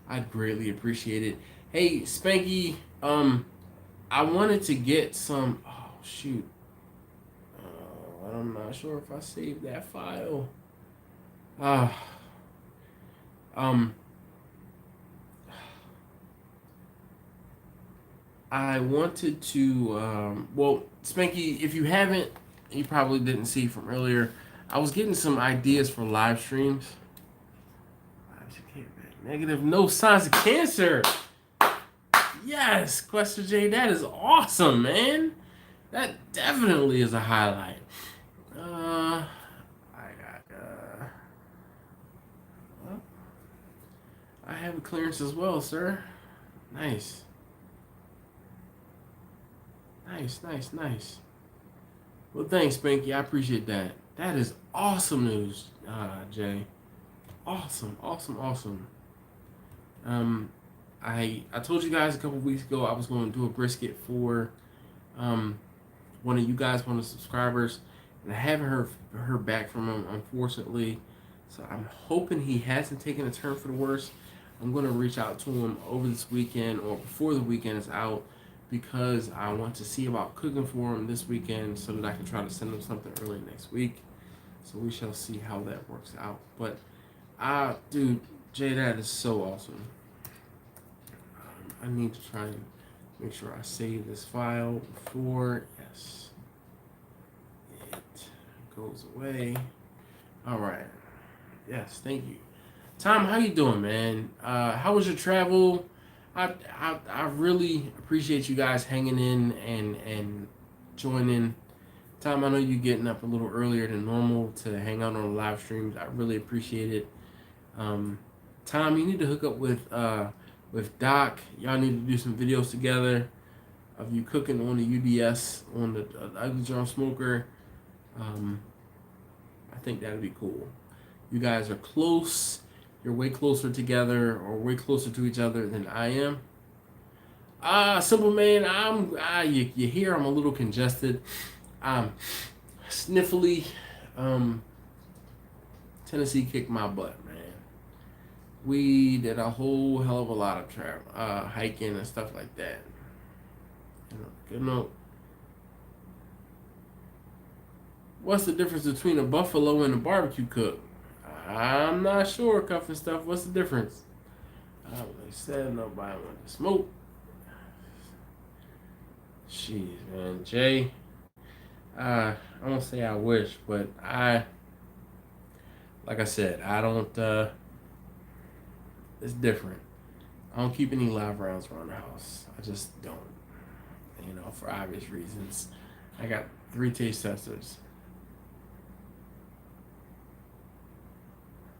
I'd greatly appreciate it. Hey, Spanky, I wanted to get some. Oh shoot. I'm not sure if I saved that file. I wanted to, Spanky, if you haven't, you probably didn't see from earlier, I was getting some ideas for live streams. Negative, no signs of cancer. Yes, Question J, that is awesome, man. That definitely is a highlight. I have a clearance as well, sir. Nice. Nice. Well, thanks, Spanky. I appreciate that. That is awesome news, Jay. Awesome. I told you guys a couple weeks ago I was going to do a brisket for one of you guys, one of the subscribers, and I haven't heard back from him, unfortunately. So I'm hoping he hasn't taken a turn for the worse. I'm going to reach out to him over this weekend or before the weekend is out because I want to see about cooking for him this weekend so that I can try to send him something early next week. So we shall see how that works out. But, dude, Jay, that is so awesome. I need to try and make sure I save this file before, yes, it goes away. All right. Yes, thank you. Tom, how you doing, man? How was your travel? I really appreciate you guys hanging in and joining Tom, I know you getting up a little earlier than normal to hang out on the live streams. I really appreciate it. Tom, you need to hook up with Doc. Y'all need to do some videos together of you cooking on the UDS on the Ugly John Smoker. I think that'd be cool. You guys are close. You're way closer together, or way closer to each other than I am. Simple man, you hear I'm a little congested. I'm sniffly. Tennessee kicked my butt, man. We did a whole hell of a lot of hiking and stuff like that. Good note. What's the difference between a buffalo and a barbecue cook? I'm not sure, Cuff and Stuff. What's the difference? They said nobody wanted to smoke. Jeez, man. Jay, I won't say I wish, but like I said, I don't, it's different. I don't keep any live rounds around the house. I just don't, for obvious reasons. I got 3 taste testers.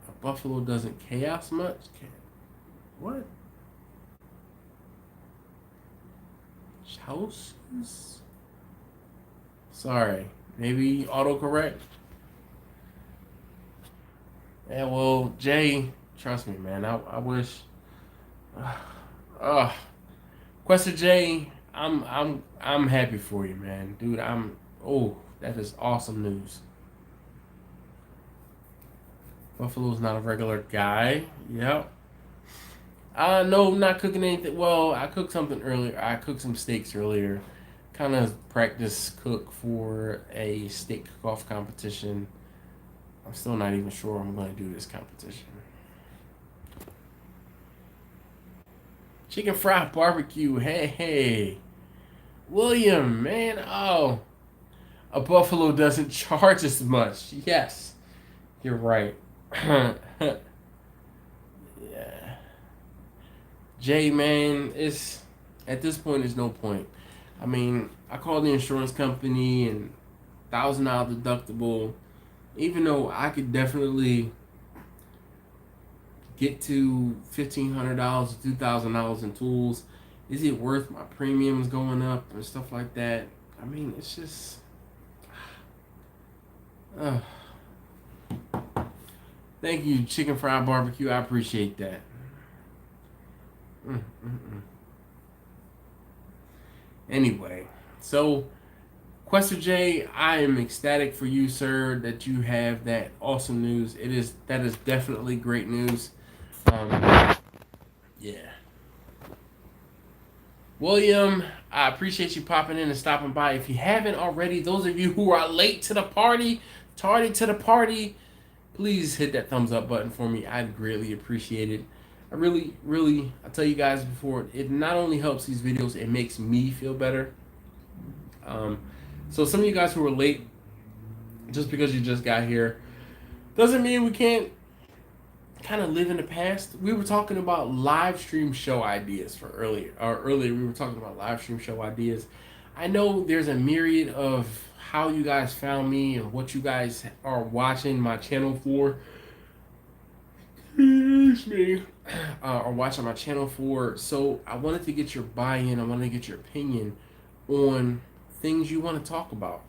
A buffalo doesn't chaos much? What? Houses? Sorry. Maybe autocorrect? Yeah, well, Jay, trust me, man. I wish. Quester J, I'm happy for you, man, dude. That is awesome news. Buffalo's not a regular guy. Yep. No, not cooking anything. Well, I cooked something earlier. I cooked some steaks earlier. Kind of practice cook for a steak cook-off competition. I'm still not even sure I'm going to do this competition. Chicken fried barbecue. Hey. William, man. Oh. A buffalo doesn't charge as much. Yes. You're right. Yeah. Jay, man, at this point, there's no point. I mean, I called the insurance company and $1,000 deductible. Even though I could definitely get to $1,500 to $2,000 in tools, is it worth my premiums going up and stuff like that? I mean, it's just. Thank you, Chicken Fried Barbecue. I appreciate that. Anyway, so Quester J, I am ecstatic for you, sir, that you have that awesome news. That is definitely great news. Yeah. William, I appreciate you popping in and stopping by. If you haven't already, those of you who are late to the party, tardy to the party, please hit that thumbs up button for me. I'd greatly appreciate it. I really, I tell you guys before, it not only helps these videos, it makes me feel better. So some of you guys who are late, just because you just got here, doesn't mean we can't kind of live in the past. We were talking about live stream show ideas earlier we were talking about live stream show ideas. I know there's a myriad of how you guys found me and what you guys are watching my channel for. Excuse me. Or watching my channel for. So I wanted to get your buy-in. I wanted to get your opinion on things you want to talk about.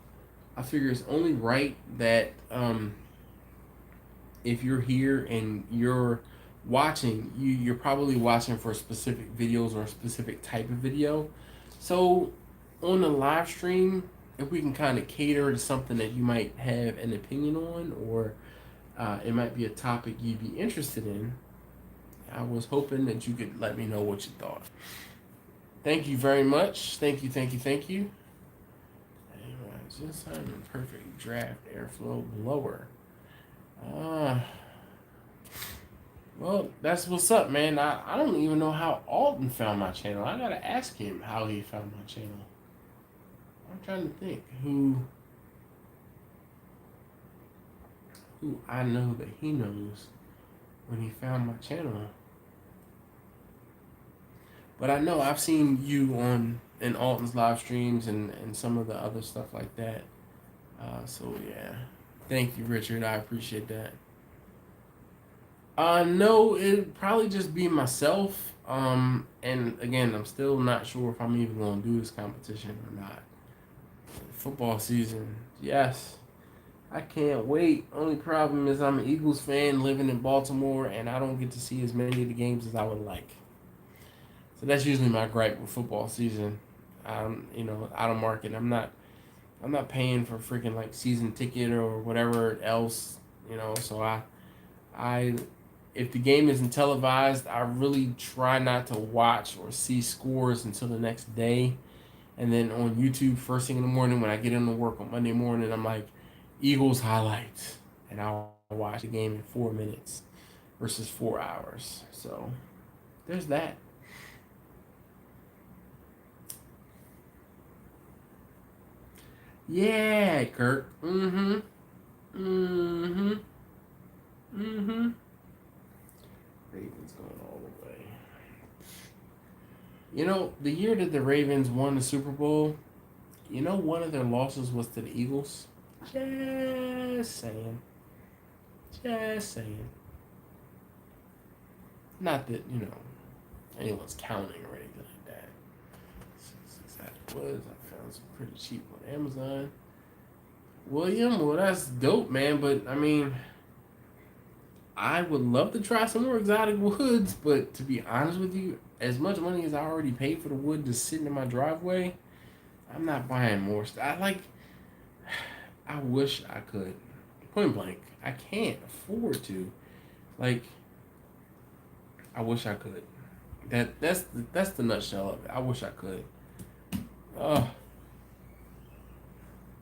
I figure it's only right that if you're here and you're watching, you're probably watching for specific videos or a specific type of video. So on the live stream, if we can kind of cater to something that you might have an opinion on, or it might be a topic you'd be interested in, I was hoping that you could let me know what you thought. Thank you very much. Thank you. Anyway, just having a perfect draft airflow blower. Well, that's what's up, man. I don't even know how Alton found my channel. I gotta ask him how he found my channel. I'm trying to think who I know that he knows when he found my channel. But I know I've seen you in Alton's live streams and some of the other stuff like that. So yeah, thank you, Richard. I appreciate that. No, it'd probably just be myself. And again, I'm still not sure if I'm even gonna do this competition or not. Football season, yes. I can't wait. Only problem is I'm an Eagles fan living in Baltimore, and I don't get to see as many of the games as I would like. So that's usually my gripe with football season. Out of market. I'm not paying for freaking like season ticket or whatever else. So I, if the game isn't televised, I really try not to watch or see scores until the next day. And then on YouTube, first thing in the morning when I get into work on Monday morning, I'm like, Eagles highlights. And I'll watch the game in 4 minutes versus 4 hours. So there's that. Yeah, Kirk. Mm-hmm. Mm-hmm. Mm-hmm. Ravens going all the way. The year that the Ravens won the Super Bowl, one of their losses was to the Eagles. Just saying. Just saying. Not that, anyone's counting or anything like that. Since that was, I found some pretty cheap on Amazon. William, well, that's dope, man. But, I mean, I would love to try some more exotic woods. But to be honest with you, as much money as I already paid for the wood just sitting in my driveway, I'm not buying more stuff. I wish I could. Point blank, I can't afford to. I wish I could. That's the nutshell of it. I wish I could.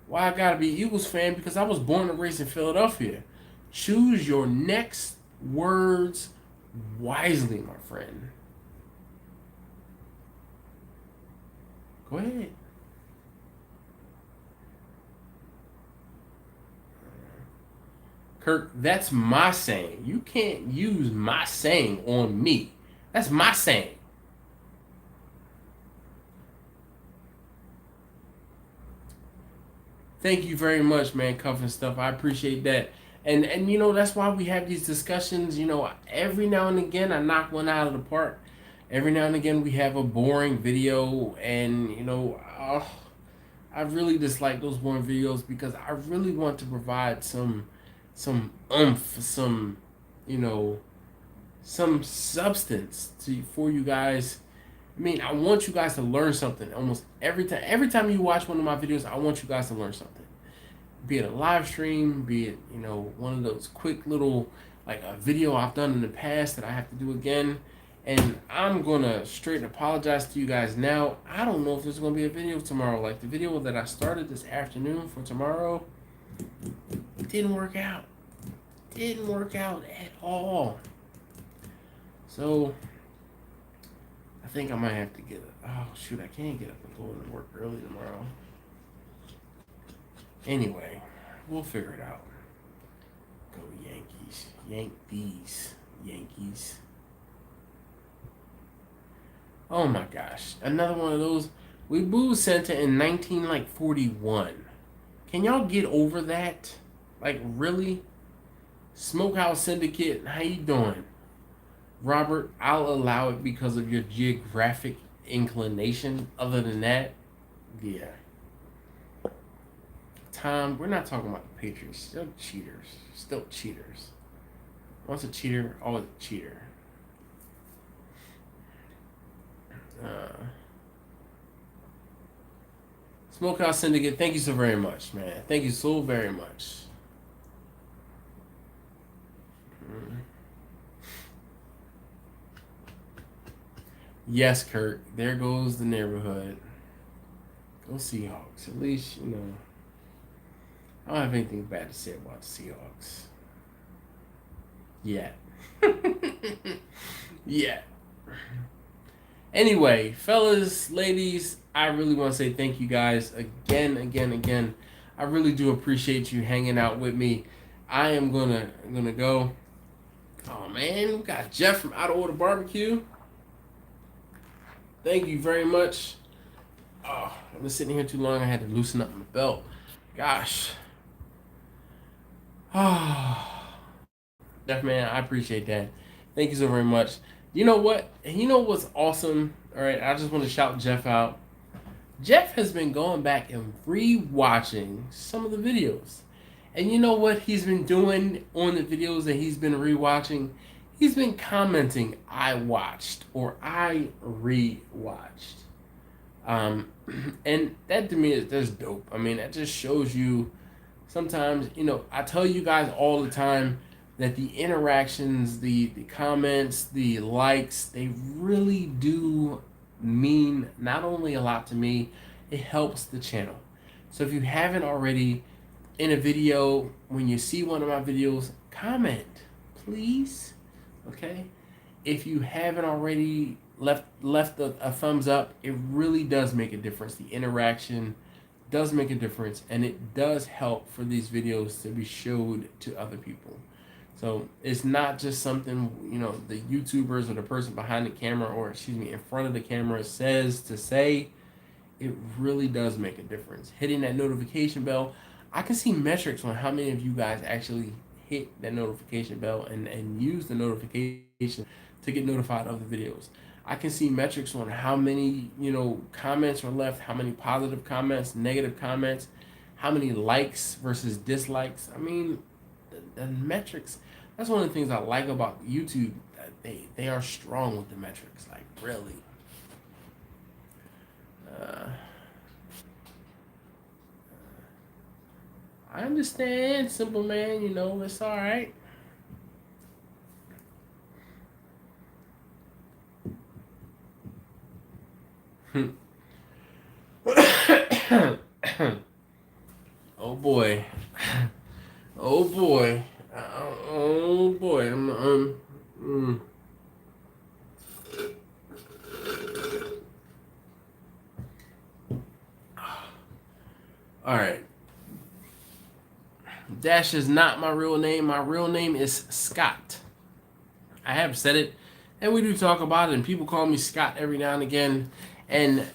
Why I gotta be Eagles fan? Because I was born and raised in Philadelphia. Choose your next words wisely, my friend. Go ahead. Kirk, that's my saying. You can't use my saying on me. That's my saying. Thank you very much, man, Cuff and stuff. I appreciate that. And that's why we have these discussions. Every now and again I knock one out of the park. Every now and again we have a boring video, and I really dislike those boring videos because I really want to provide some oomph, some substance for you guys. I mean, I want you guys to learn something almost every time. Every time you watch one of my videos, I want you guys to learn something. Be it a live stream, be it one of those quick little like a video I've done in the past that I have to do again. And I'm gonna straight apologize to you guys now. I don't know if there's gonna be a video tomorrow. Like the video that I started this afternoon for tomorrow, it didn't work out. Didn't work out at all. So I think I might have to get oh shoot, I can't get up and go to work early tomorrow. Anyway, we'll figure it out. Go Yankees. Yank these Yankees. Oh my gosh. Another one of those. We booed Santa in 1941. Can y'all get over that? Like really? Smokehouse Syndicate, how you doing? Robert, I'll allow it because of your geographic inclination. Other than that, yeah. Tom, we're not talking about the Patriots. Still cheaters. Still cheaters. Once a cheater, always a cheater. Smokehouse Syndicate, thank you so very much, man. Thank you so very much. Yes, Kurt. There goes the neighborhood. Go Seahawks. At least, I don't have anything bad to say about the Seahawks. Yet. Yeah. Anyway, fellas, ladies, I really want to say thank you guys again. I really do appreciate you hanging out with me. I am gonna go. Oh man, we got Jeff from Out of Order Barbecue. Thank you very much. Oh, I've been sitting here too long. I had to loosen up my belt. Gosh. Def man, I appreciate that. Thank you so very much. You know what? You know what's awesome? All right, I just want to shout Jeff out. Jeff has been going back and re-watching some of the videos. And you know what he's been doing on the videos that he's been re-watching? He's been commenting, I watched or I re-watched. And that to me is just dope. I mean, that just shows you sometimes, you know, I tell you guys all the time that the interactions, the comments, the likes, they really do mean not only a lot to me, it helps the channel. So if you haven't already, in a video, when you see one of my videos, comment, please. Okay? If you haven't already left a thumbs up, it really does make a difference. The interaction does make a difference, and it does help for these videos to be showed to other people. So it's not just something, you know, the YouTubers or the person behind the camera, or excuse me, in front of the camera says to say. It really does make a difference. Hitting that notification bell, I can see metrics on how many of you guys actually hit that notification bell and use the notification to get notified of the videos. I can see metrics on how many, you know, comments are left, how many positive comments, negative comments, how many likes versus dislikes. I mean, the metrics, that's one of the things I like about YouTube. They are strong with the metrics, like really. I understand, simple man, you know, it's all right. Oh boy. Oh boy. Oh boy. All right. Dash is not my real name. My real name is Scott. I have said it, and we do talk about it, and people call me Scott every now and again. And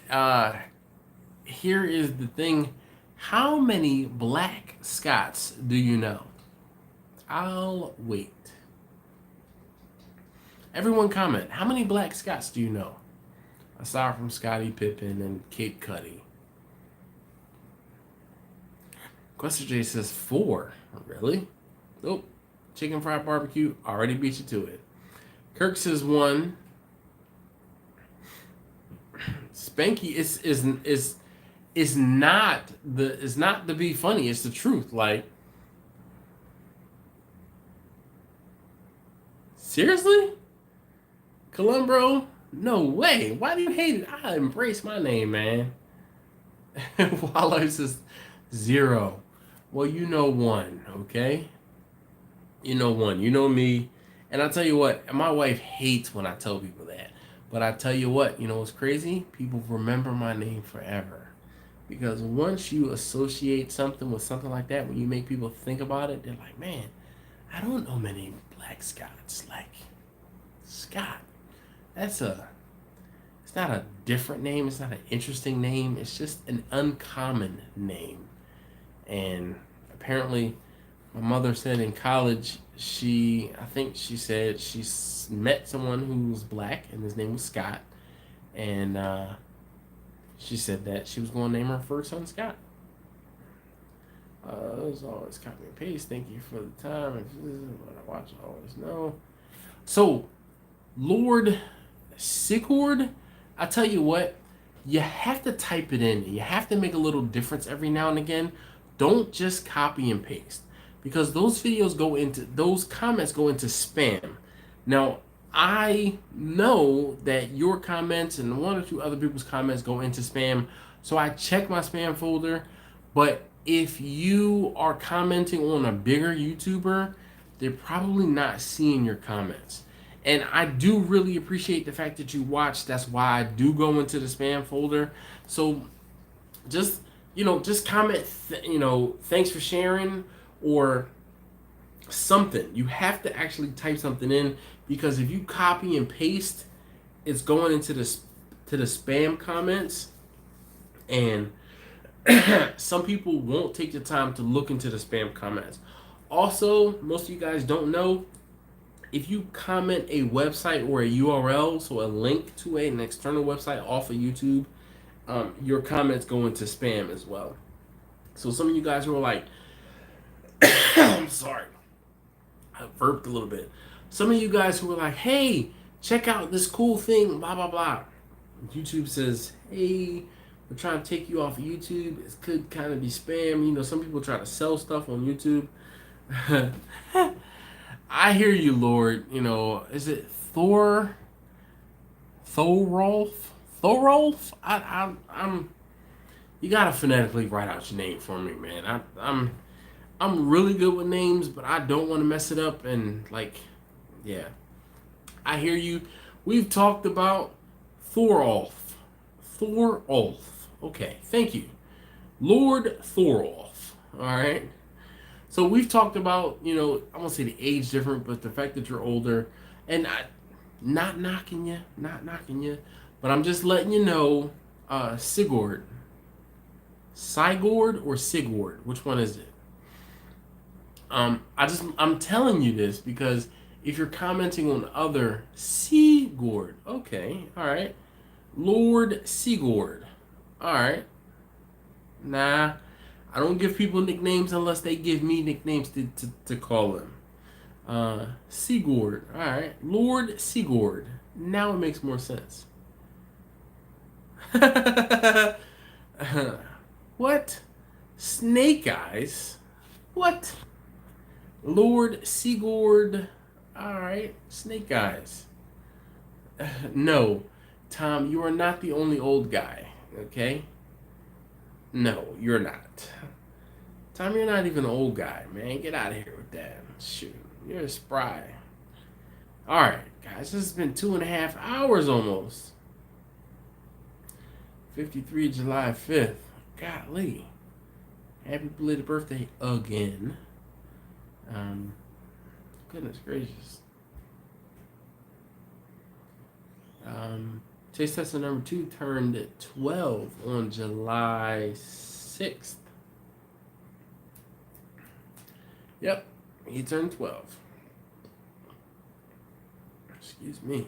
here is the thing. How many black Scots do you know? I'll wait. Everyone comment. How many black Scots do you know? Aside from Scottie Pippen and Kate Cuddy. Quester J says 4. Really? Nope. Chicken fried barbecue. Already beat you to it. Kirk says 1. Spanky is not to be funny. It's the truth. Like, seriously? Columbro? No way. Why do you hate it? I embrace my name, man. Wildlife says 0. Well, you know 1, okay? You know 1. You know me. And I'll tell you what, my wife hates when I tell people that. But I tell you what, you know what's crazy? People remember my name forever. Because once you associate something with something like that, when you make people think about it, they're like, man, I don't know many black Scots. Like, Scott. It's not a different name. It's not an interesting name. It's just an uncommon name. And apparently, my mother said in college, I think she said she met someone who was black, and his name was Scott. And she said that she was going to name her first son Scott. It was always copy and paste. Thank you for the time. If this is what I watch, I always know. So, Lord Sigurd, I tell you what, you have to type it in. You have to make a little difference every now and again. Don't just copy and paste, because those comments go into spam. Now, I know that your comments and 1 or 2 other people's comments go into spam, so I check my spam folder. But if you are commenting on a bigger YouTuber, they're probably not seeing your comments. And I do really appreciate the fact that you watch. That's why I do go into the spam folder. So just comment, thanks for sharing or something. You have to actually type something in, because if you copy and paste, it's going into the spam comments, and some people won't take the time to look into the spam comments. Also, most of you guys don't know, if you comment a website or a URL, so a link to an external website off of YouTube, your comments go into spam as well. So some of you guys who are like, I'm sorry, I burped a little bit. Some of you guys who are like, hey, check out this cool thing, blah, blah, blah. YouTube says, hey, we're trying to take you off of YouTube. It could kind of be spam. You know, some people try to sell stuff on YouTube. I hear you, Lord. You know, is it Thorolf? Thorolf? I'm. You gotta phonetically write out your name for me, man. I'm really good with names, but I don't want to mess it up. And like, yeah, I hear you. We've talked about Thorolf. Thorolf. Okay, thank you, Lord Thorolf. All right. So we've talked about, you know, I won't say the age different, but the fact that you're older, and not knocking you, but I'm just letting you know, Sigurd, or Sigurd, which one is it? I'm telling you this because if you're commenting on other Sigurd, okay, all right, Lord Sigurd, all right, nah. I don't give people nicknames unless they give me nicknames to call them. Sigurd. Alright. Lord Sigurd. Now it makes more sense. What? Snake Eyes? What? Lord Sigurd. Alright. Snake Eyes. No. Tom, you are not the only old guy. Okay? No, you're not. Tom, you're not even an old guy, man. Get out of here with that. Shoot, you're spry. Alright, guys, this has been 2.5 hours almost. 53 July 5th. Golly. Happy belated birthday again. Goodness gracious. Taste tester number 2 turned 12 on July 6th. Yep, he turned 12. Excuse me.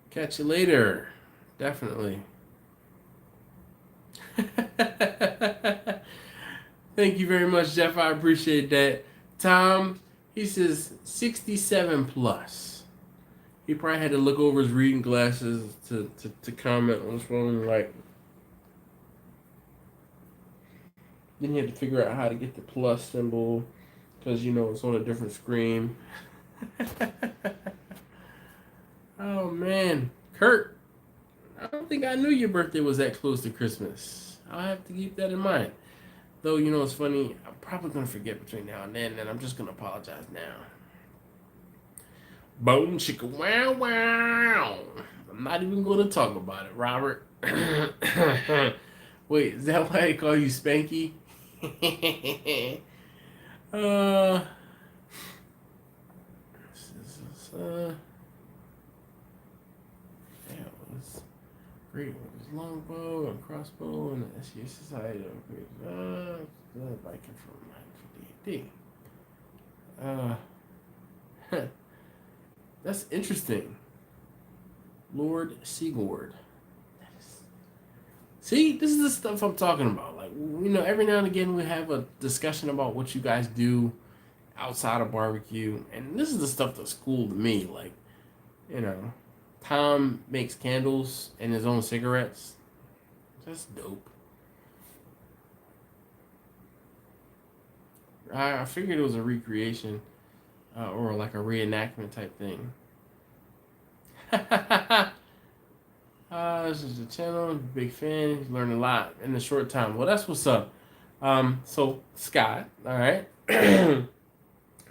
Catch you later. Definitely. Thank you very much, Jeff. I appreciate that. Tom, he says 67 plus. He probably had to look over his reading glasses to comment on his phone. Like, then he had to figure out how to get the plus symbol because, you know, it's on a different screen. Oh, man. Kurt, I don't think I knew your birthday was that close to Christmas. I'll have to keep that in mind. Though, you know, it's funny. I'm probably going to forget between now and then, and I'm just going to apologize now. Boom, chicka, wow, wow. I'm not even going to talk about it, Robert. Wait, is that why they call you Spanky? That was great. It was longbow and crossbow and the SU Society of biking from D&D. That's interesting. Lord Sigurd. See, this is the stuff I'm talking about. Like, you know, every now and again we have a discussion about what you guys do outside of barbecue, and this is the stuff that's cool to me. Like, you know, Tom makes candles and his own cigarettes. That's dope. I figured it was a recreation or like a reenactment type thing. This is the channel. Big fan. He's learned a lot in a short time. Well, that's what's up. So Scott, all right.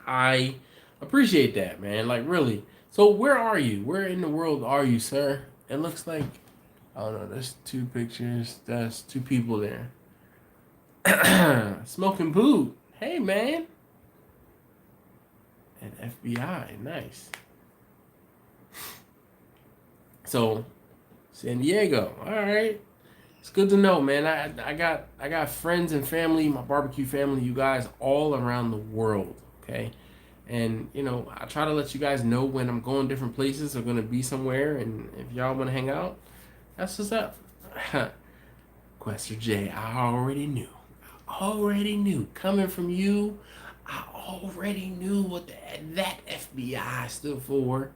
I appreciate that, man. Like, really. So where are you? Where in the world are you, sir? It looks like, I don't know, there's 2 pictures. That's 2 people there. Smoking boot. Hey, man. And FBI. Nice. So, San Diego. All right. It's good to know, man. I got friends and family, my barbecue family, you guys all around the world. Okay, and you know I try to let you guys know when I'm going different places or gonna be somewhere, and if y'all want to hang out, that's what's up. Quester J, I already knew. Already knew. Coming from you, I already knew what that FBI stood for.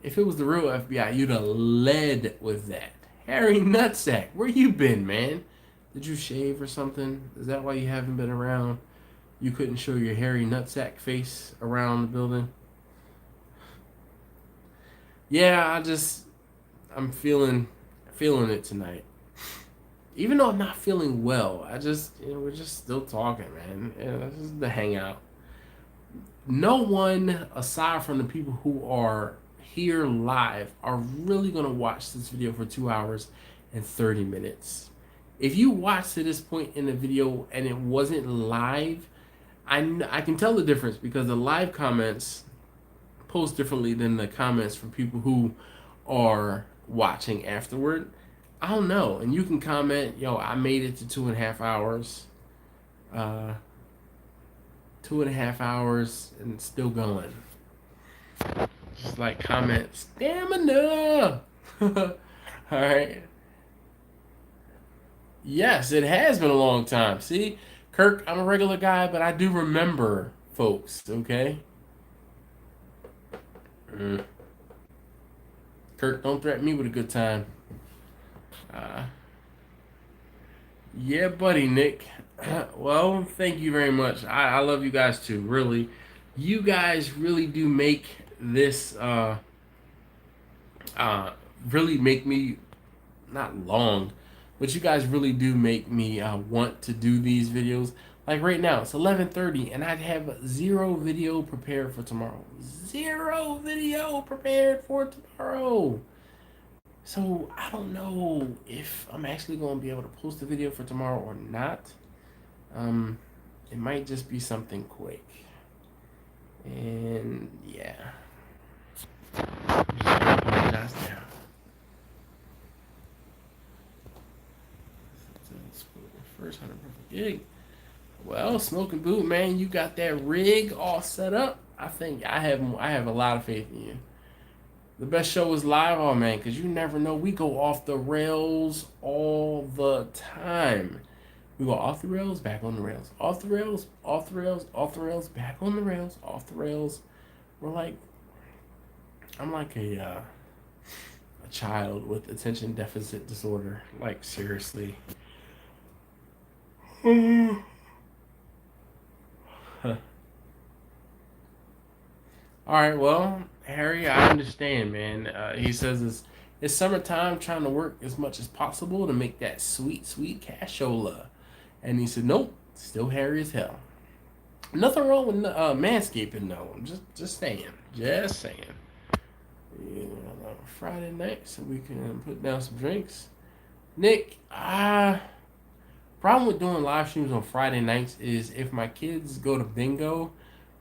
If it was the real FBI, you'd have led with that. Harry Nutsack, where you been, man? Did you shave or something? Is that why you haven't been around? You couldn't show your hairy nutsack face around the building? Yeah, I'm feeling it tonight. Even though I'm not feeling well, we're just still talking, man. This is the hangout. No one aside from the people who are here live are really gonna watch this video for 2 hours and 30 minutes. If you watched to this point in the video and it wasn't live, I can tell the difference because the live comments post differently than the comments from people who are watching afterward. I don't know. And you can comment, yo, I made it to 2.5 hours. 2.5 hours and still going. Just like comment, stamina. Alright. Yes, it has been a long time. See, Kirk, I'm a regular guy, but I do remember folks, okay? Kirk, don't threaten me with a good time. Yeah, buddy, Nick. Well, thank you very much. I love you guys too, really. You guys really do make this, really make me, not long, but you guys really do make me want to do these videos. Like right now, it's 11:30, and I have 0 video prepared for tomorrow. 0 video prepared for tomorrow. So I don't know if I'm actually going to be able to post a video for tomorrow or not. It might just be something quick. And yeah. I'm just gonna apologize now. First 100 gig. Well, Smoking Boot, man, you got that rig all set up. I think I have a lot of faith in you. The best show is live, oh man, because you never know. We go off the rails all the time. We go off the rails, back on the rails. Off the rails, off the rails, off the rails, back on the rails, off the rails. I'm like a child with attention deficit disorder. Like, seriously. Alright, well, Harry, I understand, man. He says it's summertime, trying to work as much as possible to make that sweet, sweet cashola. And he said, nope, still hairy as hell. Nothing wrong with manscaping, though. Just saying. Just saying. Friday night, so we can put down some drinks. Nick, problem with doing live streams on Friday nights is if my kids go to bingo,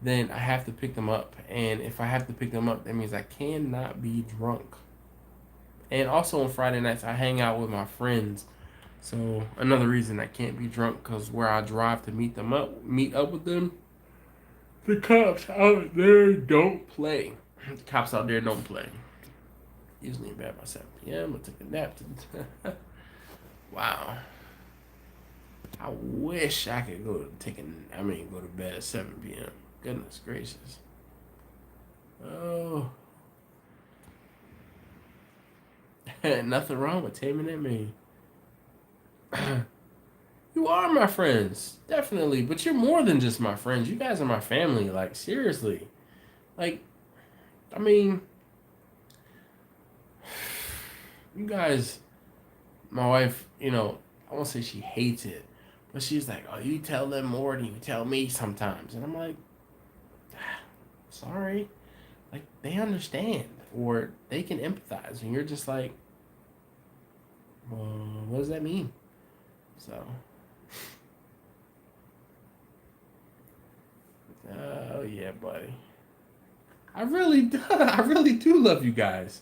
then I have to pick them up. And if I have to pick them up, that means I cannot be drunk. And also on Friday nights, I hang out with my friends. So another reason I can't be drunk, because where I drive to meet up with them, the cops out there don't play. The cops out there don't play. Usually in bed by 7 p.m. I took a nap. Wow. I wish I could go to bed at 7 p.m. Goodness gracious. Oh. Nothing wrong with taming that me. You are my friends. Definitely. But you're more than just my friends. You guys are my family. Like, seriously. Like, I mean, you guys, my wife, I won't say she hates it, but she's like, oh, you tell them more than you tell me sometimes. And I'm like, sorry. Like, they understand, or they can empathize. And you're just like, well, what does that mean? So, oh yeah, buddy. I really do love you guys.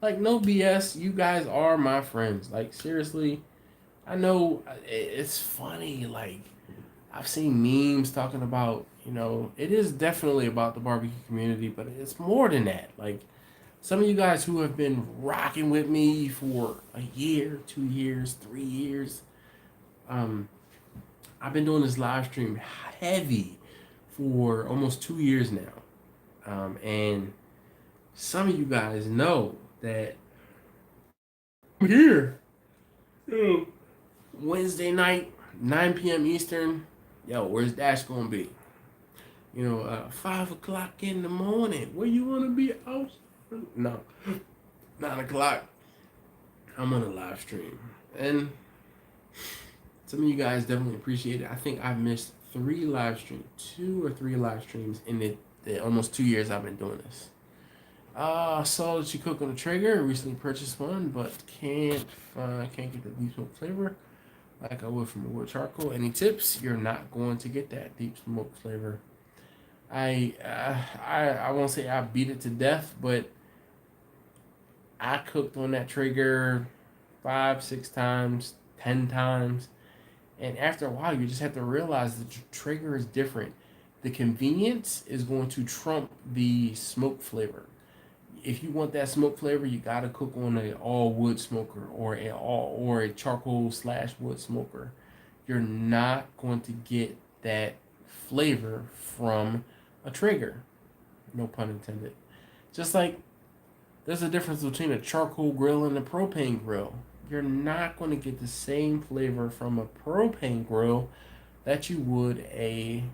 Like, no BS. You guys are my friends. Like, seriously, I know it's funny. Like, I've seen memes talking about, it is definitely about the barbecue community, but it's more than that. Like, some of you guys who have been rocking with me for a year, 2 years, 3 years, I've been doing this live stream heavy for almost 2 years now. And some of you guys know that I'm here. Wednesday night, 9 p.m. Eastern. Yo, where's Dash gonna be? 5 o'clock in the morning. Where you wanna be out? No, 9 o'clock. I'm on a live stream, and some of you guys definitely appreciate it. I think I've missed 2 or 3 live streams in the almost 2 years I've been doing this. Saw that you cook on the Traeger. Recently purchased one, but can't get the deep smoke flavor like I would from a wood charcoal. Any tips? You're not going to get that deep smoke flavor. I won't say I beat it to death, but I cooked on that Traeger 5, 6 times, 10 times, and after a while, you just have to realize that your Traeger is different. The convenience is going to trump the smoke flavor. If you want that smoke flavor, you gotta cook on a all wood smoker or a charcoal / wood smoker. You're not going to get that flavor from a Traeger. No pun intended. Just like there's a difference between a charcoal grill and a propane grill. You're not going to get the same flavor from a propane grill that you would a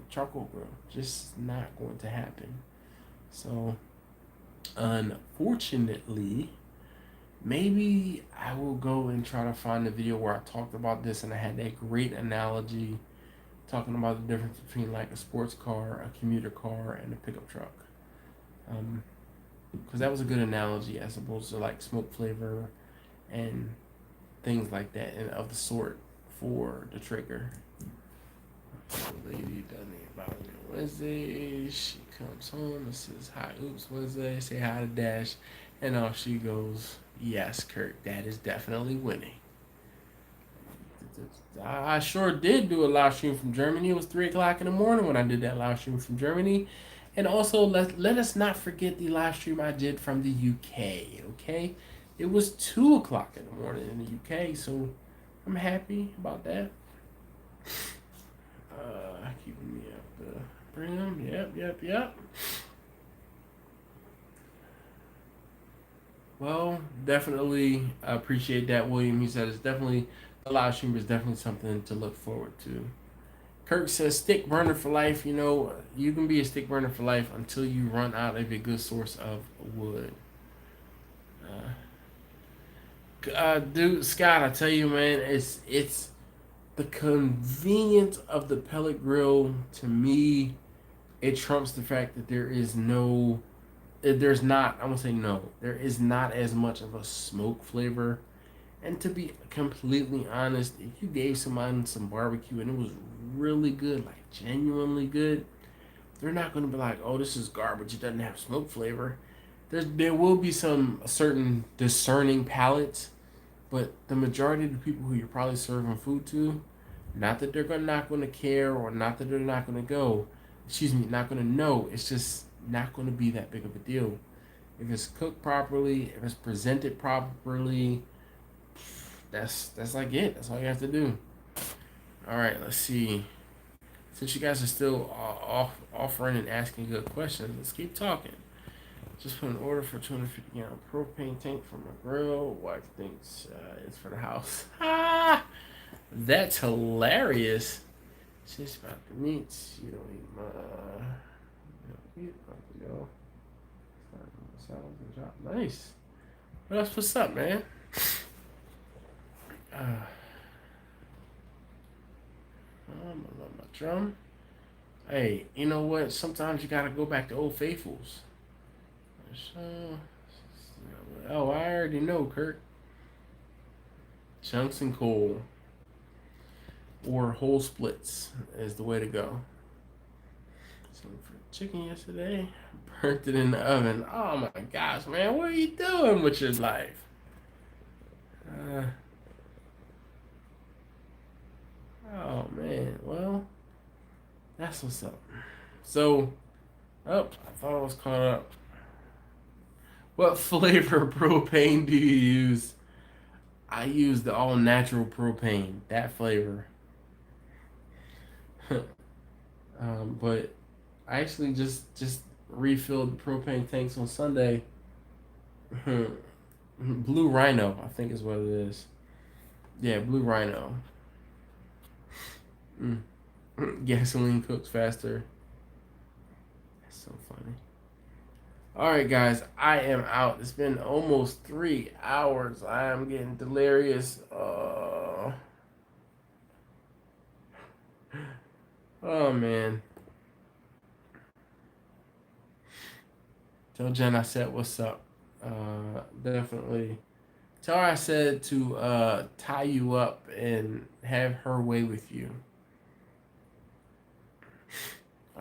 charcoal grill. Just not going to happen. So, unfortunately, maybe I will go and try to find a video where I talked about this and I had that great analogy talking about the difference between like a sports car, a commuter car, and a pickup truck. Because that was a good analogy as opposed to like smoke flavor and things like that and of the sort for the Traeger. The lady doesn't about me on Wednesday. She comes home and says, "Hi, oops, Wednesday." Say hi to Dash, and off she goes. Yes, Kurt, that is definitely winning. I sure did do a live stream from Germany. It was 3 o'clock in the morning when I did that live stream from Germany. And also, let us not forget the live stream I did from the UK, okay? It was 2 o'clock in the morning in the UK, so I'm happy about that. Keeping me up the brim. Yep. Well, definitely appreciate that, William. He said it's definitely, a live stream is definitely something to look forward to. Kirk says stick burner for life. You can be a stick burner for life until you run out of a good source of wood. Dude, Scott, I tell you, man, it's the convenience of the pellet grill. To me, it trumps the fact that there is not as much of a smoke flavor. And to be completely honest, if you gave someone some barbecue and it was really good, like genuinely good, they're not going to be like, "Oh, this is garbage. It doesn't have smoke flavor." There will be some certain discerning palates, but the majority of the people who you're probably serving food to, not that they're not going to care or not that they're not going to not going to know. It's just not going to be that big of a deal. If it's cooked properly, if it's presented properly, that's like it. That's all you have to do. All right, let's see. Since you guys are still offering and asking good questions, let's keep talking. Just put an order for 250-gallon propane tank for my grill. Wife thinks it's for the house. That's hilarious. She's about the meats. You don't eat my. Nice. What else? What's up, man? I love my drum. Hey, you know what? Sometimes you gotta go back to Old Faithfuls. Oh, I already know, Kurt. Chunks and coal. Or whole splits is the way to go. some chicken yesterday. Burnt it in the oven. Oh my gosh, man, what are you doing with your life? Oh man, well, that's what's up. So, I thought I was caught up. What flavor propane do you use? I use the all natural propane, that flavor. But I actually just refilled the propane tanks on Sunday. Blue Rhino, I think is what it is. Yeah, Blue Rhino. Gasoline cooks faster. That's so funny. Alright guys, I am out. It's been almost 3 hours. I am getting delirious. Oh man. Tell Jen I said what's up. Definitely. Tell her I said to tie you up and have her way with you.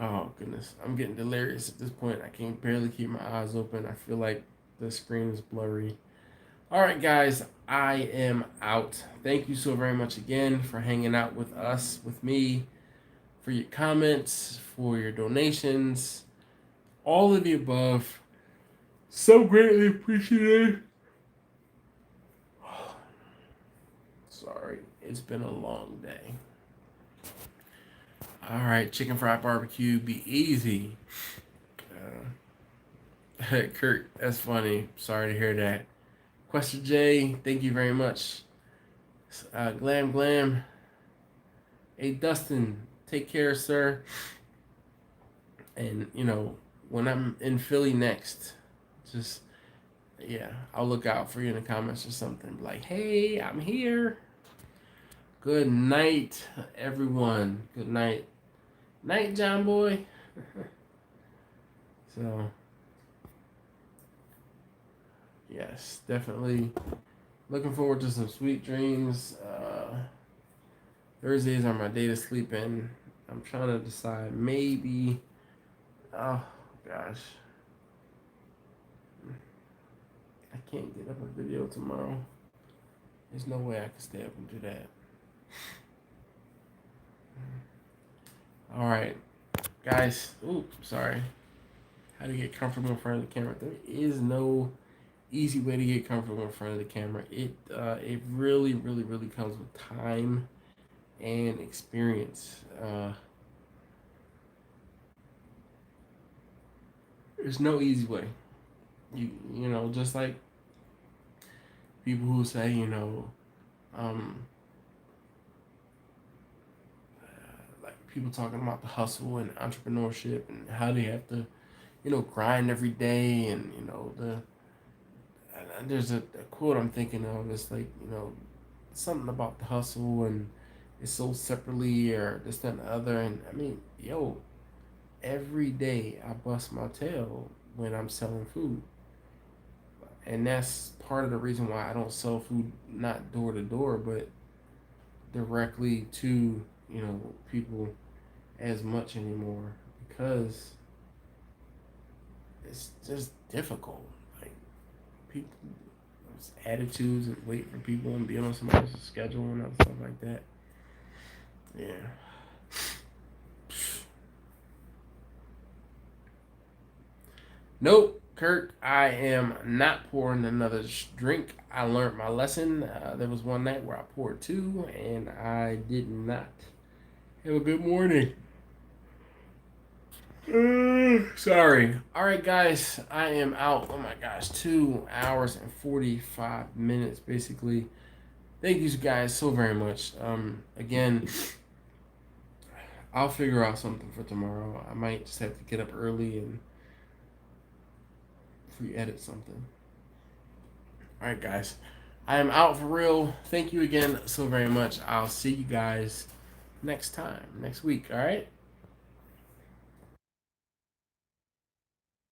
Oh goodness, I'm getting delirious at this point. I can barely keep my eyes open. I feel like the screen is blurry. All right, guys, I am out. Thank you so very much again for hanging out with us, with me, for your comments, for your donations, all of the above. So greatly appreciated. Sorry, it's been a long day. All right, chicken fried barbecue, be easy. Kurt, that's funny. Sorry to hear that. Question J, thank you very much. Glam. Hey, Dustin, take care, sir. And, when I'm in Philly next, I'll look out for you in the comments or something. Like, hey, I'm here. Good night, everyone. Good night. Night, John boy. So, yes, definitely looking forward to some sweet dreams. Thursdays are my day to sleep in. I'm trying to decide maybe, oh gosh, I can't get up a video tomorrow. There's no way I can stay up and do that. All right, guys. Sorry. How to get comfortable in front of the camera? There is no easy way to get comfortable in front of the camera. It really comes with time and experience. There's no easy way. You know, just like people who say, like people talking about the hustle and entrepreneurship and how they have to, grind every day, and there's a quote I'm thinking of. It's like, something about the hustle and it's sold separately or this, that, and the other. And I mean, every day I bust my tail when I'm selling food. And that's part of the reason why I don't sell food, not door to door, but directly to, people as much anymore, because it's just difficult. Like, people, attitudes and waiting for people and being on somebody else's schedule and other stuff like that. Yeah. Nope, Kurt, I am not pouring another drink. I learned my lesson. There was one night where I poured 2 and I did not have a good morning. Sorry. All right, guys, I am out. Oh my gosh, 2 hours and 45 minutes, basically. Thank you guys so very much. Again, I'll figure out something for tomorrow. I might just have to get up early and edit something. All right, guys, I am out for real. Thank you again so very much. I'll see you guys next week. All right.